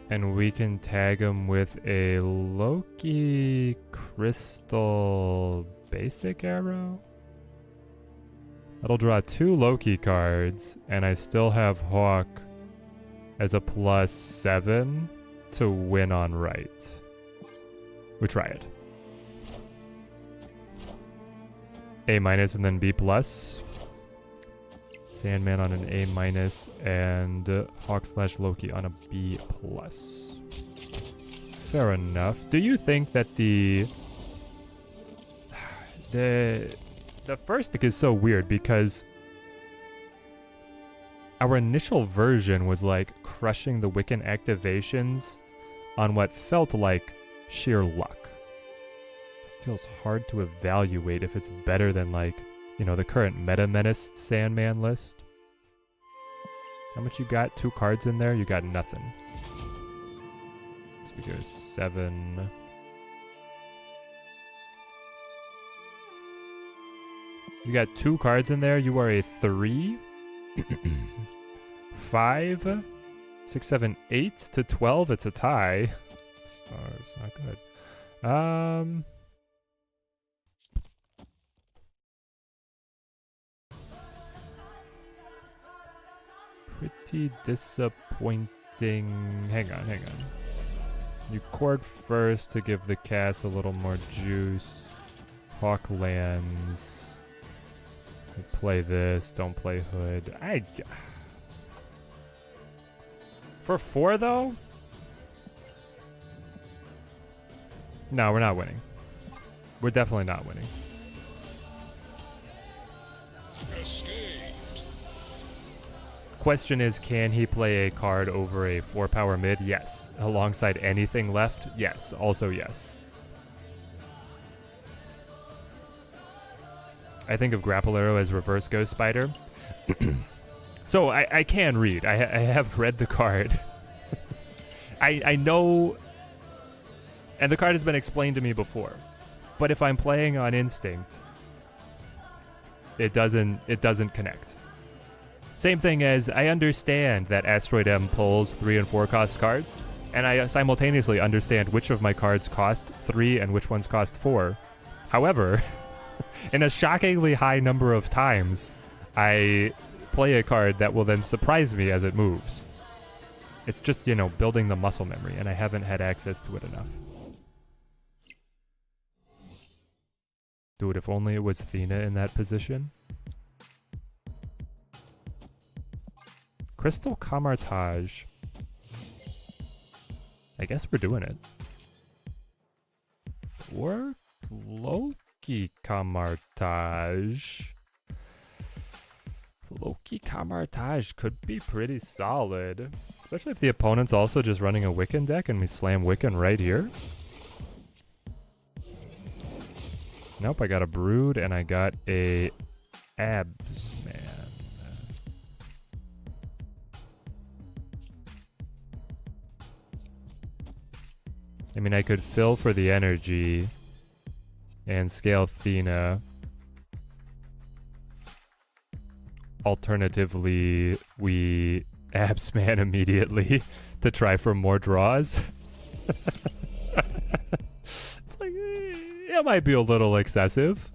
And we can tag him with a Loki Crystal Basic Arrow. That'll draw 2 Loki cards, and I still have Hawk as a +7 to win on right. We try it. A- and then B+. Sandman on an A- and Hawk/Loki on a B+. Fair enough. Do you think that the first deck is so weird because our initial version was like crushing the Wiccan't activations on what felt like sheer luck. It feels hard to evaluate if it's better than, like, you know, the current Meta Menace Sandman list. How much you got? 2 cards in there? You got nothing. So we go 7. You got 2 cards in there. You are a 3. 5. 6, 7, 8 to 12. It's a tie. Oh, it's not good. Pretty disappointing. Hang on. You chord first to give the cast a little more juice. Hawk lands. You play this. Don't play Hood. For 4 though? No, we're not winning. We're definitely not winning. Question is, can he play a card over a 4-power mid? Yes. Alongside anything left? Yes. Also yes. I think of Grapple Arrow as reverse Ghost Spider. So I can read. I have read the card. I know, and the card has been explained to me before. But if I'm playing on instinct, it doesn't connect. Same thing as I understand that Asteroid M pulls 3 and 4 cost cards, and I simultaneously understand which of my cards cost 3 and which ones cost 4. However, in a shockingly high number of times, I play a card that will then surprise me as it moves. It's just, you know, building the muscle memory, and I haven't had access to it enough. Dude, if only it was Thena in that position. Crystal Camartage. I guess we're doing it. Or Loki Camartage. Loki Camartage could be pretty solid. Especially if the opponent's also just running a Wiccan deck and we slam Wiccan right here. Nope, I got a Brood and I got a Abs, man. I mean, I could fill for the energy and scale Thena. Alternatively, we Abs man immediately to try for more draws. It's like, it might be a little excessive.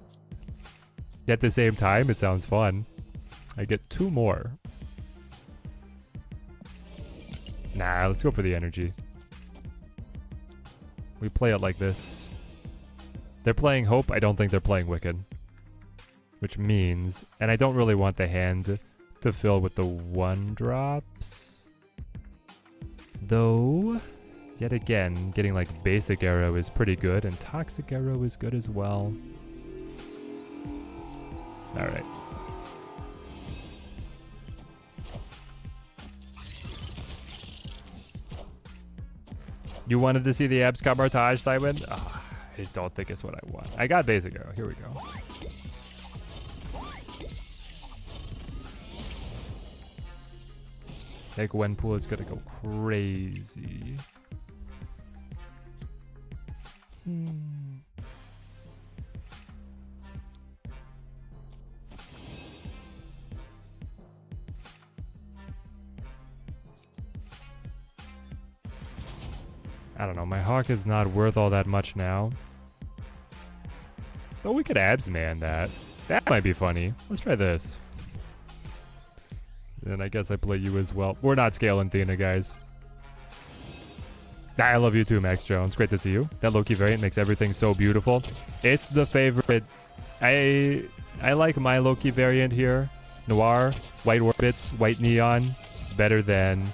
At the same time, it sounds fun. I get 2 more. Nah, let's go for the energy. We play it like this. They're playing Hope. I don't think they're playing Wiccan. Which means... And I don't really want the hand to fill with the 1-drops. Though, yet again, getting like Basic Arrow is pretty good. And Toxic Arrow is good as well. Alright. You wanted to see the Abs Camartage, Simon? I just don't think it's what I want. I got Basic Arrow. Here we go. That Gwenpool is gonna go crazy. I don't know, my Hawk is not worth all that much now. Oh, we could Abs man that. That might be funny. Let's try this. And I guess I play you as well. We're not scaling Thena, guys. I love you too, Max Jones. Great to see you. That Loki variant makes everything so beautiful. It's the favorite. I like my Loki variant here. Noir, white orbits, white neon. Better than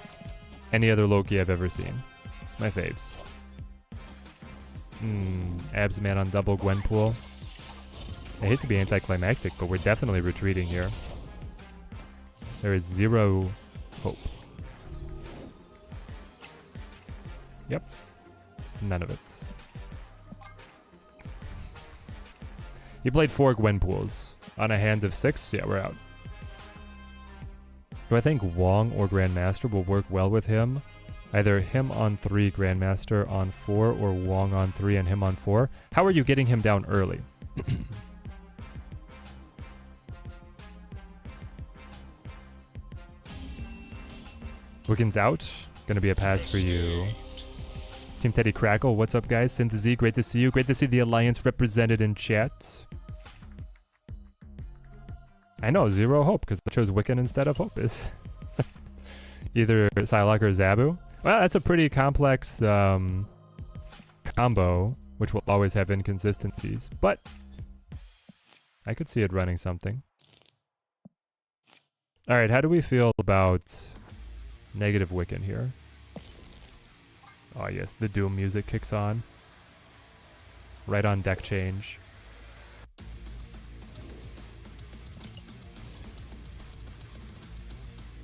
any other Loki I've ever seen. It's my faves. Abs man on double Gwenpool. I hate to be anticlimactic, but we're definitely retreating here. There is 0 hope. Yep. None of it. He played 4 Gwenpools on a hand of 6. Yeah, we're out. Do I think Wong or Grandmaster will work well with him? Either him on 3, Grandmaster on 4, or Wong on 3 and him on 4. How are you getting him down early? Wiccan's out. Gonna be a pass for you. Team Teddy Crackle, what's up, guys? Synthesy, great to see you. Great to see the Alliance represented in chat. I know, 0 hope, because I chose Wiccan instead of Hope. Is either Psylocke or Zabu. Well, that's a pretty complex combo, which will always have inconsistencies, but I could see it running something. Alright, how do we feel about negative Wiccan here? Oh yes, the Doom music kicks on. Right on deck change.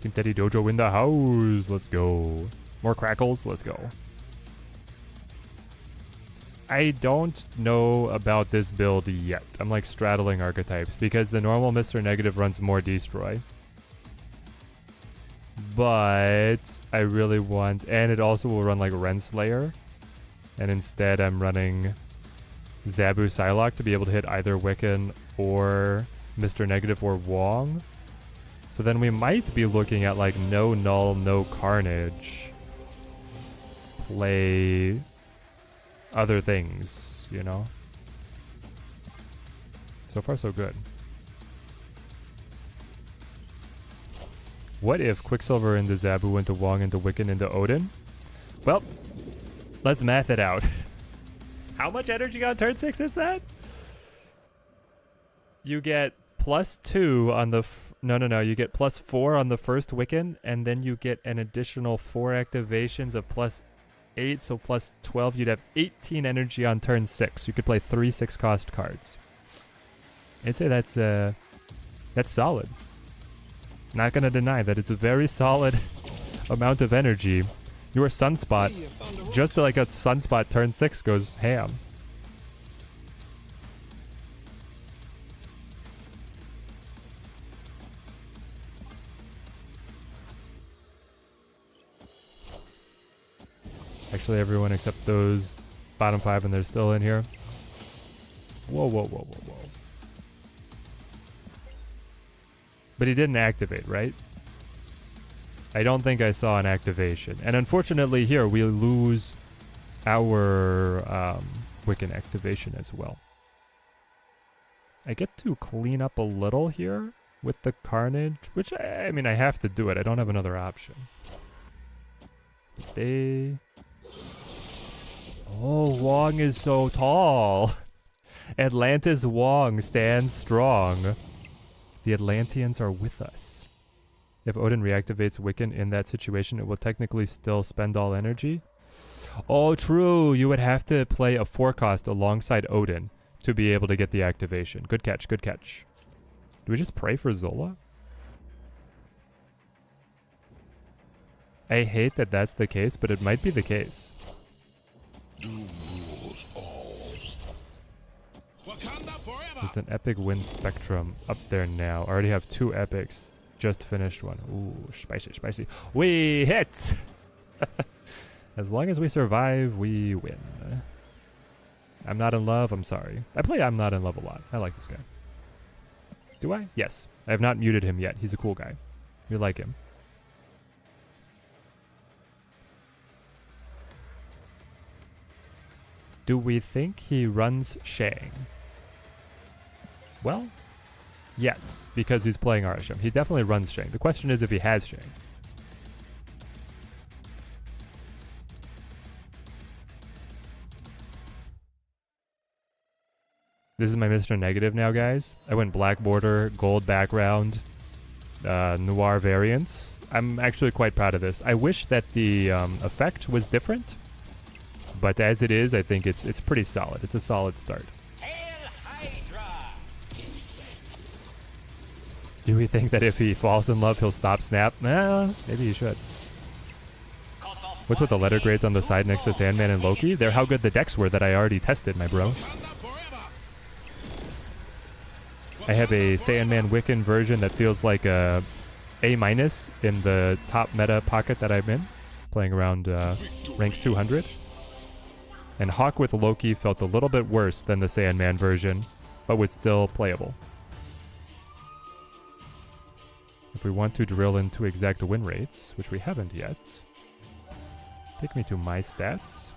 Team Teddy Dojo in the house. Let's go. More crackles. Let's go. I don't know about this build yet. I'm like straddling archetypes because the normal Mr. Negative runs more Destroy. But I really want... And it also will run like Renslayer. And instead I'm running Zabu Psylocke to be able to hit either Wiccan or Mr. Negative or Wong. So then we might be looking at like no Null, no Carnage. Play other things, you know? So far so good. What if Quicksilver into Zabu into Wong into Wiccan into Odin? Well, let's math it out. How much energy on turn 6 is that? You get +2 on the... No. You get +4 on the first Wiccan, and then you get an additional 4 activations of +8, so +12. You'd have 18 energy on turn 6. You could play 3 6-cost cards. I'd say that's solid. Not gonna deny that it's a very solid amount of energy. Your Sunspot, just like a Sunspot turn 6 goes ham. Actually, everyone except those bottom 5, and they're still in here. Whoa. But he didn't activate, right? I don't think I saw an activation. And unfortunately here, we lose our Wiccan activation as well. I get to clean up a little here with the Carnage, which, I mean, I have to do it. I don't have another option. Oh, Wong is so tall. Atlantis Wong stands strong. The Atlanteans are with us. If Odin reactivates Wiccan in that situation, it will technically still spend all energy. Oh, true. You would have to play a 4-cost alongside Odin to be able to get the activation. Good catch, good catch. Do we just pray for Zola? I hate that that's the case, but it might be the case. There's an epic win spectrum up there now. I already have 2 epics. Just finished one. Ooh, spicy. We hit! As long as we survive, we win. I'm not in love, I'm sorry. I play I'm not in love a lot. I like this guy. Do I? Yes. I have not muted him yet. He's a cool guy. We like him. Do we think he runs Shang? Well, yes, because he's playing Arasham. He definitely runs Shang. The question is if he has Shang. This is my Mr. Negative now, guys. I went black border, gold background, noir variants. I'm actually quite proud of this. I wish that the effect was different, but as it is, I think it's pretty solid. It's a solid start. Do we think that if he falls in love, he'll stop Snap? Nah, maybe he should. What's with the letter grades on the side next to Sandman and Loki? They're how good the decks were that I already tested, my bro. I have a Sandman Wiccan version that feels like a A- in the top meta pocket that I'm in, playing around rank 200. And Hawk with Loki felt a little bit worse than the Sandman version, but was still playable. If we want to drill into exact win rates, which we haven't yet, take me to my stats.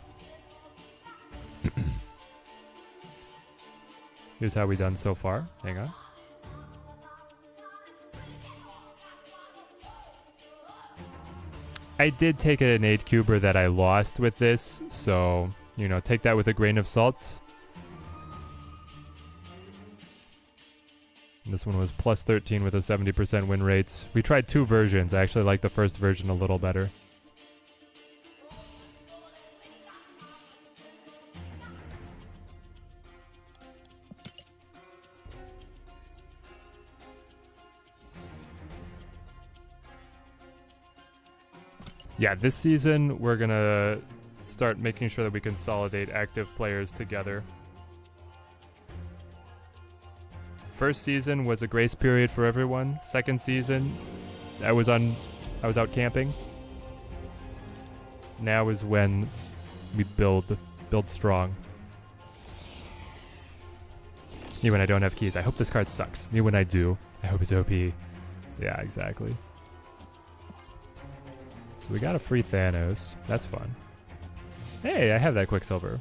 Here's how we done so far. Hang on. I did take an 8-cuber that I lost with this, so, you know, take that with a grain of salt. And this one was plus 13 with a 70% win rate. We tried 2 versions. I actually like the first version a little better. Yeah, this season we're gonna start making sure that we consolidate active players together. First season was a grace period for everyone. Second season, I was out camping. Now is when we build strong. Me when I don't have keys. I hope this card sucks. Me when I do. I hope it's OP. Yeah, exactly. So we got a free Thanos. That's fun. Hey, I have that Quicksilver.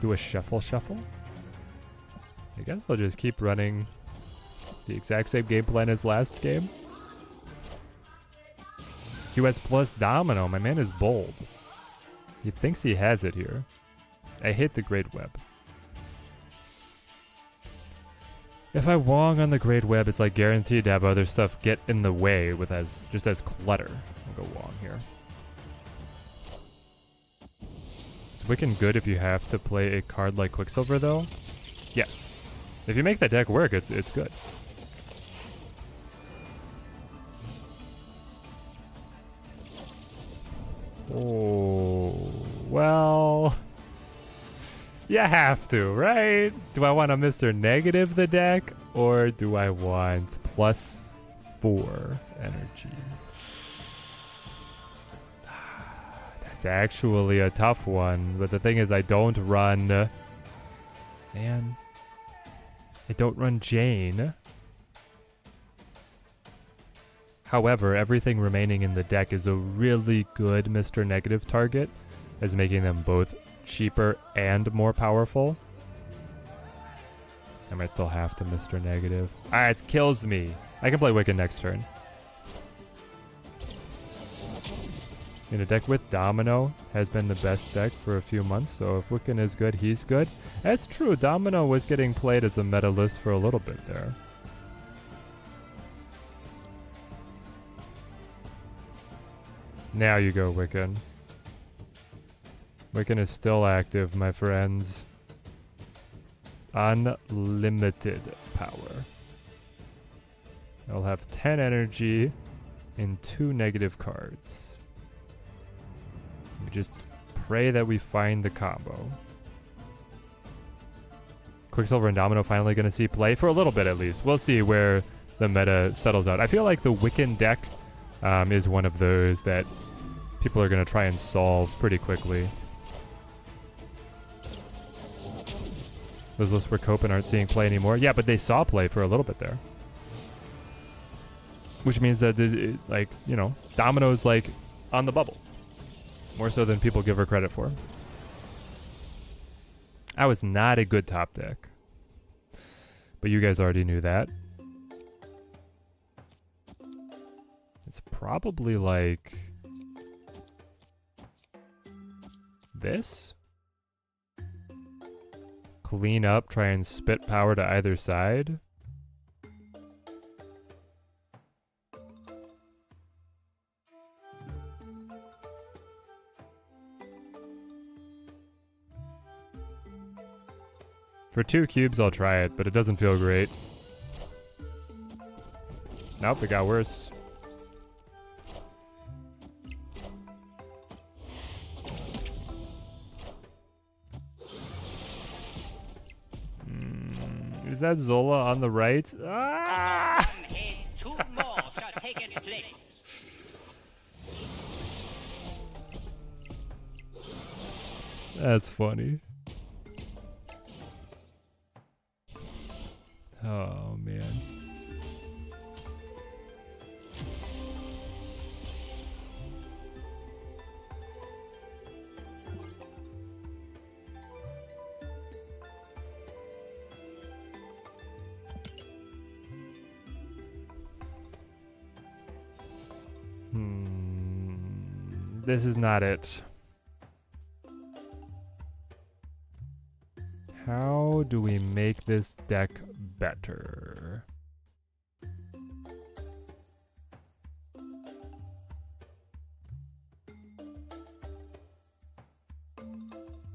Do a shuffle? I guess I'll just keep running The exact same game plan as last game. QS plus Domino. My man is bold. He thinks he has it here. I hate the Great Web. If I Wong on the Great Web, it's like guaranteed to have other stuff get in the way with just as clutter. I'll go Wong here. Is Wiccan't good if you have to play a card like Quicksilver though? Yes. If you make that deck work, it's good. Oh, well, you have to, right? Do I want to Mr. Negative the deck, or do I want +4 energy? That's actually a tough one, but the thing is I don't run... Man, I don't run Jane. However, everything remaining in the deck is a really good Mr. Negative target, as making them both cheaper and more powerful. I might still have to Mr. Negative. Alright, it kills me. I can play Wiccan't next turn. In a deck with Domino has been the best deck for a few months, so if Wiccan't is good, he's good. That's true, Domino was getting played as a meta list for a little bit there. Now you go, Wiccan't. Wiccan't is still active, my friends. Unlimited power. I'll have 10 energy and 2 negative cards. We just pray that we find the combo. Quicksilver and Domino finally going to see play for a little bit at least. We'll see where the meta settles out. I feel like the Wiccan't deck is one of those that people are going to try and solve pretty quickly. Those lists we're coping aren't seeing play anymore. Yeah, but they saw play for a little bit there. Which means that, like, you know, Domino's, like, on the bubble. More so than people give her credit for. I was not a good top deck. But you guys already knew that. It's probably like... this? Clean up, try and spit power to either side. For 2 cubes, I'll try it, but it doesn't feel great. Nope, it got worse. Is that Zola on the right? Ah! Two more shall take its place. That's funny. Oh, man. This is not it. How do we make this deck better?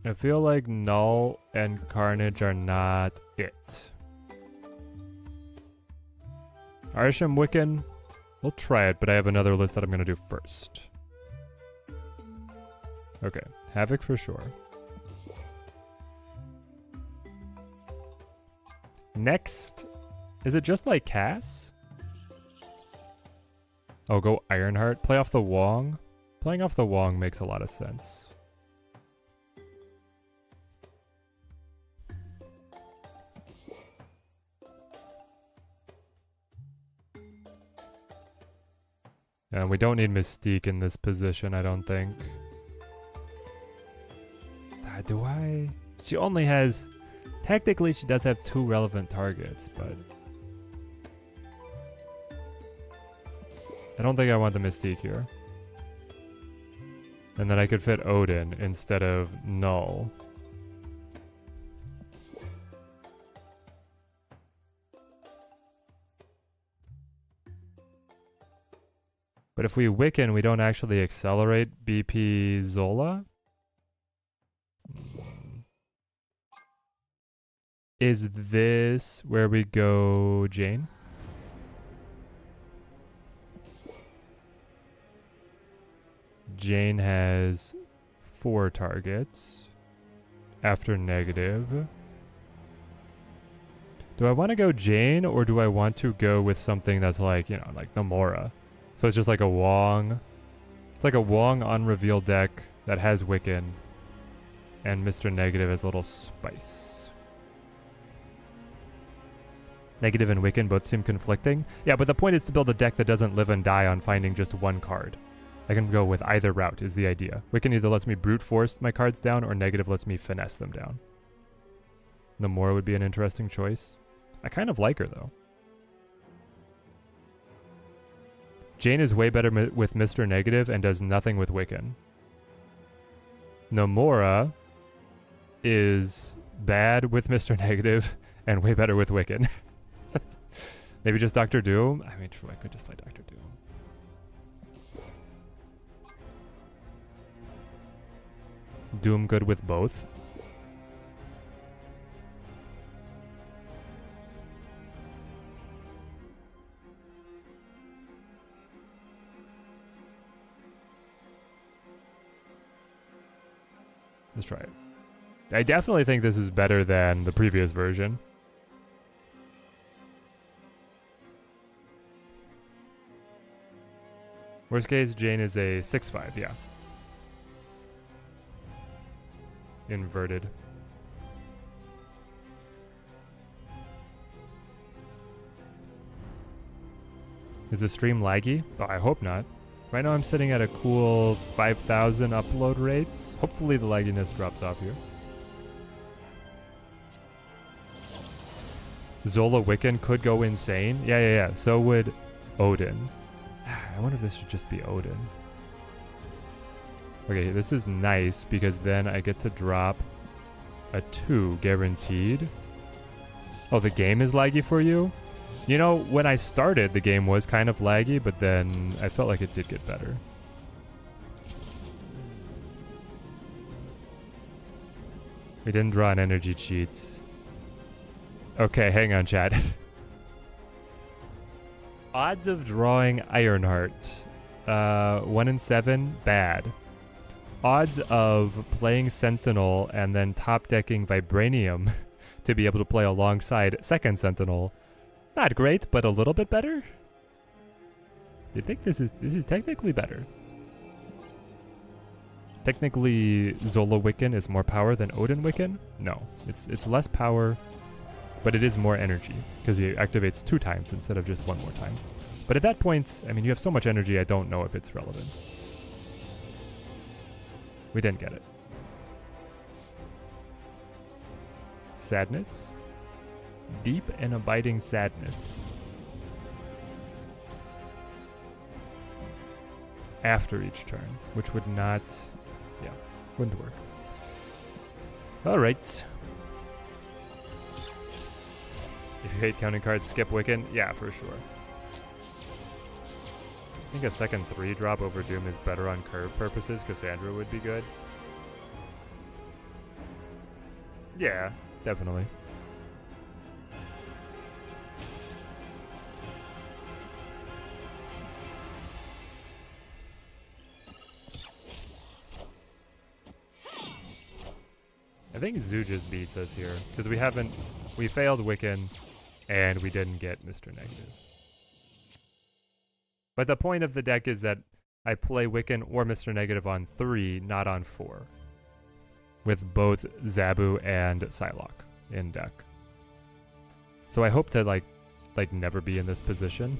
I feel like Null and Carnage are not it. Arsham Wiccan, we'll try it, but I have another list that I'm going to do first. Okay, Havoc for sure. Next, is it just like Cass? Oh, go Ironheart. Play off the Wong. Playing off the Wong makes a lot of sense. And we don't need Mystique in this position, I don't think. Do I? She only has... Technically, she does have 2 relevant targets, but... I don't think I want the Mystique here. And then I could fit Odin instead of Null. But if we Wiccan, we don't actually accelerate BP Zola? Is this where we go Jane? Jane has 4 targets after negative. Do I want to go Jane or do I want to go with something that's like, you know, like Nomura? So it's just like a Wong. It's like a Wong unrevealed deck that has Wiccan and Mr. Negative as a little spice. Negative and Wiccan both seem conflicting. Yeah, but the point is to build a deck that doesn't live and die on finding just one card. I can go with either route is the idea. Wiccan either lets me brute force my cards down or Negative lets me finesse them down. Nomura would be an interesting choice. I kind of like her though. Jane is way better with Mr. Negative and does nothing with Wiccan. Nomura is bad with Mr. Negative and way better with Wiccan. Maybe just Dr. Doom? I mean, true, I could just play Dr. Doom. Doom good with both. Let's try it. I definitely think this is better than the previous version. Worst case, Jane is a 6/5, yeah. Inverted. Is the stream laggy? Oh, I hope not. Right now I'm sitting at a cool 5,000 upload rate. Hopefully the lagginess drops off here. Zola Wiccan could go insane. Yeah. So would Odin. I wonder if this should just be Odin. Okay, this is nice because then I get to drop a 2 guaranteed. Oh, the game is laggy for you? You know, when I started, the game was kind of laggy, but then I felt like it did get better. We didn't draw an energy cheat. Okay, hang on, chat. Odds of drawing Ironheart. 1 in 7, bad. Odds of playing Sentinel and then top decking Vibranium to be able to play alongside second Sentinel. Not great, but a little bit better. You think this is technically better? Technically, Zola Wiccan is more power than Odin Wiccan? No, it's less power, but it is more energy because he activates 2 times instead of just 1 more time. But at that point, I mean, you have so much energy, I don't know if it's relevant. We didn't get it. Sadness. Deep and abiding sadness. After each turn, which would not, yeah, wouldn't work. Alright. If you hate counting cards, skip Wiccan. Yeah, for sure. I think a second 3-drop over Doom is better on curve purposes. Cassandra would be good. Yeah, definitely. I think Zoo just beats us here because we failed Wiccan and we didn't get Mr. Negative. But the point of the deck is that I play Wiccan or Mr. Negative on 3, not on 4. With both Zabu and Psylocke in deck. So I hope to like never be in this position.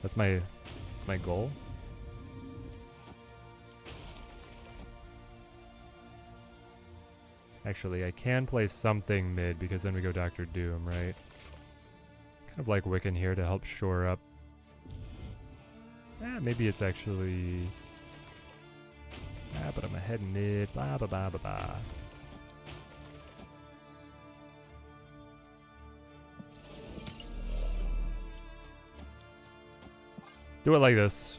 That's my goal. Actually, I can play something mid because then we go Dr. Doom, right? Kind of like Wiccan here to help shore up Maybe it's actually... but I'm ahead mid. Blah, blah, blah, blah, blah. Do it like this.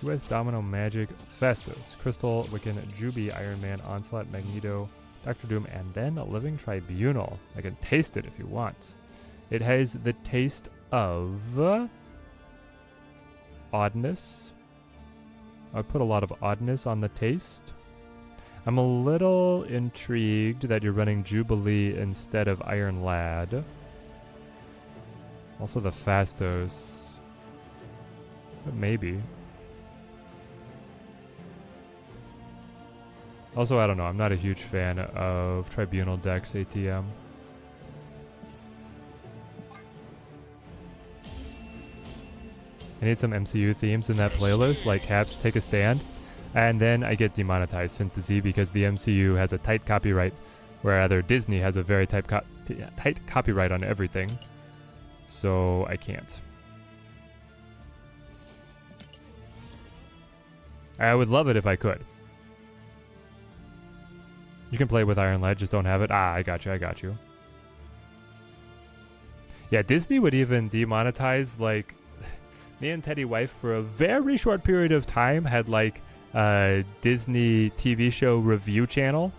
QS, Domino, Magic, Festus, Crystal, Wiccan, Juby, Iron Man, Onslaught, Magneto, Dr. Doom, and then a Living Tribunal. I can taste it if you want. It has the taste of oddness. I put a lot of oddness on the taste. I'm a little intrigued that you're running Jubilee instead of Iron Lad. Also the Fastos. But maybe. Also, I don't know. I'm not a huge fan of Tribunal decks ATM. I need some MCU themes in that playlist, like Caps Take a Stand. And then I get demonetized Synth Z because the MCU has a tight copyright, where rather Disney has a very tight copyright on everything. So I can't. I would love it if I could. You can play with Iron Lad, just don't have it. I got you. Yeah, Disney would even demonetize, like, me and Teddy Wife for a very short period of time had, like, Disney TV show review channel,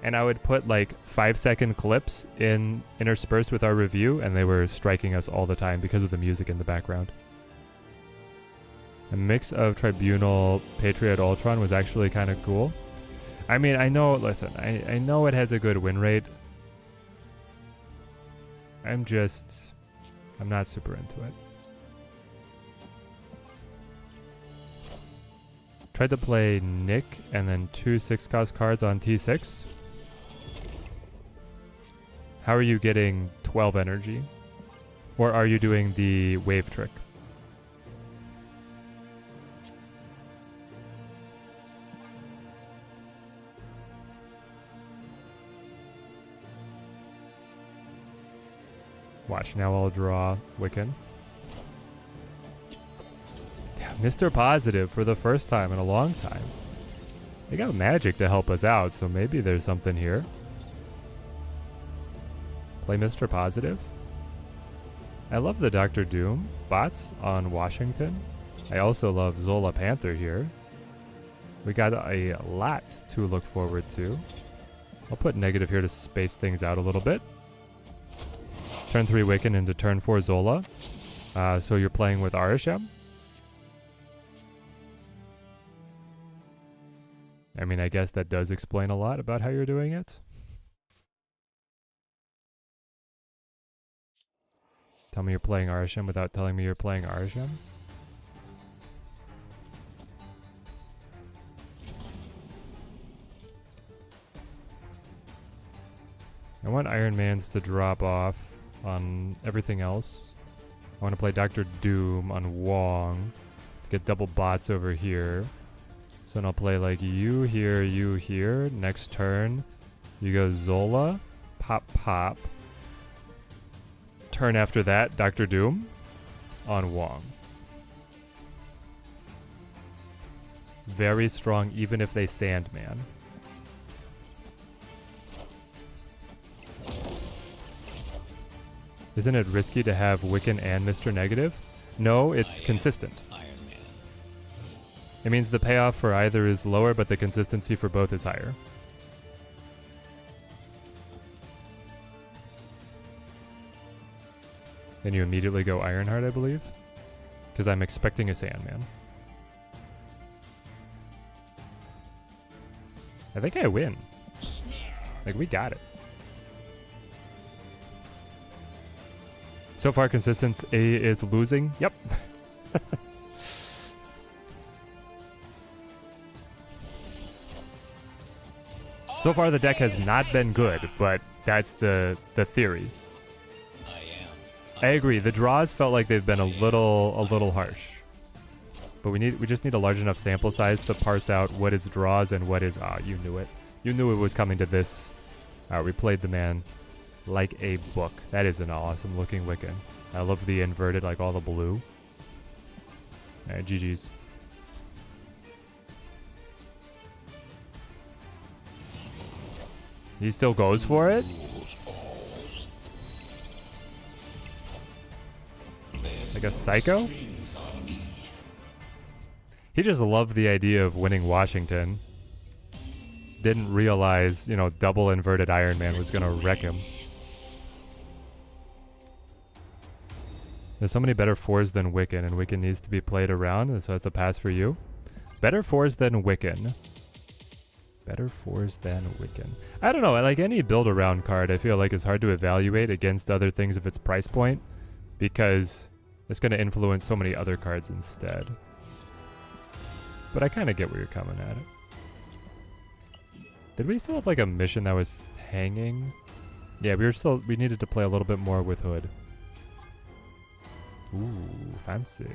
and I would put like 5-second clips interspersed with our review, and they were striking us all the time because of the music in the background. A mix of Tribunal Patriot Ultron was actually kind of cool. I mean, I know, listen, I know it has a good win rate. I'm not super into it. Tried to play Nick and then 2 6-cost cards on T6. How are you getting 12 energy? Or are you doing the wave trick? Watch, now I'll draw Wiccan. Mr. Positive for the first time in a long time. They got magic to help us out, so maybe there's something here. Play Mr. Positive. I love the Dr. Doom bots on Washington. I also love Zola Panther here. We got a lot to look forward to. I'll put negative here to space things out a little bit. Turn 3 Wiccan into turn 4 Zola. So you're playing with Arisham. I mean, I guess that does explain a lot about how you're doing it. Tell me you're playing Arisham without telling me you're playing Arisham. I want Iron Mans to drop off on everything else. I want to play Dr. Doom on Wong to get double bots over here. So then I'll play like you here. Next turn, you go Zola, pop. Turn after that, Dr. Doom on Wong. Very strong, even if they Sandman. Isn't it risky to have Wiccan and Mr. Negative? No, it's consistent. It means the payoff for either is lower, but the consistency for both is higher. Then you immediately go Ironheart, I believe. Because I'm expecting a Sandman. I think I win. Like, we got it. So far, consistency is losing. Yep. So far, the deck has not been good, but that's the theory. I agree. The draws felt like they've been a little harsh, but we just need a large enough sample size to parse out what is draws and what is you knew it. You knew it was coming to this. We played the man like a book. That is an awesome looking Wiccan. I love the inverted, like all the blue. Alright, GG's. He still goes for it? Like a psycho? He just loved the idea of winning Washington. Didn't realize, you know, double inverted Iron Man was gonna wreck him. There's so many better 4s than Wiccan, and Wiccan needs to be played around, so that's a pass for you. Better 4s than Wiccan. Better 4s than Wiccan. I don't know, like any build around card I feel like is hard to evaluate against other things of its price point, because it's going to influence so many other cards instead. But I kind of get where you're coming at it. Did we still have like a mission that was hanging? Yeah, we needed to play a little bit more with Hood. Ooh, fancy.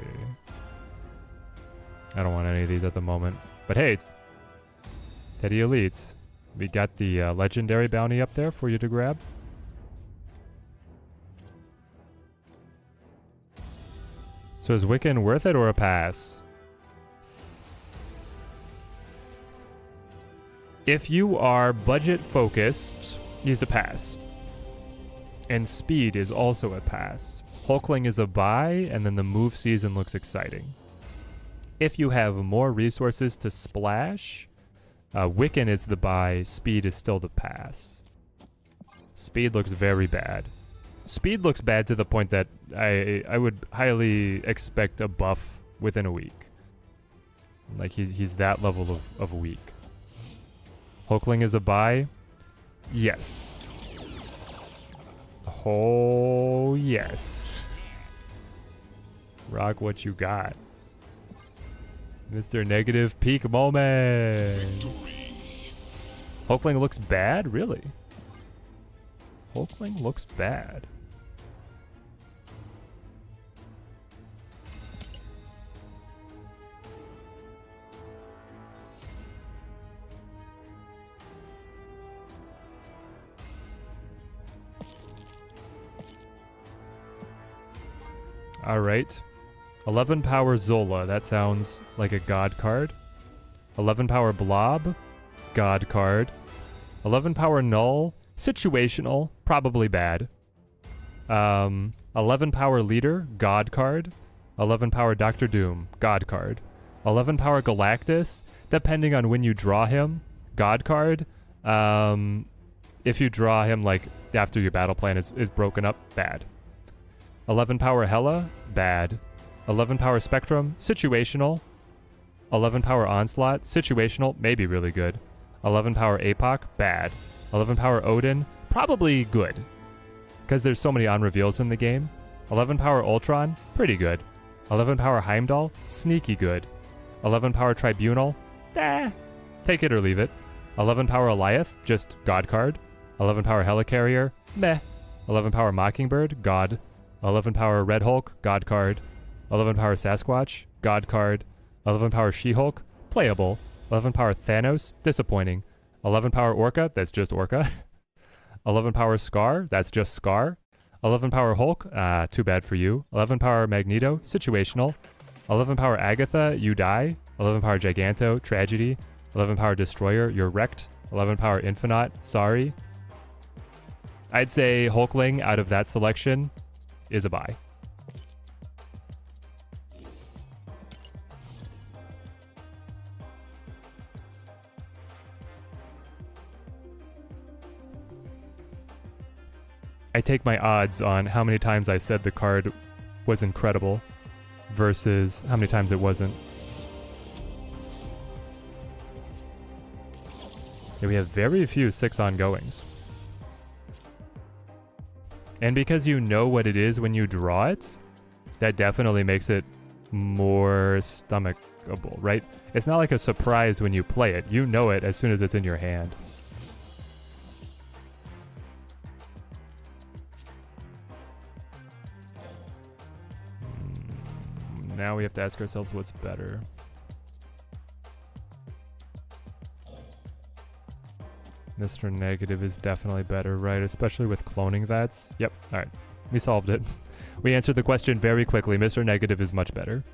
I don't want any of these at the moment. But hey, Teddy Elites. We got the legendary bounty up there for you to grab. So is Wiccan worth it or a pass? If you are budget focused, he's a pass. And speed is also a pass. Hulkling is a buy, and then the move season looks exciting. If you have more resources to splash, Wiccan is the buy, speed is still the pass. Speed looks very bad. Speed looks bad to the point that I would highly expect a buff within a week. Like he's that level of weak. Hulkling is a buy? Yes. Oh, yes. Rock what you got. Mr. Negative Peak Moment. Hulkling looks bad? Really? Hulkling looks bad. All right. 11 power Zola. That sounds like a god card. 11 power Blob. God card. 11 power Null. Situational. Probably bad. 11 power Leader. God card. 11 power Doctor Doom. God card. 11 power Galactus. Depending on when you draw him. God card. If you draw him like after your battle plan is broken up. Bad. 11 power Hela, bad. 11 power Spectrum, situational. 11 power Onslaught, situational, maybe really good. 11 power APOC, bad. 11 power Odin, probably good, because there's so many on-reveals in the game. 11 power Ultron, pretty good. 11 power Heimdall, sneaky good. 11 power Tribunal, take it or leave it. 11 power Eliath, just god card. 11 power Helicarrier, meh. 11 power Mockingbird, god. 11 power Red Hulk, god card. 11 power Sasquatch, god card. 11 power She-Hulk, playable. 11 power Thanos, disappointing. 11 power Orca, that's just Orca. 11 power Scar, that's just Scar. 11 power Hulk, too bad for you. 11 power Magneto, situational. 11 power Agatha, you die. 11 power Giganto, tragedy. 11 power Destroyer, you're wrecked. 11 power Infinite, sorry. I'd say Hulkling out of that selection is a buy. I take my odds on how many times I said the card was incredible versus how many times it wasn't. Yeah, we have very few 6 ongoings. And because you know what it is when you draw it, that definitely makes it more stomachable, right? It's not like a surprise when you play it. You know it as soon as it's in your hand. Now we have to ask ourselves what's better. Mr. Negative is definitely better, right? Especially with cloning vats. Yep, alright. We solved it. We answered the question very quickly. Mr. Negative is much better.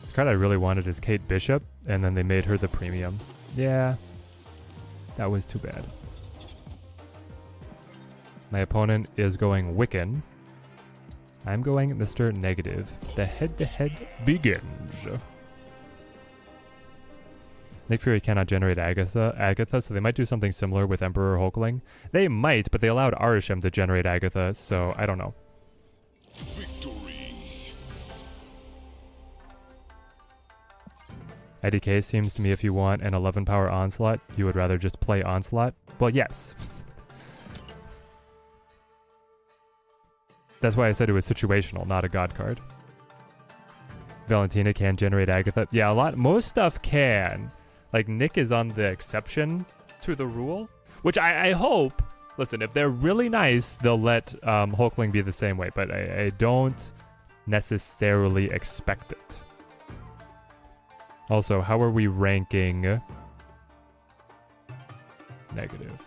The card I really wanted is Kate Bishop, and then they made her the premium. Yeah, that was too bad. My opponent is going Wiccan't. I'm going Mr. Negative. The head-to-head begins. Nick Fury cannot generate Agatha, so they might do something similar with Emperor Hulkling. They might, but they allowed Arishem to generate Agatha, so I don't know. Victory. IDK seems to me if you want an 11 power Onslaught, you would rather just play Onslaught. Well, yes. That's why I said it was situational, not a god card. Valentina can generate Agatha. Yeah, most stuff can. Like, Nick is on the exception to the rule, which I hope, listen, if they're really nice, they'll let Hulkling be the same way, but I don't necessarily expect it. Also, how are we ranking? Negative.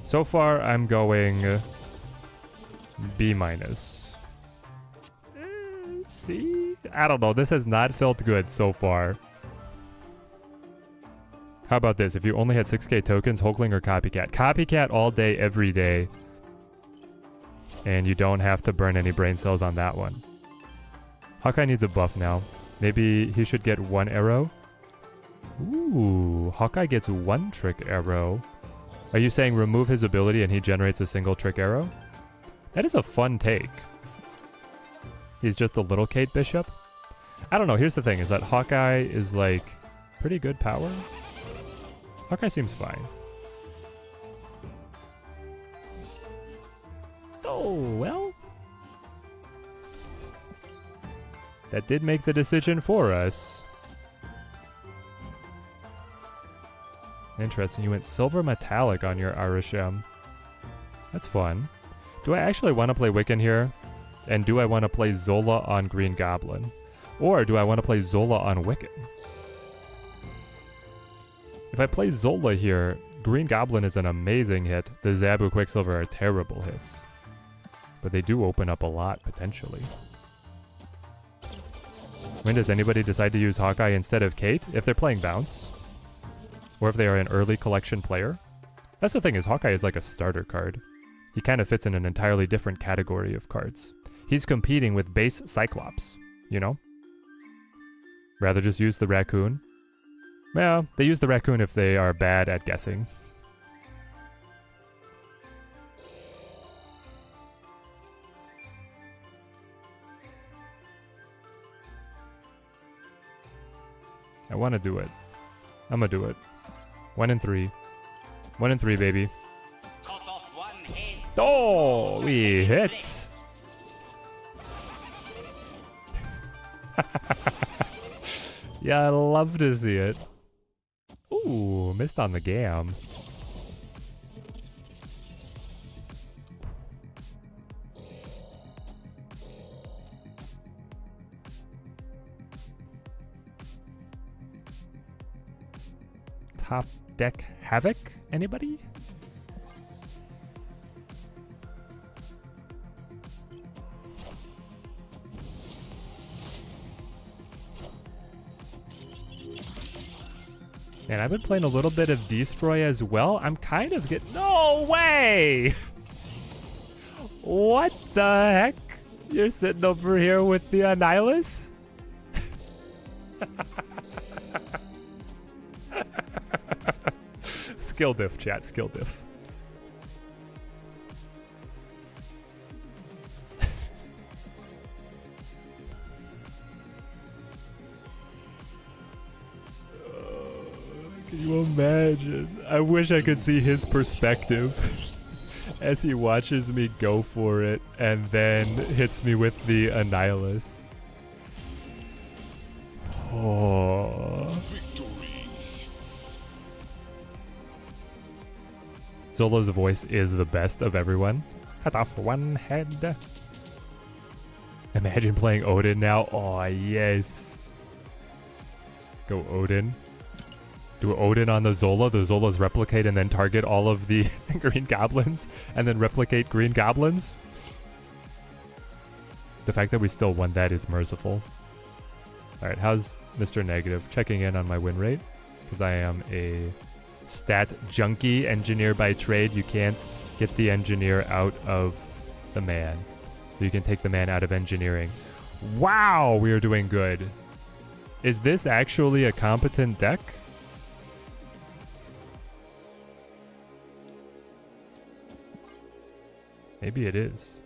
So far, I'm going B-. See? I don't know. This has not felt good so far. How about this? If you only had 6k tokens, Hulkling or Copycat? Copycat all day, every day. And you don't have to burn any brain cells on that one. Hawkeye needs a buff now. Maybe he should get 1 arrow? Ooh, Hawkeye gets 1 trick arrow. Are you saying remove his ability and he generates a single trick arrow? That is a fun take. He's just a little Kate Bishop? I don't know, here's the thing, is that Hawkeye is like pretty good power. Hawkeye seems fine. Oh, well. That did make the decision for us. Interesting, you went silver metallic on your Arishem. That's fun. Do I actually want to play Wiccan't here? And do I want to play Zola on Green Goblin? Or do I want to play Zola on Wiccan't? If I play Zola here, Green Goblin is an amazing hit. The Zabu Quicksilver are terrible hits. But they do open up a lot, potentially. When does anybody decide to use Hawkeye instead of Kate? If they're playing Bounce. Or if they are an early collection player. That's the thing, is Hawkeye is like a starter card. He kind of fits in an entirely different category of cards. He's competing with base Cyclops, you know? Rather just use the raccoon. Well, they use the raccoon if they are bad at guessing. I want to do it. I'm gonna do it. 1 and 3. 1 and 3, baby. Cut off one head. Oh, we hit. Yeah, I love to see it. Ooh, missed on the gam. Top deck Havoc? Anybody? And I've been playing a little bit of Destroy as well. I'm kind of getting... No way! What the heck? You're sitting over here with the Annihilus? Skill diff, chat. Skill diff. Can you imagine? I wish I could see his perspective as he watches me go for it and then hits me with the Annihilus. Oh. Zola's voice is the best of everyone. Cut off one head. Imagine playing Odin now. Oh, yes. Go Odin. Do Odin on the Zola. The Zolas replicate and then target all of the green goblins. And then replicate green goblins. The fact that we still won that is merciful. Alright, how's Mr. Negative? Checking in on my win rate. Because I am a stat junkie engineer by trade. You can't get the engineer out of the man. You can take the man out of engineering. Wow, we are doing good. Is this actually a competent deck? Maybe it is.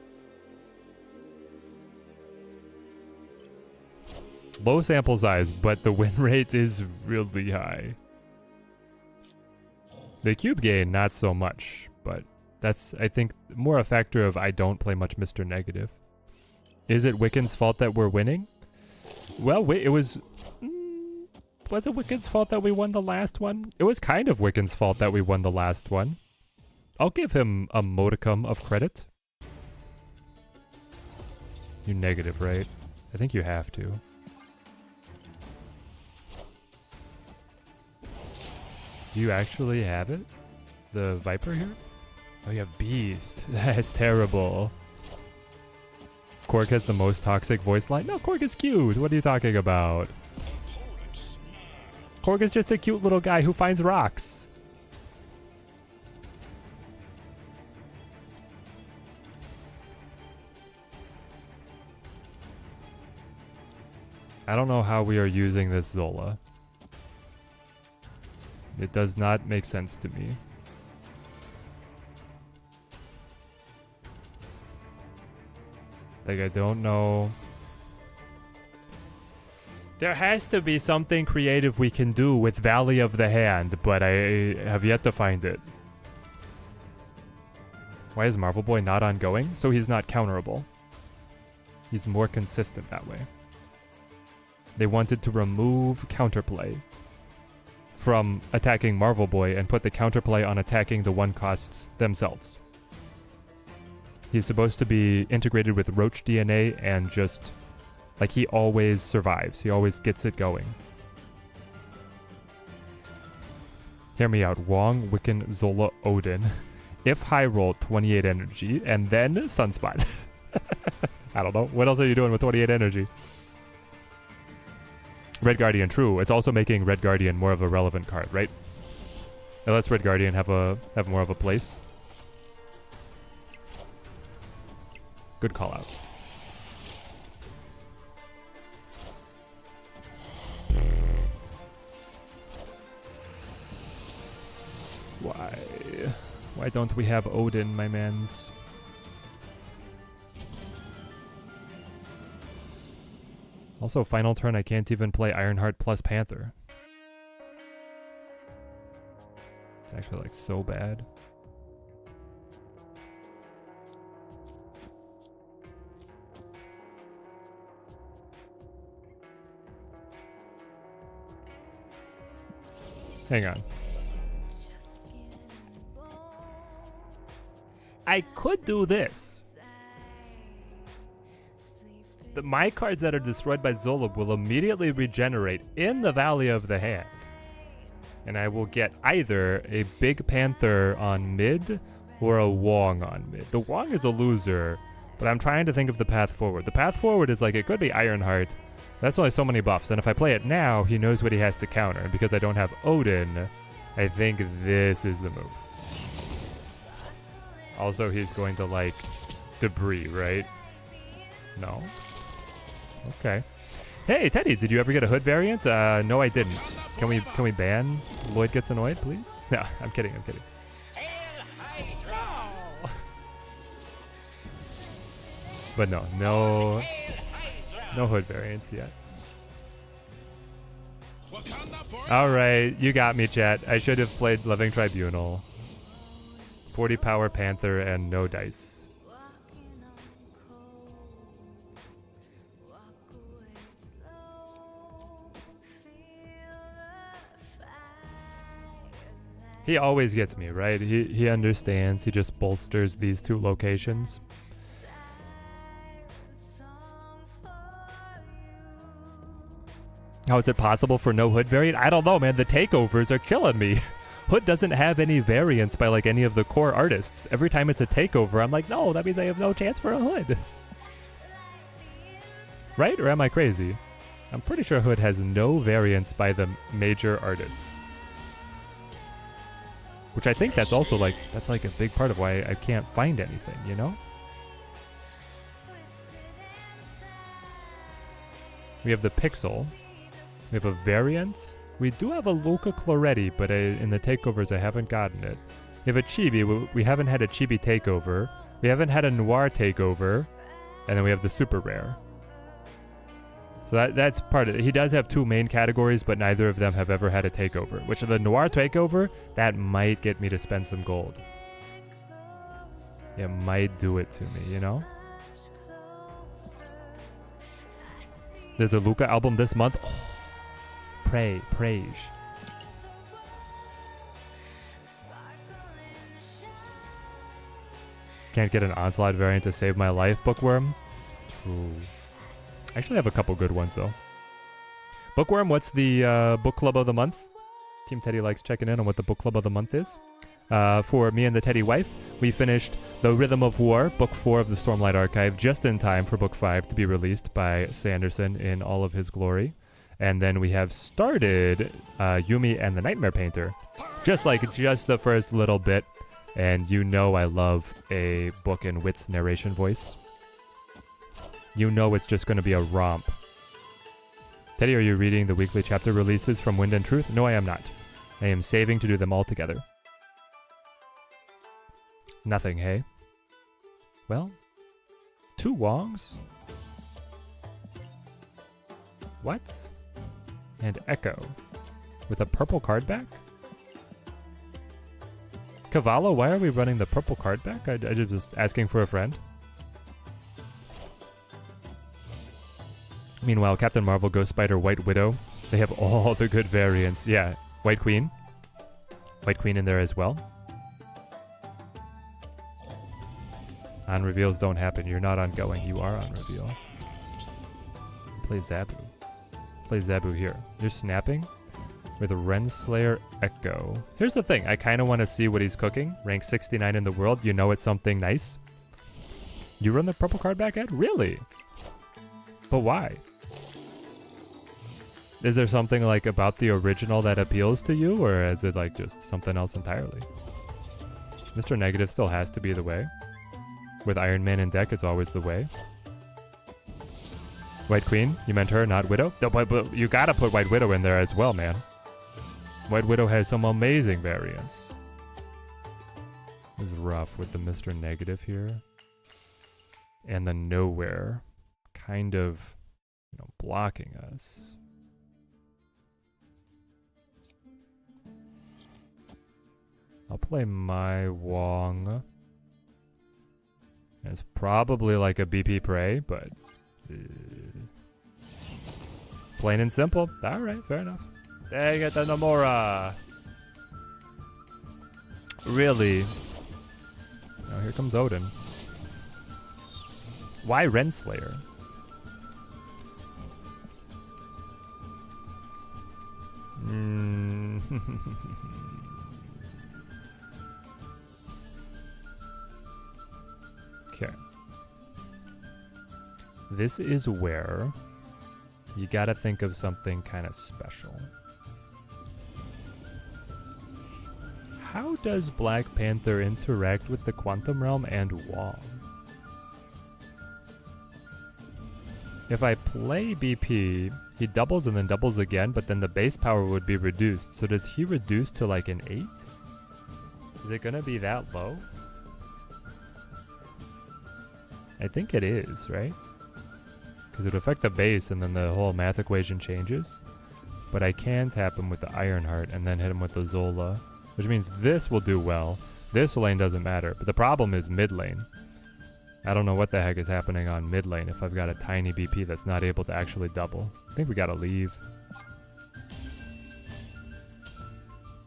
Low sample size, but the win rate is really high. The cube gain, not so much, but that's, I think, more a factor of I don't play much Mr. Negative. Is it Wiccan's fault that we're winning? Well, it was... was it Wiccan's fault that we won the last one? It was kind of Wiccan's fault that we won the last one. I'll give him a modicum of credit. You negative, right? I think you have to. Do you actually have it? The Viper here? Oh, you have Beast. That's terrible. Korg has the most toxic voice line? No, Korg is cute. What are you talking about? Korg is just a cute little guy who finds rocks. I don't know how we are using this Zola. It does not make sense to me. Like, I don't know. There has to be something creative we can do with Valley of the Hand, but I have yet to find it. Why is Marvel Boy not ongoing? So he's not counterable. He's more consistent that way. They wanted to remove counterplay from attacking Marvel Boy and put the counterplay on attacking the one costs themselves. He's supposed to be integrated with Roach DNA and just, like, he always survives. He always gets it going. Hear me out. Wong, Wiccan, Zola, Odin. If high roll, 28 energy, and then Sunspot. I don't know. What else are you doing with 28 energy? Red Guardian, true. It's also making Red Guardian more of a relevant card, right? It lets Red Guardian have more of a place. Good call out. Why don't we have Odin, my mans? Also, final turn, I can't even play Ironheart plus Panther. It's actually, like, so bad. Hang on. I could do this. My cards that are destroyed by Zola will immediately regenerate in the Valley of the Hand. And I will get either a big Panther on mid or a Wong on mid. The Wong is a loser, but I'm trying to think of the path forward. The path forward is like, it could be Ironheart. That's only so many buffs, and if I play it now, he knows what he has to counter. And because I don't have Odin, I think this is the move. Also, he's going to, like, debris, right? No? Okay. Hey, Teddy, did you ever get a hood variant? No, I didn't. Can we ban Lloyd Gets Annoyed, please? No, I'm kidding, I'm kidding. But no hood variants yet. Alright, you got me, chat. I should have played Living Tribunal. 40 power Panther and no dice. He always gets me, right? He understands. He just bolsters these two locations. How is it possible for no Hood variant? I don't know, man. The takeovers are killing me. Hood doesn't have any variants by like any of the core artists. Every time it's a takeover, I'm like, no, that means I have no chance for a Hood. Right? Or am I crazy? I'm pretty sure Hood has no variants by the major artists. Which I think that's also like, that's like a big part of why I can't find anything, you know? We have the Pixel. We have a variant. We do have a Luca Cloretti, but in the takeovers I haven't gotten it. We have a Chibi. We haven't had a Chibi takeover. We haven't had a Noir takeover. And then we have the Super Rare. So that's part of it. He does have two main categories, but neither of them have ever had a takeover. Which the Noir takeover, that might get me to spend some gold. It might do it to me, you know? There's a Luca album this month. Oh, praise. Can't get an Onslaught variant to save my life, Bookworm. True. I actually have a couple good ones, though. Bookworm, what's the book club of the month? Team Teddy likes checking in on what the book club of the month is. For me and the Teddy wife, we finished The Rhythm of War, Book 4 of the Stormlight Archive, just in time for Book 5 to be released by Sanderson in all of his glory. And then we have started Yumi and the Nightmare Painter, just the first little bit. And you know I love a book in Wit's narration voice. You know it's just going to be a romp. Teddy, are you reading the weekly chapter releases from Wind and Truth? No, I am not. I am saving to do them all together. Nothing, hey? Well, 2 Wongs? What? And Echo. With a purple card back? Cavallo, why are we running the purple card back? I just asking for a friend. Meanwhile, Captain Marvel, Ghost Spider, White Widow, they have all the good variants. Yeah, White Queen. White Queen in there as well. On reveals don't happen. You're not ongoing. You are on reveal. Play Zabu. Play Zabu here. You're snapping with Renslayer Echo. Here's the thing. I kind of want to see what he's cooking. Rank 69 in the world. You know it's something nice. You run the purple card back, Ed? Really? But why? Is there something like about the original that appeals to you, or is it like just something else entirely? Mr. Negative still has to be the way. With Iron Man in deck, it's always the way. White Queen, you meant her, not Widow? No, but you gotta put White Widow in there as well, man. White Widow has some amazing variants. It's rough with the Mr. Negative here. And the Nowhere kind of, blocking us. I'll play my Wong. It's probably like a BP Prey, but plain and simple. All right, fair enough. Dang it, the Nomura. Really? Now here comes Odin. Why Renslayer? Okay. This is where you gotta think of something kind of special. How does Black Panther interact with the Quantum Realm and Wong? If I play BP, he doubles and then doubles again, but then the base power would be reduced. So does he reduce to like an 8? Is it gonna be that low? I think it is, right? Because it would affect the base and then the whole math equation changes. But I can tap him with the Ironheart and then hit him with the Zola. Which means this will do well. This lane doesn't matter. But the problem is mid lane. I don't know what the heck is happening on mid lane if I've got a tiny BP that's not able to actually double. I think we gotta leave.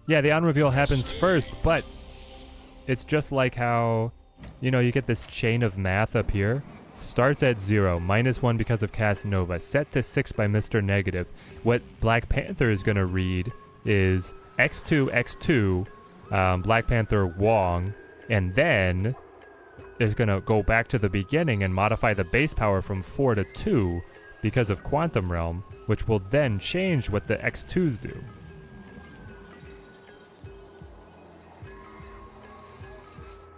Yeah, the on-reveal happens first, but it's just like how, you know, you get this chain of math up here. Starts at 0, -1 because of Casanova, set to 6 by Mr. Negative. What Black Panther is going to read is X2, X2, Black Panther Wong, and then is going to go back to the beginning and modify the base power from 4 to 2 because of Quantum Realm, which will then change what the X2s do.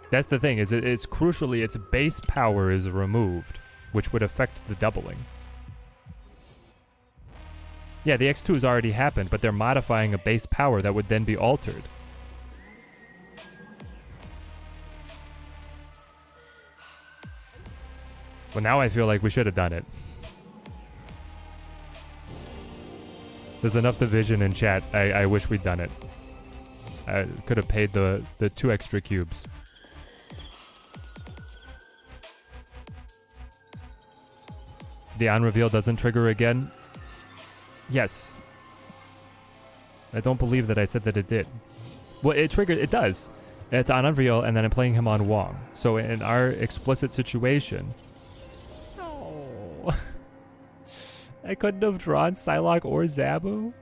That's the thing, is it's crucially its base power is removed, which would affect the doubling. Yeah, the X2's already happened, but they're modifying a base power that would then be altered. Well, now I feel like we should have done it. There's enough division in chat. I wish we'd done it. I could have paid the 2 extra cubes. The on-reveal doesn't trigger again? Yes. I don't believe that I said that it did. Well, it triggered, it does. It's on Unreal, and then I'm playing him on Wong. So in our explicit situation... Oh... I couldn't have drawn Psylocke or Zabu?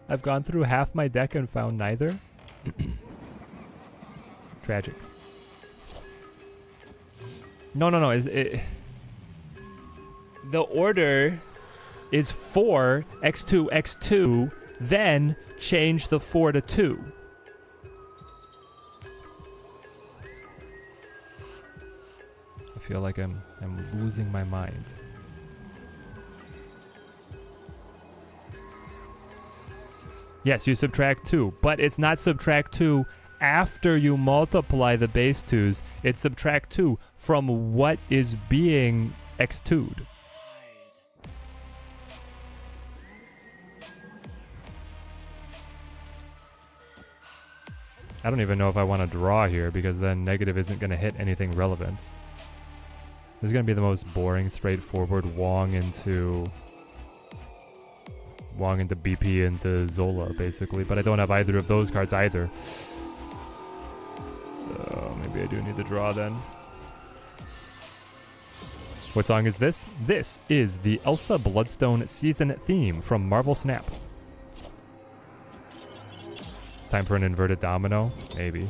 I've gone through half my deck and found neither? Tragic. No. The order is 4, X2, X2, then change the 4 to 2. I feel like I'm losing my mind. Yes, you subtract 2, but it's not subtract 2 after you multiply the base 2s. It's subtract 2 from what is being X2'd. I don't even know if I want to draw here because then negative isn't going to hit anything relevant. This is going to be the most boring, straightforward Wong into BP into Zola, basically. But I don't have either of those cards either. Maybe I do need to draw then. What song is this? This is the Elsa Bloodstone season theme from Marvel Snap. Time for an inverted domino? Maybe.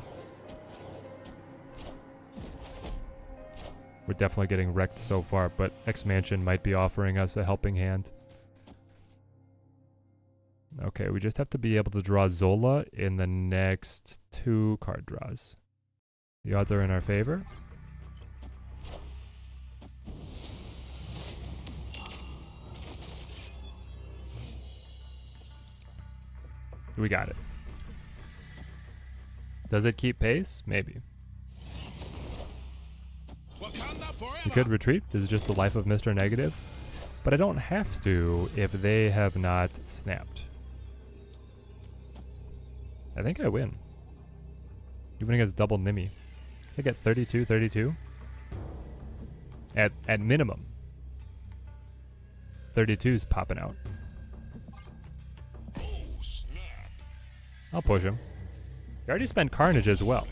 We're definitely getting wrecked so far, but X-Mansion might be offering us a helping hand. Okay, we just have to be able to draw Zola in the next 2 card draws. The odds are in our favor. We got it. Does it keep pace? Maybe. You could retreat. This is just the life of Mr. Negative. But I don't have to if they have not snapped. I think I win. Even against double Nimi. I get 32. At minimum. 32's popping out. I'll push him. You already spent Carnage as well.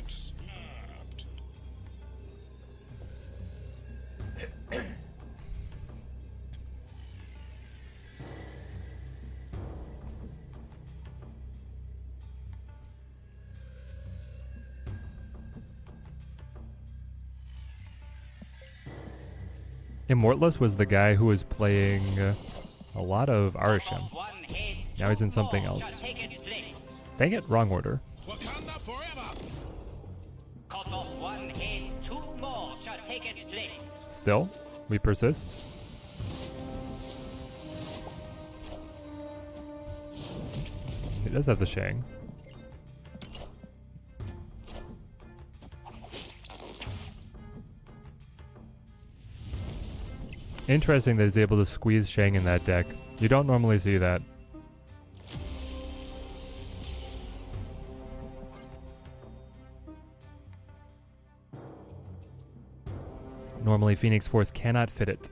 Immortalist was the guy who was playing a lot of Arishem. Now he's in something else. Dang it, wrong order. Still, we persist. He does have the Shang. Interesting that he's able to squeeze Shang in that deck. You don't normally see that. Normally, Phoenix Force cannot fit it.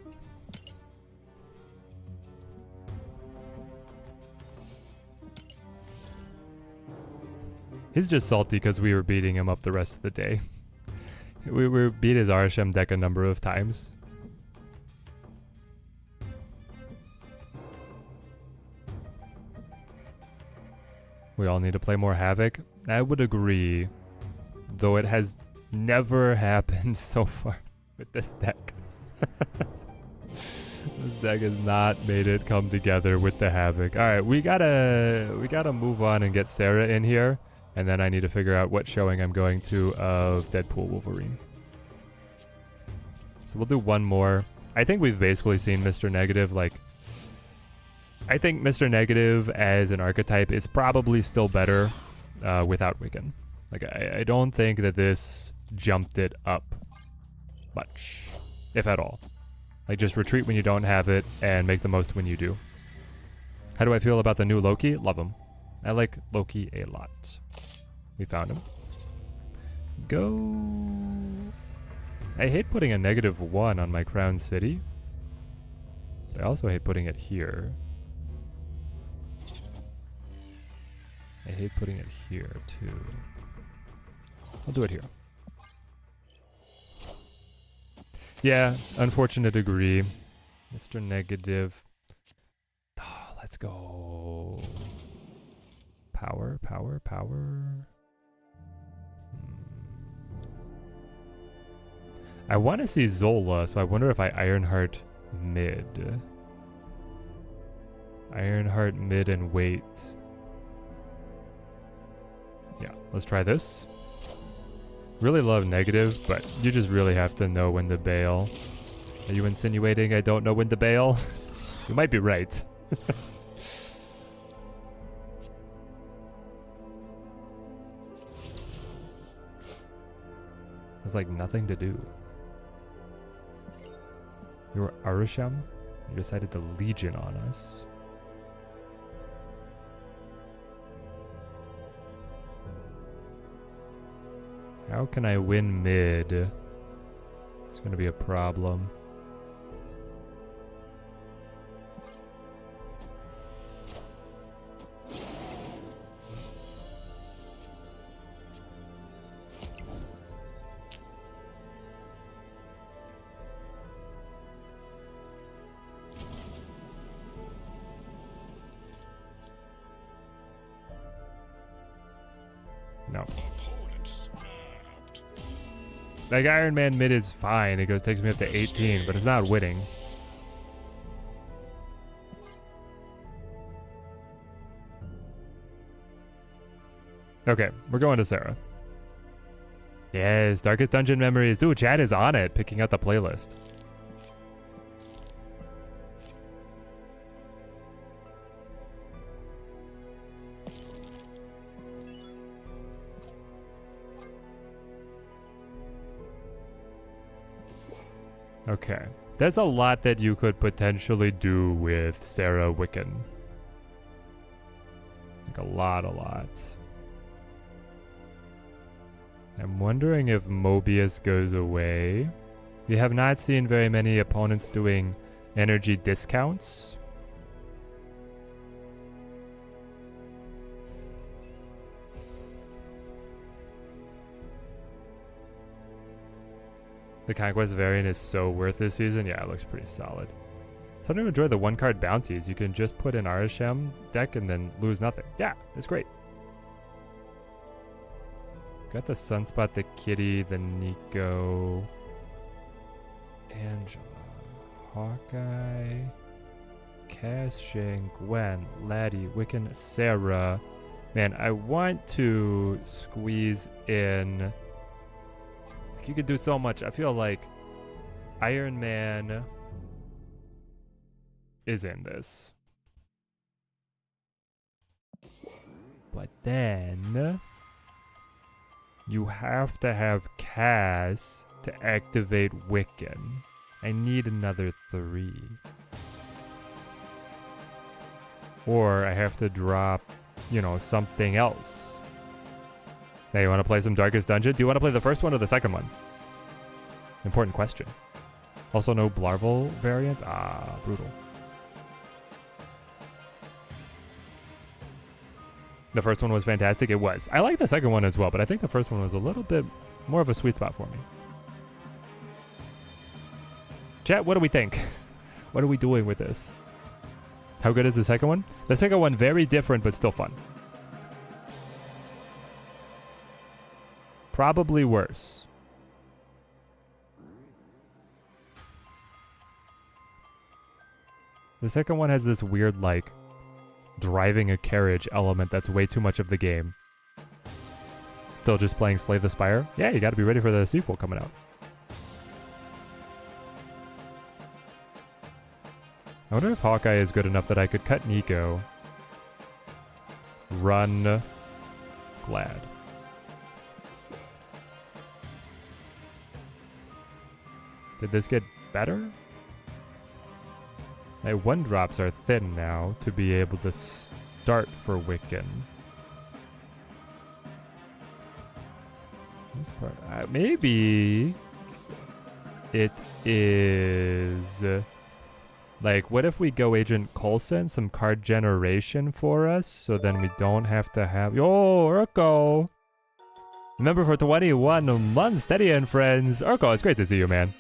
He's just salty because we were beating him up the rest of the day. we beat his Arishem deck a number of times. We all need to play more Havoc. I would agree, though it has never happened so far with this deck. This deck has not made it come together with the Havoc. All right, we gotta move on and get Sarah in here, and then I need to figure out what showing I'm going to of Deadpool Wolverine. So we'll do one more. I think we've basically seen Mr. Negative. Like, I think Mr. Negative as an archetype is probably still better without Wiccan't. Like, I don't think that this jumped it up much, if at all. Like, just retreat when you don't have it and make the most when you do. How do I feel about the new Loki? Love him. I like Loki a lot. We found him. Go. I hate putting a -1 on my Crown City. But I also hate putting it here. I hate putting it here, too. I'll do it here. Yeah, unfortunate agree. Mr. Negative. Oh, let's go. Power. I want to see Zola, so I wonder if I Ironheart mid. Ironheart mid and wait. Yeah, let's try this. Really love Negative, but you just really have to know when to bail. Are you insinuating I don't know when to bail? You might be right. There's like nothing to do. You're Arishem? You decided to Legion on us. How can I win mid? It's gonna be a problem. No. Like, Iron Man mid is fine. It takes me up to 18, but it's not winning. Okay, we're going to Sarah. Yes, Darkest Dungeon Memories. Dude, Chad is on it, picking out the playlist. Okay. There's a lot that you could potentially do with Sarah Wiccan't. Like, a lot. I'm wondering if Mobius goes away. We have not seen very many opponents doing energy discounts. The Conquest variant is so worth this season. Yeah, it looks pretty solid. Starting to enjoy the one-card bounties. You can just put an Arishem deck and then lose nothing. Yeah, it's great. Got the Sunspot, the Kitty, the Nico, Angela, Hawkeye, Cass, Shane, Gwen, Laddie, Wiccan, Sarah. Man, I want to squeeze in... You could do so much. I feel like Iron Man is in this. But then you have to have Cass to activate Wiccan. I need another 3. Or I have to drop, you know, something else. Now, you want to play some Darkest Dungeon? Do you want to play the first one or the second one? Important question. Also, no Blarvel variant? Ah, brutal. The first one was fantastic. It was. I like the second one as well, but I think the first one was a little bit more of a sweet spot for me. Chat, what do we think? What are we doing with this? How good is the second one? The second one, very different, but still fun. Probably worse. The second one has this weird, like, driving a carriage element that's way too much of the game. Still just playing Slay the Spire? Yeah, you gotta be ready for the sequel coming out. I wonder if Hawkeye is good enough that I could cut Nico. Run Glad. Did this get better? My 1-drops are thin now to be able to start for Wiccan. This part, maybe it is like, what if we go Agent Coulson, some card generation for us, so then we don't have to have Urko. Remember for 21 months, Steady and friends. Urko, it's great to see you, man.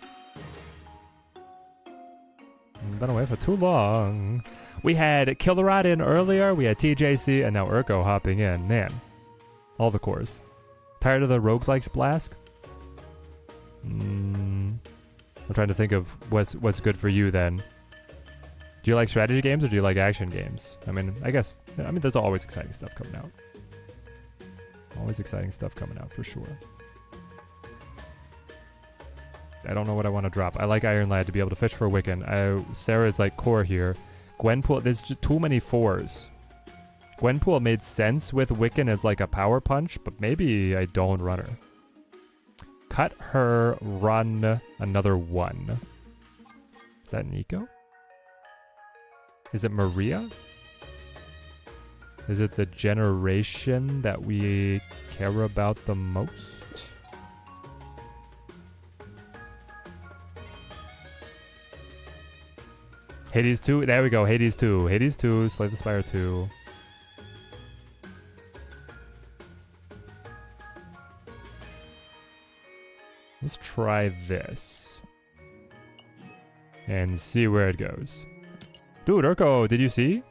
Been away for too long. We had Killerod in earlier, we had TJC, and now Urko hopping in. Man, all the cores. Tired of the roguelikes, Blask? I'm trying to think of what's good for you then. Do you like strategy games or do you like action games? I mean, there's always exciting stuff coming out. Always exciting stuff coming out for sure. I don't know what I want to drop. I like Iron Lad to be able to fish for Wiccan. Sarah's like core here. Gwenpool, there's just too many 4s. Gwenpool made sense with Wiccan as like a power punch, but maybe I don't run her. Cut her, run another 1. Is that Nico? Is it Maria? Is it the generation that we care about the most? Hades 2, there we go, Hades 2. Hades 2, Slay the Spire 2. Let's try this. And see where it goes. Dude, Urko, did you see?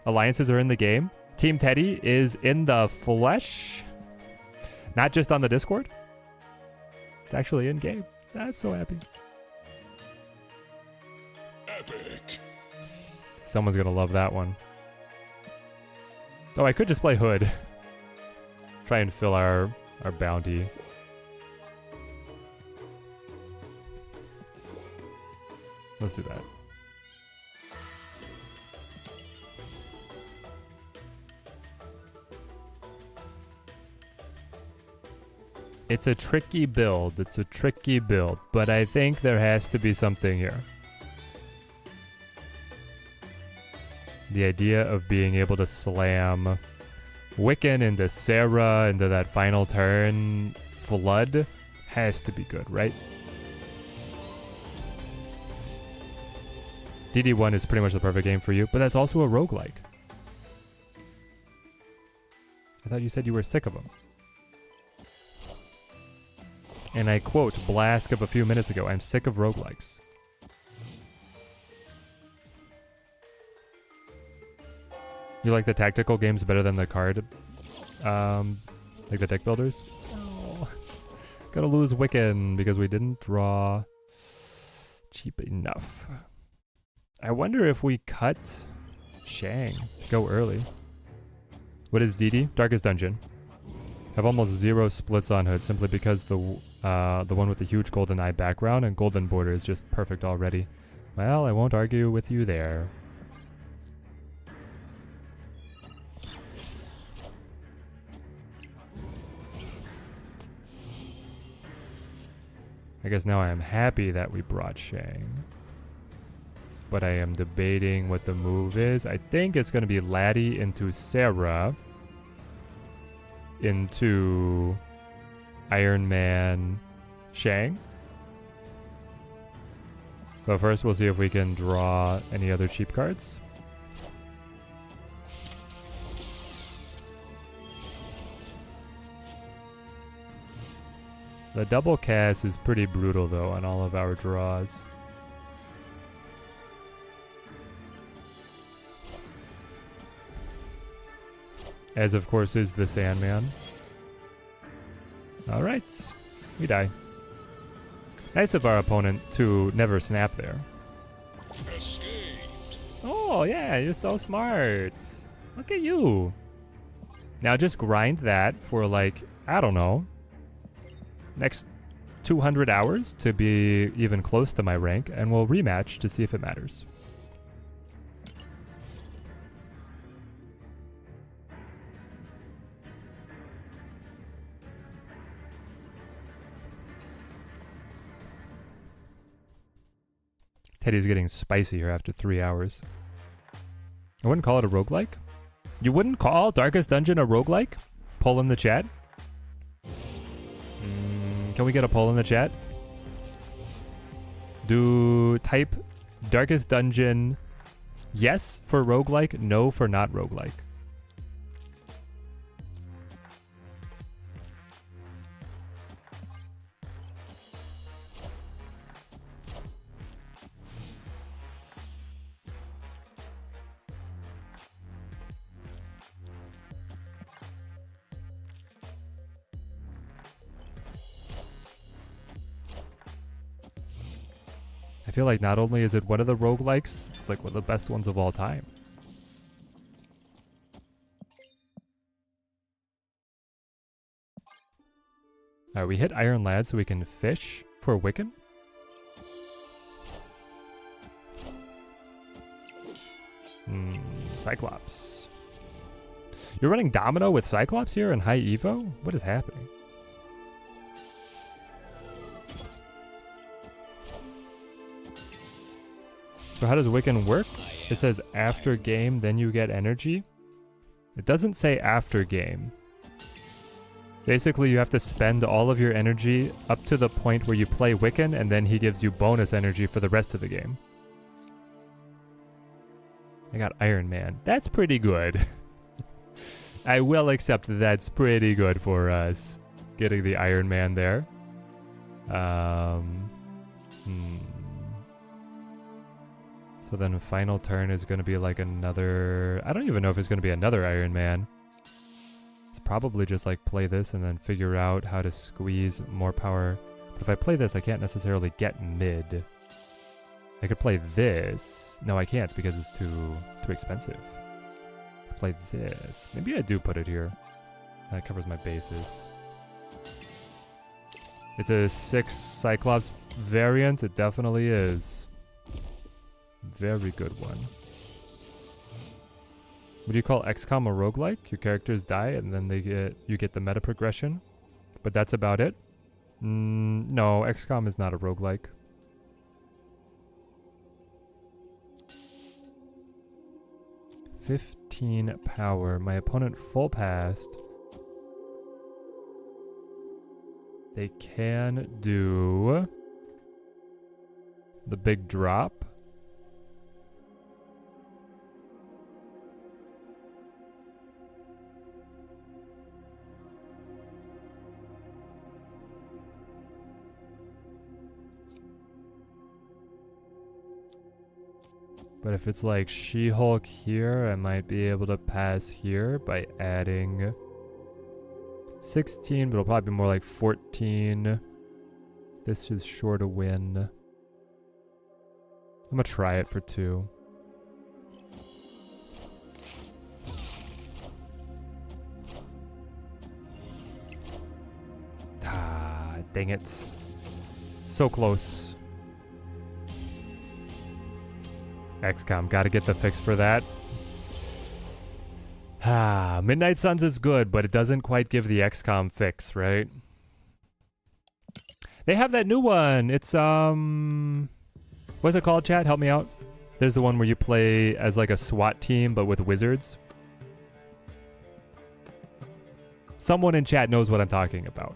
Alliances are in the game. Team Teddy is in the flesh. Not just on the Discord. It's actually in game. I'm so happy. Epic. Someone's gonna love that one. Oh, I could just play Hood. Try and fill our bounty. Let's do that. It's a tricky build. It's a tricky build, but I think there has to be something here. The idea of being able to slam Wiccan into Sarah into that final turn flood has to be good, right? DD1 is pretty much the perfect game for you, but that's also a roguelike. I thought you said you were sick of them. And I quote Blask of a few minutes ago, I'm sick of roguelikes. You like the tactical games better than the card? Like the deck builders? Oh, gotta lose Wiccan because we didn't draw cheap enough. I wonder if we cut Shang to go early. What is DD? Darkest Dungeon. I have almost 0 splits on Hood simply because the one with the huge golden eye background and golden border is just perfect already. Well, I won't argue with you there. I guess now I am happy that we brought Shang. But I am debating what the move is. I think it's going to be Laddie into Sarah. Into Iron Man Shang. But first we'll see if we can draw any other cheap cards. The double cast is pretty brutal though on all of our draws. As of course is the Sandman. Alright, we die. Nice of our opponent to never snap there. Escaped. Oh yeah, you're so smart. Look at you. Now just grind that for like, I don't know, next 200 hours to be even close to my rank, and we'll rematch to see if it matters. Teddy's getting spicy here after 3 hours. I wouldn't call it a roguelike. You wouldn't call Darkest Dungeon a roguelike? Poll in the chat. Can we get a poll in the chat? Do type Darkest Dungeon yes for roguelike, no for not roguelike. I feel like not only is it one of the roguelikes, it's like one of the best ones of all time. Alright, we hit Iron Lad so we can fish for Wiccan't. Cyclops. You're running Domino with Cyclops here in high Evo? What is happening? So how does Wiccan't work? It says after game, then you get energy. It doesn't say after game. Basically, you have to spend all of your energy up to the point where you play Wiccan't, and then he gives you bonus energy for the rest of the game. I got Iron Man. That's pretty good. I will accept that that's pretty good for us. Getting the Iron Man there. So then final turn is going to be like another... I don't even know if it's going to be another Iron Man. It's probably just like play this and then figure out how to squeeze more power. But if I play this, I can't necessarily get mid. I could play this. No, I can't because it's too expensive. I could play this. Maybe I do put it here. That covers my bases. It's a 6 Cyclops variant. It definitely is. Very good one. Would you call XCOM a roguelike? Your characters die and then you get the meta progression. But that's about it. No, XCOM is not a roguelike. $15 power. My opponent full passed. They can do the big drop. But if it's like She-Hulk here, I might be able to pass here by adding 16, but it'll probably be more like 14. This is sure to win. I'm gonna try it for 2. Ah, dang it. So close. XCOM, gotta get the fix for that. Ah, Midnight Suns is good, but it doesn't quite give the XCOM fix, right? They have that new one. It's, what's it called, chat? Help me out. There's the one where you play as like a SWAT team, but with wizards. Someone in chat knows what I'm talking about.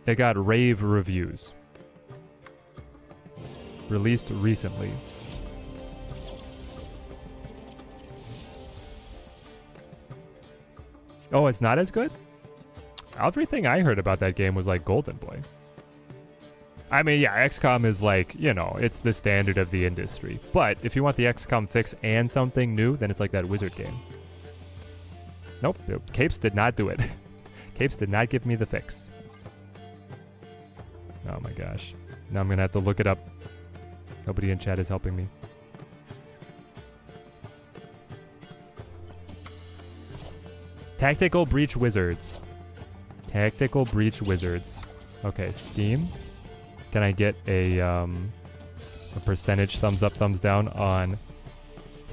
It got rave reviews. Released recently. Oh, it's not as good? Everything I heard about that game was like Golden Boy. I mean, yeah, XCOM is like, you know, it's the standard of the industry. But if you want the XCOM fix and something new, then it's like that Wizard game. Nope, Capes did not do it. Capes did not give me the fix. Oh my gosh. Now I'm gonna have to look it up. Nobody in chat is helping me. Tactical Breach Wizards. Tactical Breach Wizards. Okay, Steam. Can I get a percentage thumbs up, thumbs down on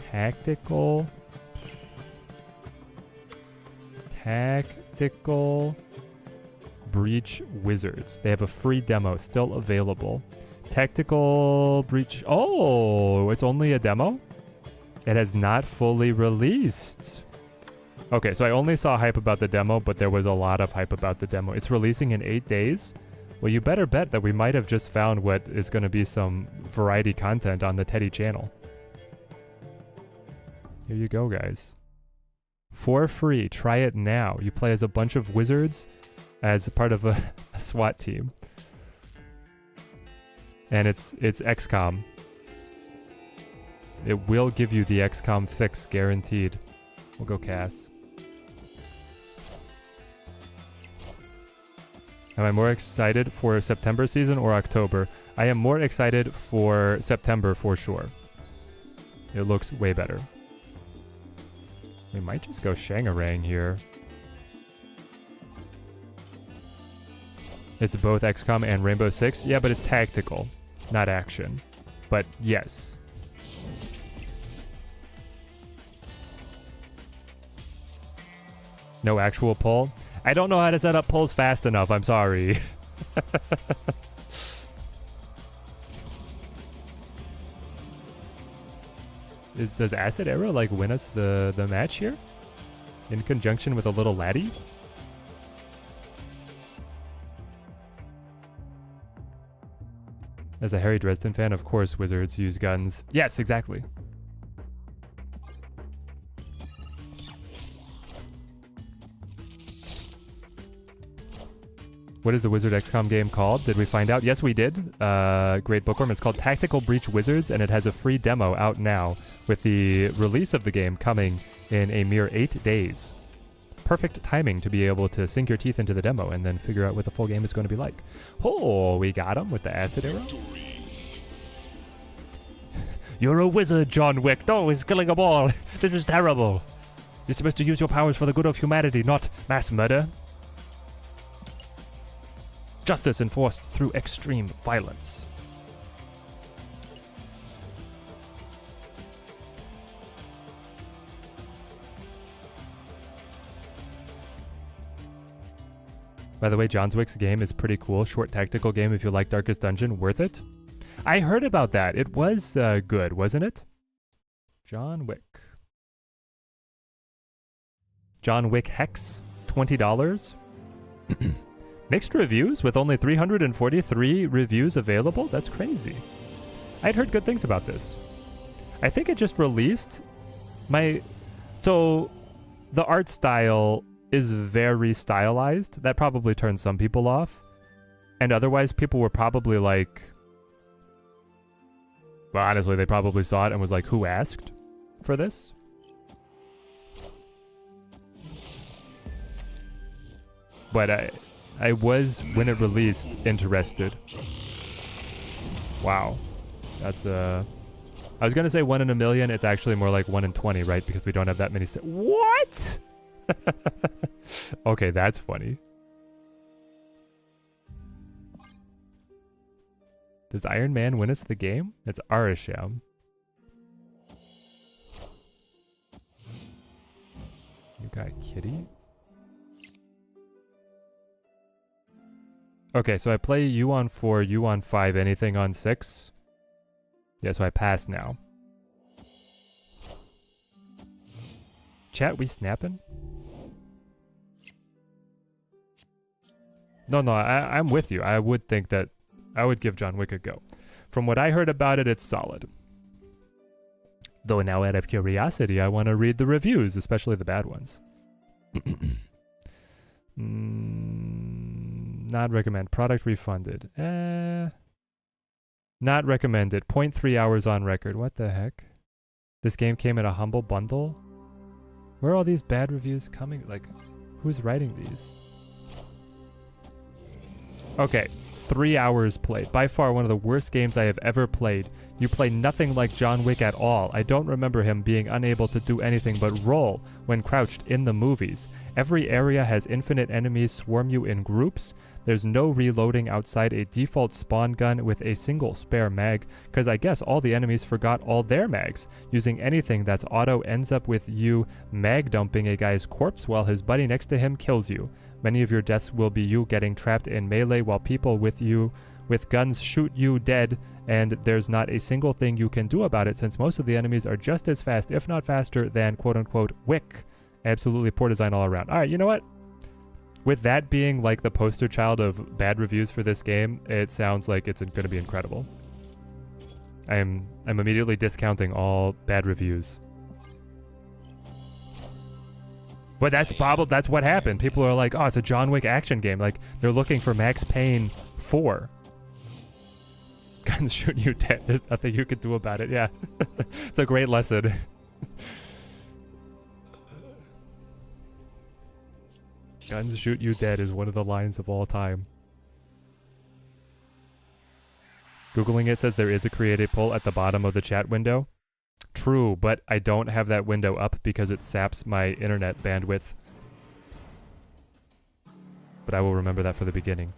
Tactical Breach Wizards? They have a free demo still available. Tactical Breach. Oh, it's only a demo? It has not fully released. Okay, so I only saw hype about the demo, but there was a lot of hype about the demo. It's releasing in 8 days. Well, you better bet that we might have just found what is going to be some variety content on the Teddy channel. Here you go, guys. For free. Try it now. You play as a bunch of wizards as part of a SWAT team. And it's XCOM. It will give you the XCOM fix, guaranteed. We'll go Cass. Am I more excited for September season or October? I am more excited for September for sure. It looks way better. We might just go Shangarang here. It's both XCOM and Rainbow Six. Yeah, but it's tactical, not action. But yes. No actual pull. I don't know how to set up pulls fast enough. I'm sorry. Does Acid Arrow like win us the match here? In conjunction with a little laddie? As a Harry Dresden fan, of course wizards use guns. Yes, exactly. What is the Wizard XCOM game called? Did we find out? Yes, we did. Great bookworm. It's called Tactical Breach Wizards, and it has a free demo out now with the release of the game coming in a mere 8 days. Perfect timing to be able to sink your teeth into the demo and then figure out what the full game is going to be like. Oh, we got him with the acid arrow. You're a wizard, John Wick. No, he's killing them all. This is terrible. You're supposed to use your powers for the good of humanity, not mass murder. Justice enforced through extreme violence. By the way, John Wick's game is pretty cool. Short tactical game if you like Darkest Dungeon. Worth it? I heard about that. It was good, wasn't it? John Wick. John Wick Hex. $20. Mixed reviews with only 343 reviews available? That's crazy. I'd heard good things about this. I think it just released. So the art style is very stylized. That probably turned some people off. And otherwise people were probably like, well, honestly, they probably saw it and was like, who asked for this? But I was, when it released, interested. Wow. That's, I was going to say 1 in a million. It's actually more like 1 in 20, right? Because we don't have that many. What? Okay, that's funny. Does Iron Man win us the game? It's Arasham. You got Kitty? Okay, so I play you on 4, you on 5, anything on 6? Yeah, so I pass now. Chat, we snapping? No, I'm with you. I would think that I would give John Wick a go. From what I heard about it, it's solid. Though now out of curiosity, I want to read the reviews, especially the bad ones. Not recommend. Product refunded. Not recommended. 0.3 hours on record. What the heck? This game came in a humble bundle? Where are all these bad reviews coming? Like, who's writing these? Okay, 3 hours played. By far one of the worst games I have ever played. You play nothing like John Wick at all. I don't remember him being unable to do anything but roll when crouched in the movies. Every area has infinite enemies swarm you in groups. There's no reloading outside a default spawn gun with a single spare mag, because I guess all the enemies forgot all their mags. Using anything that's auto ends up with you mag dumping a guy's corpse while his buddy next to him kills you. Many of your deaths will be you getting trapped in melee while people with you with guns shoot you dead, and there's not a single thing you can do about it since most of the enemies are just as fast, if not faster, than quote-unquote Wick. Absolutely poor design all around. Alright, you know what? With that being like the poster child of bad reviews for this game, it sounds like it's going to be incredible. I'm immediately discounting all bad reviews. But that's what happened. People are like, oh, it's a John Wick action game. Like, they're looking for Max Payne 4. Guns shoot you dead. There's nothing you can do about it. Yeah. It's a great lesson. Guns shoot you dead is one of the lines of all time. Googling it says there is a create a poll at the bottom of the chat window. True, but I don't have that window up because it saps my internet bandwidth. But I will remember that for the beginning.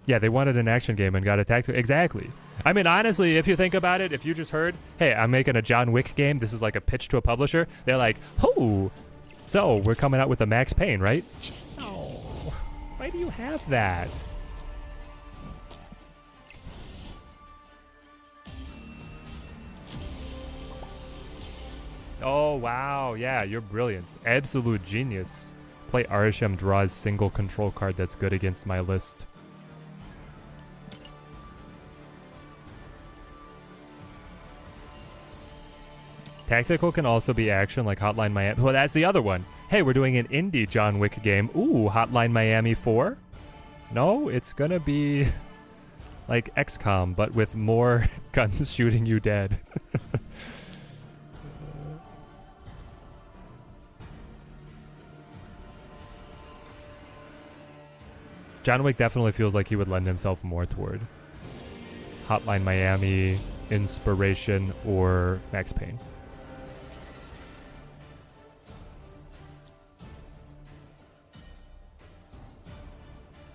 Yeah, they wanted an action game and got attacked. Exactly. I mean, honestly, if you think about it, if you just heard, hey, I'm making a John Wick game, this is like a pitch to a publisher, they're like, oh, so we're coming out with a Max Payne, right? Oh, why do you have that? Oh, wow. Yeah, you're brilliant. Absolute genius. Play RSM draws single control card that's good against my list. Tactical can also be action like Hotline Miami. Well, that's the other one. Hey, we're doing an indie John Wick game. Ooh, Hotline Miami 4? No, it's gonna be like XCOM, but with more guns shooting you dead. John Wick definitely feels like he would lend himself more toward Hotline Miami, Inspiration, or Max Payne.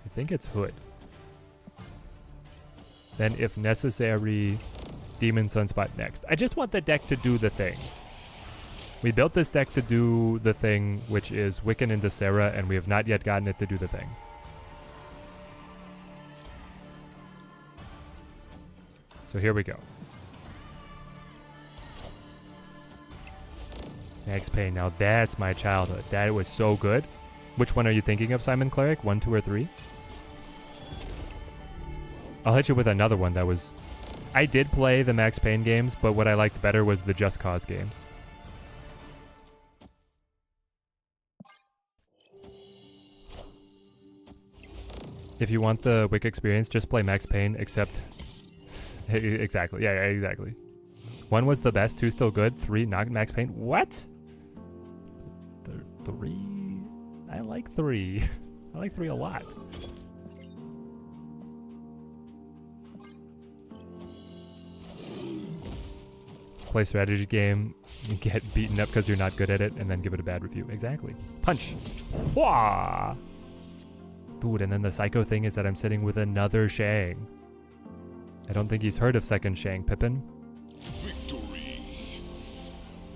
I think it's Hood. Then, if necessary, Demon Sunspot next. I just want the deck to do the thing. We built this deck to do the thing, which is Wiccan't into Sarah, and we have not yet gotten it to do the thing. So here we go. Max Payne. Now that's my childhood. That was so good. Which one are you thinking of, Simon Cleric? 1, 2, or 3? I'll hit you with another one that was... I did play the Max Payne games, but what I liked better was the Just Cause games. If you want the Wick experience, just play Max Payne, except... Exactly. Yeah, exactly. 1 was the best, 2 still good, 3 not Max Payne. What? 3? I like 3. I like 3 a lot. Play strategy game, get beaten up because you're not good at it, and then give it a bad review. Exactly. Punch. Wah! Dude, and then the psycho thing is that I'm sitting with another Shang. I don't think he's heard of second Shang Pippin. Victory.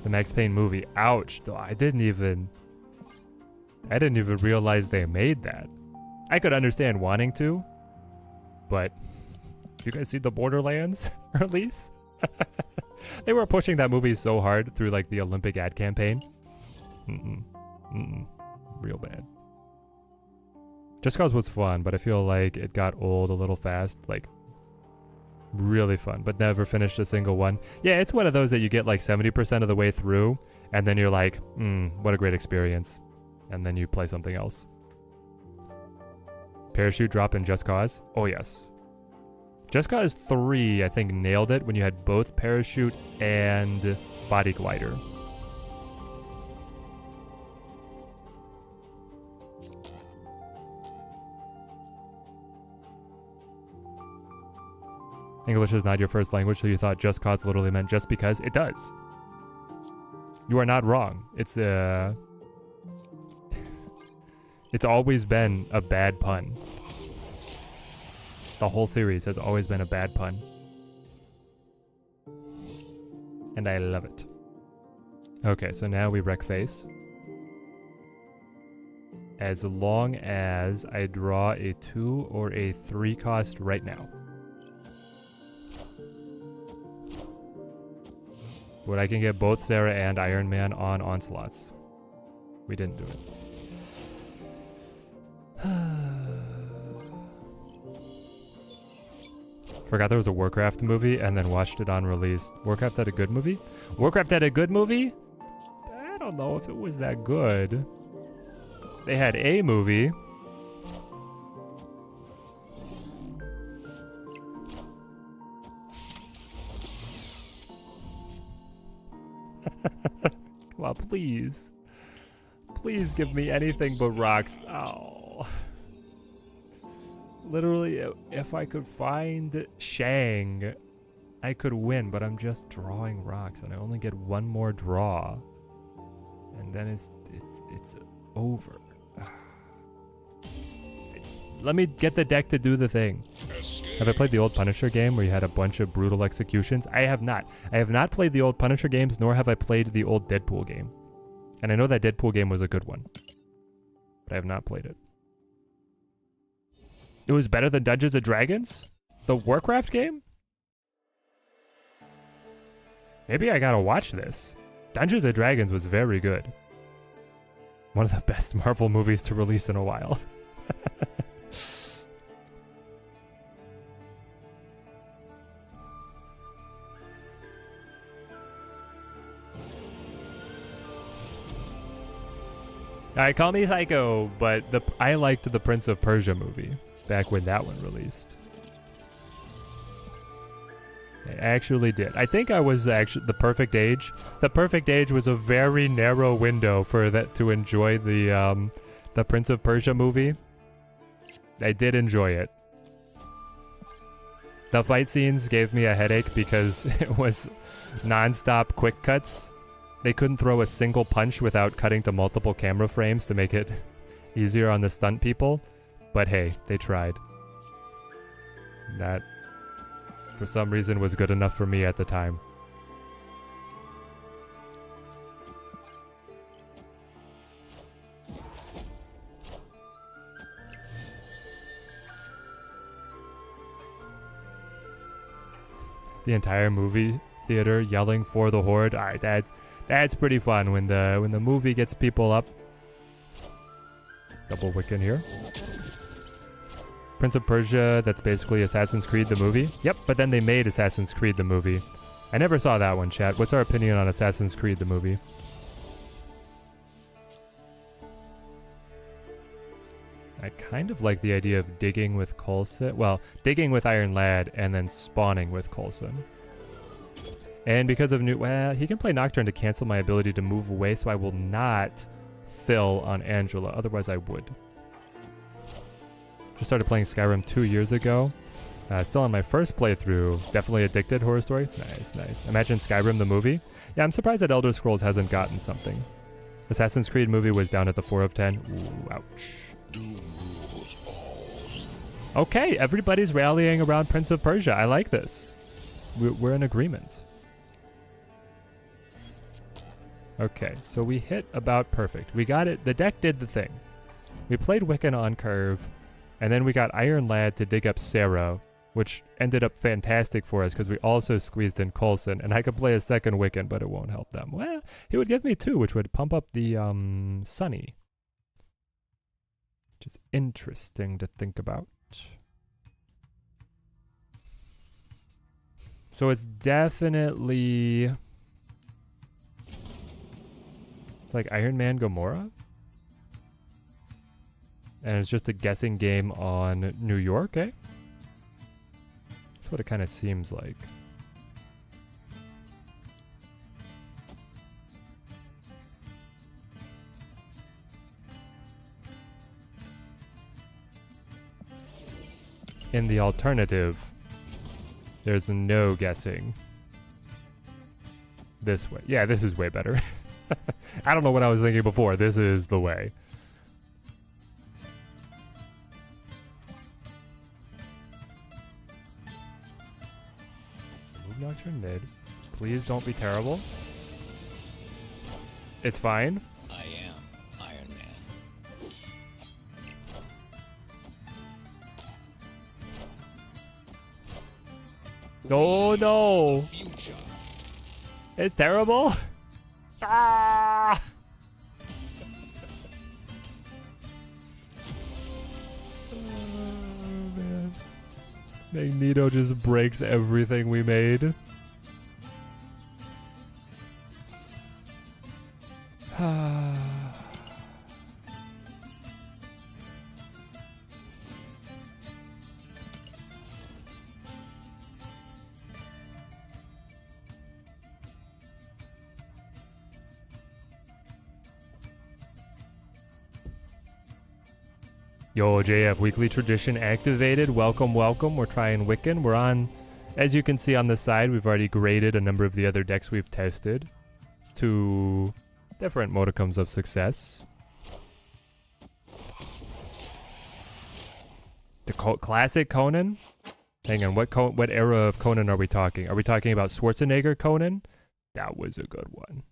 The Max Payne movie. Ouch. I didn't even realize they made that. I could understand wanting to, but you guys see the Borderlands release? They were pushing that movie so hard through like the Olympic ad campaign. Real bad. Just Cause was fun, but I feel like it got old a little fast. Like, really fun, but never finished a single one. Yeah, it's one of those that you get like 70% of the way through, and then you're like, what a great experience. And then you play something else. Parachute drop in Just Cause? Oh, yes. Just Cause 3, I think, nailed it when you had both parachute and body glider. English is not your first language, so you thought Just Cause literally meant just because? It does. You are not wrong. It's it's always been a bad pun. The whole series has always been a bad pun. And I love it. Okay, so now we wreck face. As long as I draw a 2 or a 3 cost right now. But I can get both Sarah and Iron Man on onslaughts. We didn't do it. Forgot there was a Warcraft movie and then watched it on release. Warcraft had a good movie? Warcraft had a good movie? I don't know if it was that good. They had a movie. Come on, please. Please give me anything but rocks. Oh. Literally, if I could find Shang, I could win, but I'm just drawing rocks, and I only get one more draw. And then it's over. Let me get the deck to do the thing. Have I played the old Punisher game where you had a bunch of brutal executions? I have not. I have not played the old Punisher games, nor have I played the old Deadpool game. And I know that Deadpool game was a good one. But I have not played it. It was better than Dungeons & Dragons? The Warcraft game? Maybe I gotta watch this. Dungeons & Dragons was very good. One of the best Marvel movies to release in a while. Alright, call me psycho, but I liked the Prince of Persia movie back when that one released. I actually did. I think I was actually the perfect age. The perfect age was a very narrow window for that to enjoy the Prince of Persia movie. I did enjoy it. The fight scenes gave me a headache because it was non-stop quick cuts. They couldn't throw a single punch without cutting to multiple camera frames to make it easier on the stunt people. But hey, they tried. That, for some reason, was good enough for me at the time. The entire movie theater yelling for the Horde. Alright, that's pretty fun when the movie gets people up. Double Wiccan't here. Prince of Persia, that's basically Assassin's Creed the movie. Yep, but then they made Assassin's Creed the movie. I never saw that one, chat. What's our opinion on Assassin's Creed the movie? I kind of like the idea of digging with Coulson. Well, digging with Iron Lad and then spawning with Coulson. And because of well, he can play Nocturne to cancel my ability to move away, so I will not fill on Angela. Otherwise, I would. Just started playing Skyrim 2 years ago. Still on my first playthrough. Definitely addicted. Horror story. Nice, nice. Imagine Skyrim the movie. Yeah, I'm surprised that Elder Scrolls hasn't gotten something. Assassin's Creed movie was down at the 4 of 10. Ooh, ouch. Okay, everybody's rallying around Prince of Persia. I like this. We're in agreement. Okay, so we hit about perfect. We got it. The deck did the thing. We played Wiccan on curve, and then we got Iron Lad to dig up Sarah, which ended up fantastic for us because we also squeezed in Coulson, and I could play a second Wiccan, but it won't help them. Well, he would give me 2, which would pump up the Sunny. Which is interesting to think about. So it's definitely... It's like Iron Man Gamora? And it's just a guessing game on New York, eh? That's what it kind of seems like. In the alternative, there's no guessing. This way. Yeah, this is way better. I don't know what I was thinking before. This is the way. Move Nocturne mid. Please don't be terrible. It's fine. I am Iron Man. Oh no! Future. It's terrible. Ah! Oh, man. Magneto just breaks everything we made. Yo, JF, weekly tradition activated. Welcome, welcome. We're trying Wiccan't. We're on, as you can see on the side, we've already graded a number of the other decks we've tested to different modicums of success. The classic Conan? Hang on, what era of Conan are we talking? Are we talking about Schwarzenegger Conan? That was a good one.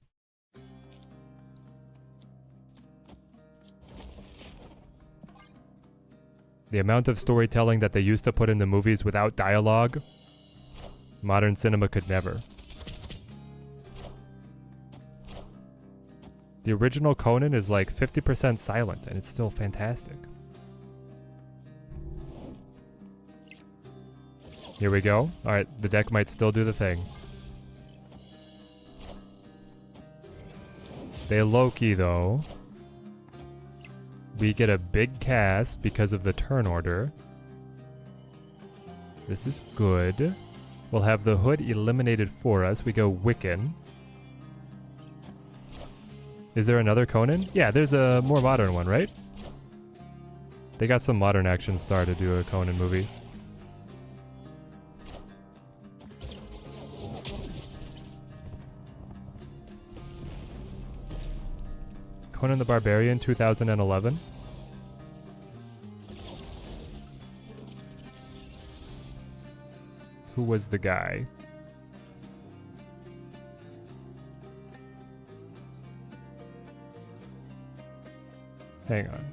The amount of storytelling that they used to put in the movies without dialogue, modern cinema could never. The original Conan is like 50% silent, and it's still fantastic. Here we go. Alright, the deck might still do the thing. They low-key, though. We get a big cast because of the turn order. This is good. We'll have the hood eliminated for us. We go Wiccan't. Is there another Conan? Yeah, there's a more modern one, right? They got some modern action star to do a Conan movie. Conan the Barbarian 2011. Who was the guy? Hang on.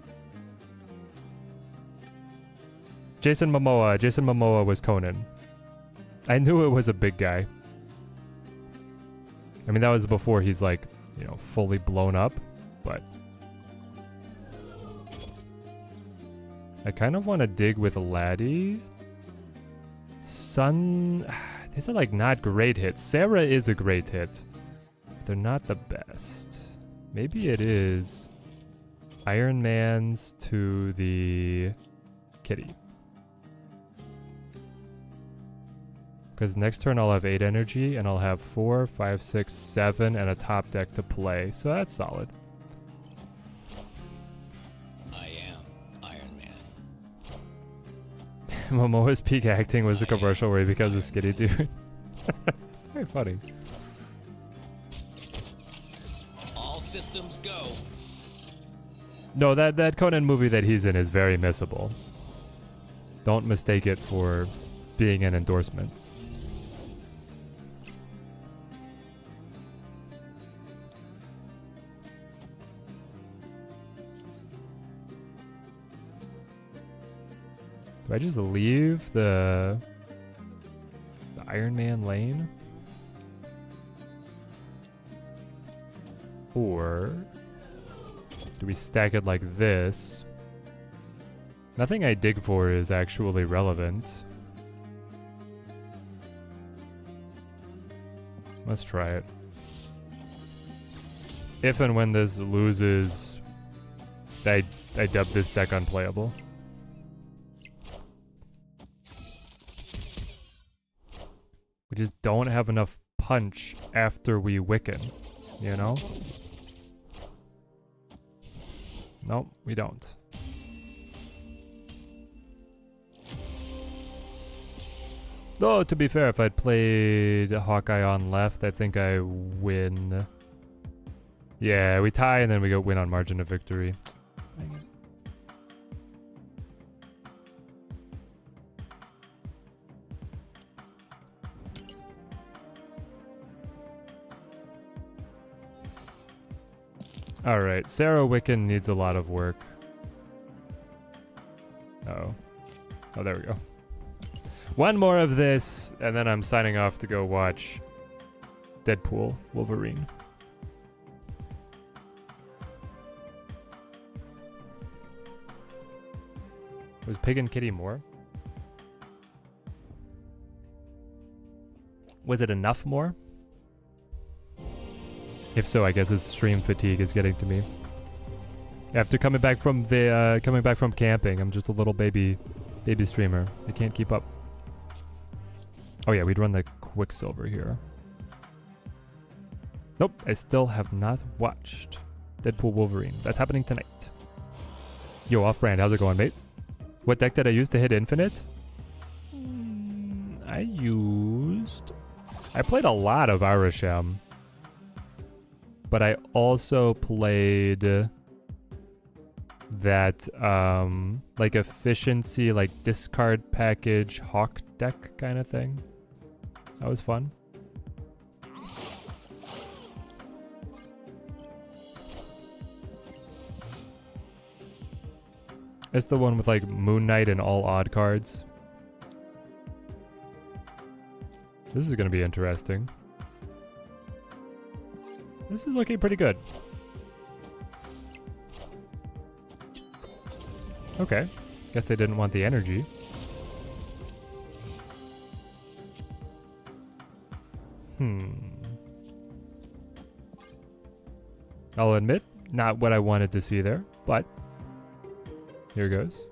Jason Momoa. Jason Momoa was Conan. I knew it was a big guy. I mean, that was before he's like, you know, fully blown up. But I kind of want to dig with Laddie. Sun, these are like not great hits. Sarah is a great hit. But they're not the best. Maybe it is Iron Man's to the Kitty. Because next turn I'll have 8 energy and I'll have 4, 5, 6, 7 and a top deck to play. So that's solid. Momoa's peak acting was the commercial where he becomes a skinny dude. It's very funny. All systems go. No, that Conan movie that he's in is very missable. Don't mistake it for being an endorsement. Do I just leave the Iron Man lane? Or do we stack it like this? Nothing I dig for is actually relevant. Let's try it. If and when this loses, I I dubbed this deck unplayable. We just don't have enough punch after we Wiccan, you know? Nope, we don't. Though, to be fair, if I'd played Hawkeye on left, I think I win. Yeah, we tie and then we go win on margin of victory. Dang it. Alright, Sarah Wiccan needs a lot of work. Uh-oh. Oh, there we go. One more of this, and then I'm signing off to go watch Deadpool Wolverine. Was Pig and Kitty more? Was it enough more? If so, I guess his stream fatigue is getting to me. After coming back from camping, I'm just a little baby streamer. I can't keep up. Oh yeah, we'd run the Quicksilver here. Nope, I still have not watched Deadpool Wolverine. That's happening tonight. Yo, Off-Brand, how's it going, mate? What deck did I use to hit Infinite? I played a lot of Arasham. But I also played that like efficiency, like discard package Hawk deck kind of thing. That was fun. It's the one with like Moon Knight and all odd cards. This is gonna be interesting. This is looking pretty good. Okay. Guess they didn't want the energy. I'll admit, not what I wanted to see there, but here goes.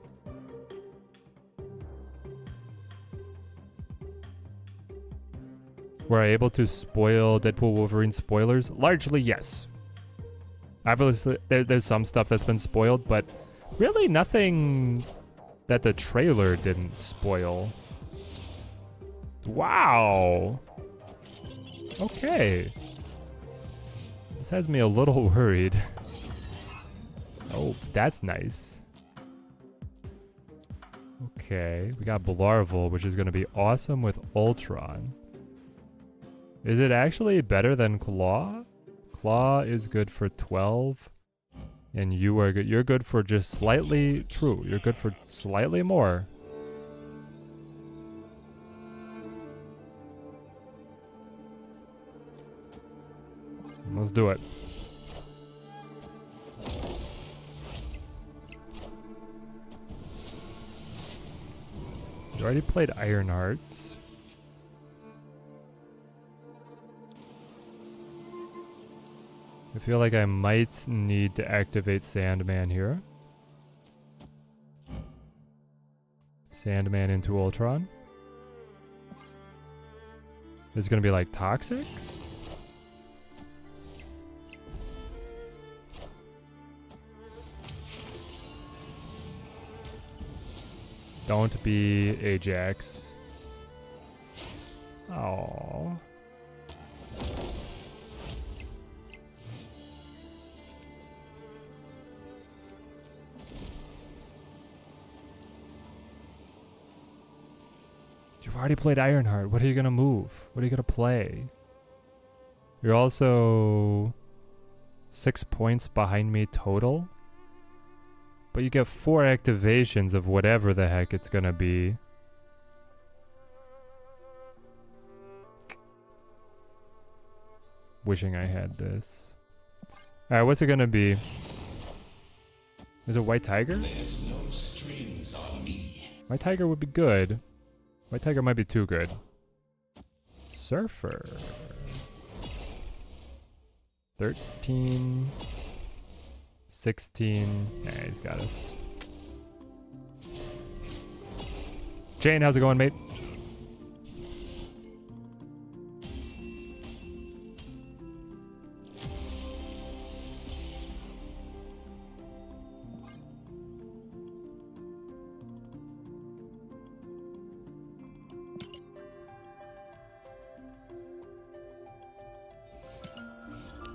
Were I able to spoil Deadpool Wolverine spoilers? Largely, yes. Obviously, there's some stuff that's been spoiled, but really nothing that the trailer didn't spoil. Wow. Okay. This has me a little worried. Oh, that's nice. Okay, we got Blarvel, which is going to be awesome with Ultron. Is it actually better than Claw? Claw is good for 12. And you are good. You're good for just slightly... True, you're good for slightly more. Let's do it. You already played Ironhearts. I feel like I might need to activate Sandman here. Sandman into Ultron. Is it gonna be like toxic? Don't be Ajax. Oh. You've already played Ironheart. What are you gonna move? What are you gonna play? You're also 6 points behind me total. But you get 4 activations of whatever the heck it's gonna be. Wishing I had this. Alright, what's it gonna be? Is it White Tiger? There's no strings on me. White Tiger would be good. White Tiger might be too good. Surfer. 13. 16. Nah, he's got us. Jane, how's it going, mate?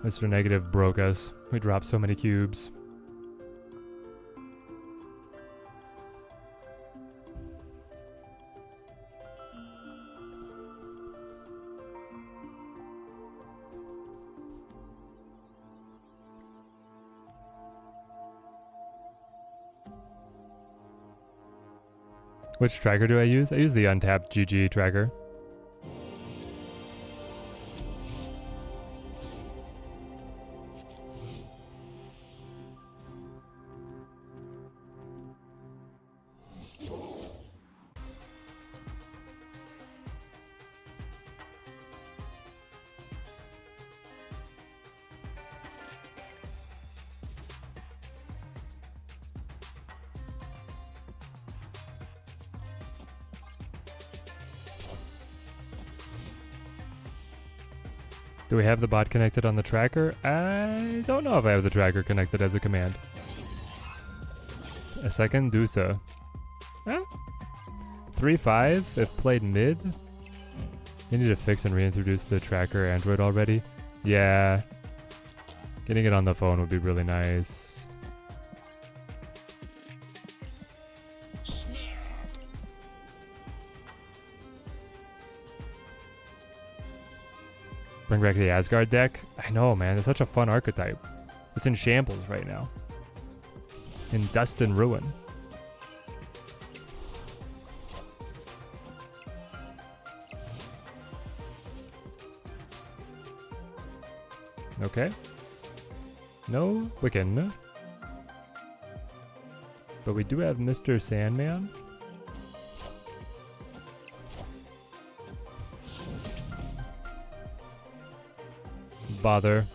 Mr. Negative broke us. We dropped so many cubes. Which tracker do I use? I use the untapped GG tracker. Do we have the bot connected on the tracker? I don't know if I have the tracker connected as a command. A second Dusa. Huh? 3-5 if played mid? You need to fix and reintroduce the tracker Android already? Yeah. Getting it on the phone would be really nice. Bring back the Asgard deck? I know, man. It's such a fun archetype. It's in shambles right now. In dust and ruin. Okay. No Wiccan't. But we do have Mr. Sandman. Bother.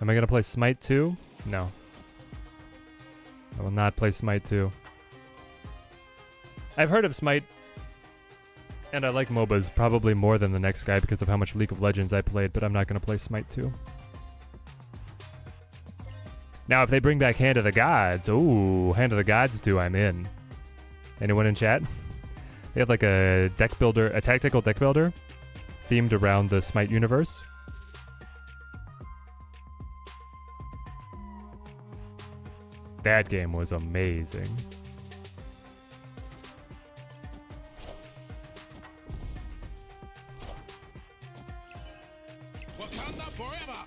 Am I gonna play Smite 2? No. I will not play Smite 2. I've heard of Smite, and I like MOBAs probably more than the next guy because of how much League of Legends I played, but I'm not gonna play Smite 2. Now, if they bring back Hand of the Gods, ooh, Hand of the Gods 2, I'm in. Anyone in chat? They had like a deck builder, a tactical deck builder, themed around the Smite universe. That game was amazing. Wakanda forever!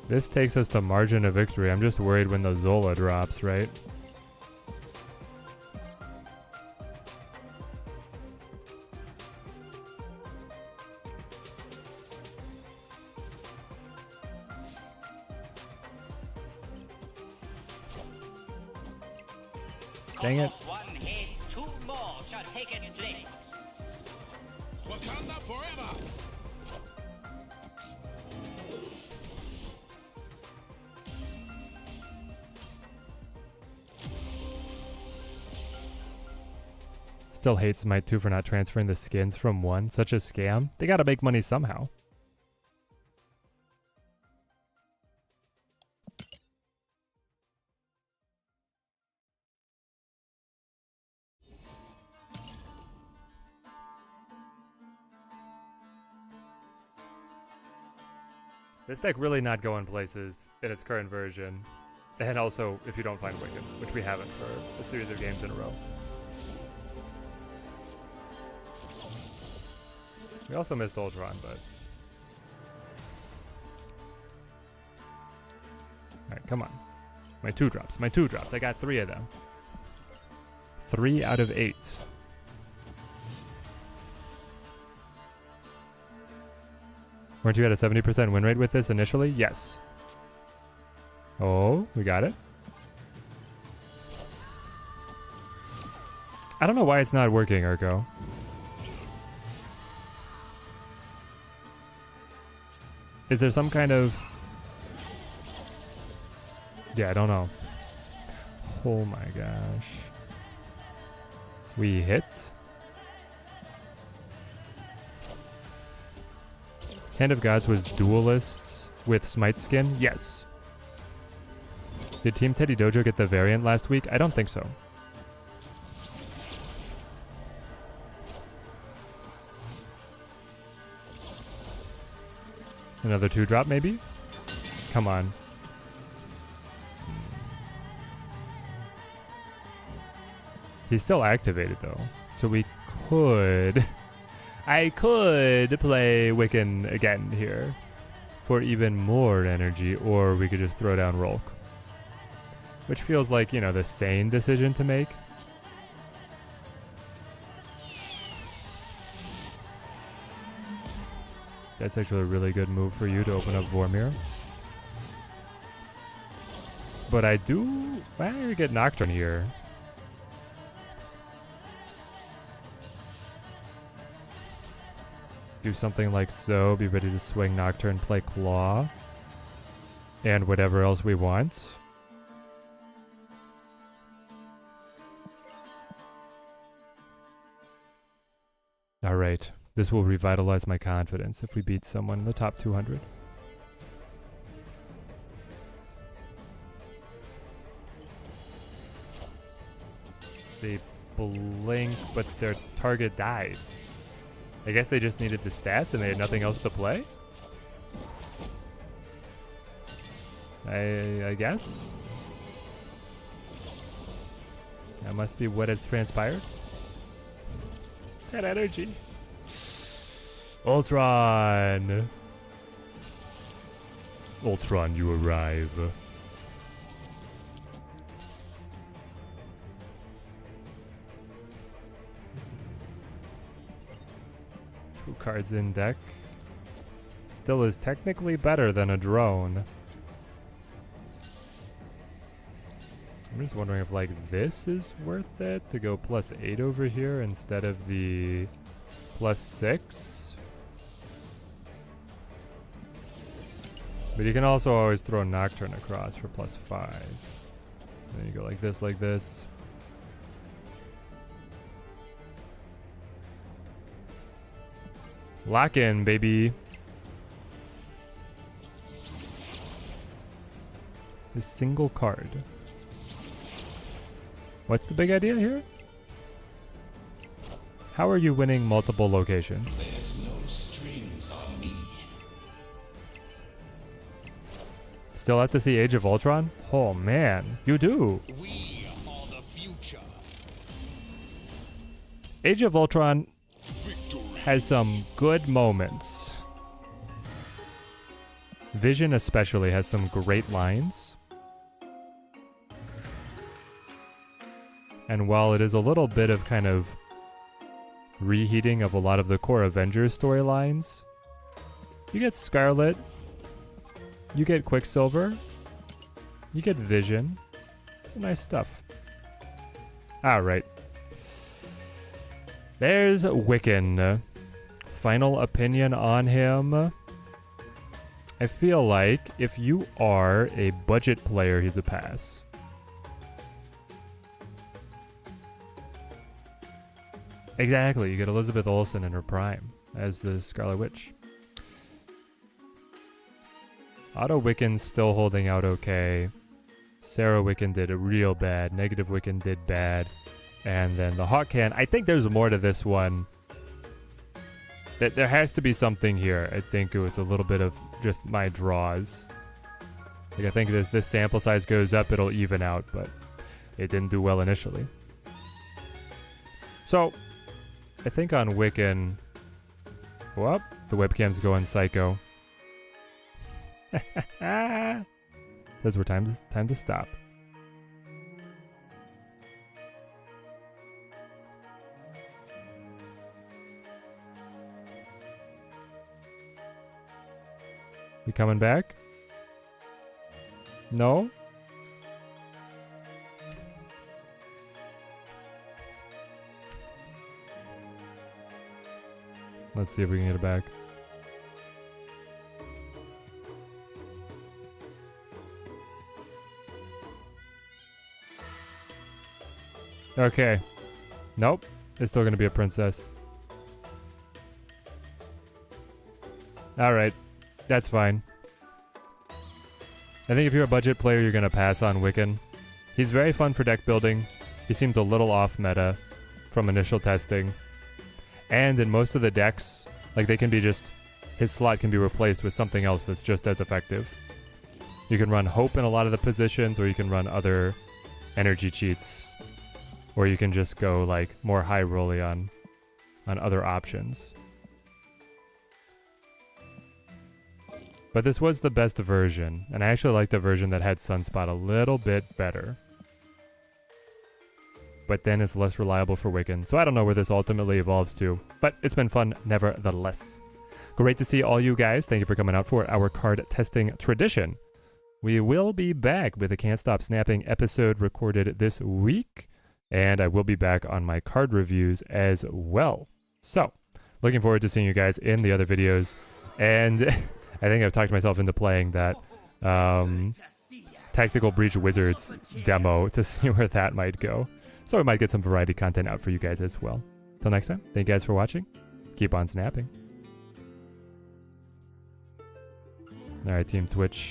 This takes us to margin of victory. I'm just worried when the Zola drops, right? Dang it. One hit, two more shall take its place. Wakanda forever! Still hate Smite 2 for not transferring the skins from 1. Such a scam. They gotta make money somehow. This deck really not going places in its current version. And also, if you don't find Wiccan't, which we haven't for a series of games in a row. We also missed Ultron, but... Alright, come on. My 2-drops, my 2-drops. I got 3 of them. 3 out of 8. Weren't you at a 70% win rate with this initially? Yes. Oh, we got it. I don't know why it's not working, Urko. Is there some kind of... Yeah, I don't know. Oh my gosh. We hit. Hand of Gods was duelists with Smite skin? Yes. Did Team Teddy Dojo get the variant last week? I don't think so. Another 2-drop maybe? Come on. He's still activated though. So we could... I could play Wiccan't again here for even more energy, or we could just throw down Rolk. Which feels like, you know, the sane decision to make. That's actually a really good move for you to open up Vormir. But I do... Why do we get Nocturne here? Do something like so, be ready to swing Nocturne, play Claw. And whatever else we want. Alright, this will revitalize my confidence if we beat someone in the top 200. They blink, but their target died. I guess they just needed the stats and they had nothing else to play? I guess? That must be what has transpired. That energy. Ultron! Ultron, you arrive. 2 cards in deck. Still is technically better than a drone. I'm just wondering if like this is worth it to go +8 over here instead of the +6. But you can also always throw Nocturne across for +5. Then you go like this, like this. Lock in, baby. A single card. What's the big idea here? How are you winning multiple locations? There's no strings on me. Still have to see Age of Ultron? Oh man, you do. We are the future. Age of Ultron has some good moments. Vision especially has some great lines. And while it is a little bit of kind of reheating of a lot of the core Avengers storylines, you get Scarlet, you get Quicksilver, you get Vision. Some nice stuff. Alright. There's Wiccan't. Final opinion on him. I feel like if you are a budget player, he's a pass. Exactly, you get Elizabeth Olsen in her prime as the Scarlet Witch. Auto Wiccan's still holding out okay. Sarah Wiccan't did a real bad. Negative Wiccan't did bad. And then the Hawk Can. I think there's more to this one. There has to be something here. I think it was a little bit of just my draws. Like I think this sample size goes up, it'll even out, but it didn't do well initially. So, I think on Wiccan't... Whoop, the webcam's going psycho. Says we're time to stop. You coming back? No? Let's see if we can get it back. Okay. Nope. It's still going to be a princess. Alright. That's fine. I think if you're a budget player, you're going to pass on Wiccan't. He's very fun for deck building. He seems a little off meta from initial testing. And in most of the decks, like they can be just... his slot can be replaced with something else that's just as effective. You can run Hope in a lot of the positions, or you can run other energy cheats. Or you can just go like more high rolly on other options. But this was the best version, and I actually like the version that had Sunspot a little bit better. But then it's less reliable for Wiccan't, so I don't know where this ultimately evolves to, but it's been fun nevertheless. Great to see all you guys. Thank you for coming out for our card testing tradition. We will be back with a Can't Stop Snapping episode recorded this week, and I will be back on my card reviews as well. So, looking forward to seeing you guys in the other videos, and... I think I've talked myself into playing that Tactical Breach Wizards demo to see where that might go. So we might get some variety content out for you guys as well. Till next time, thank you guys for watching. Keep on snapping. Alright, Team Twitch.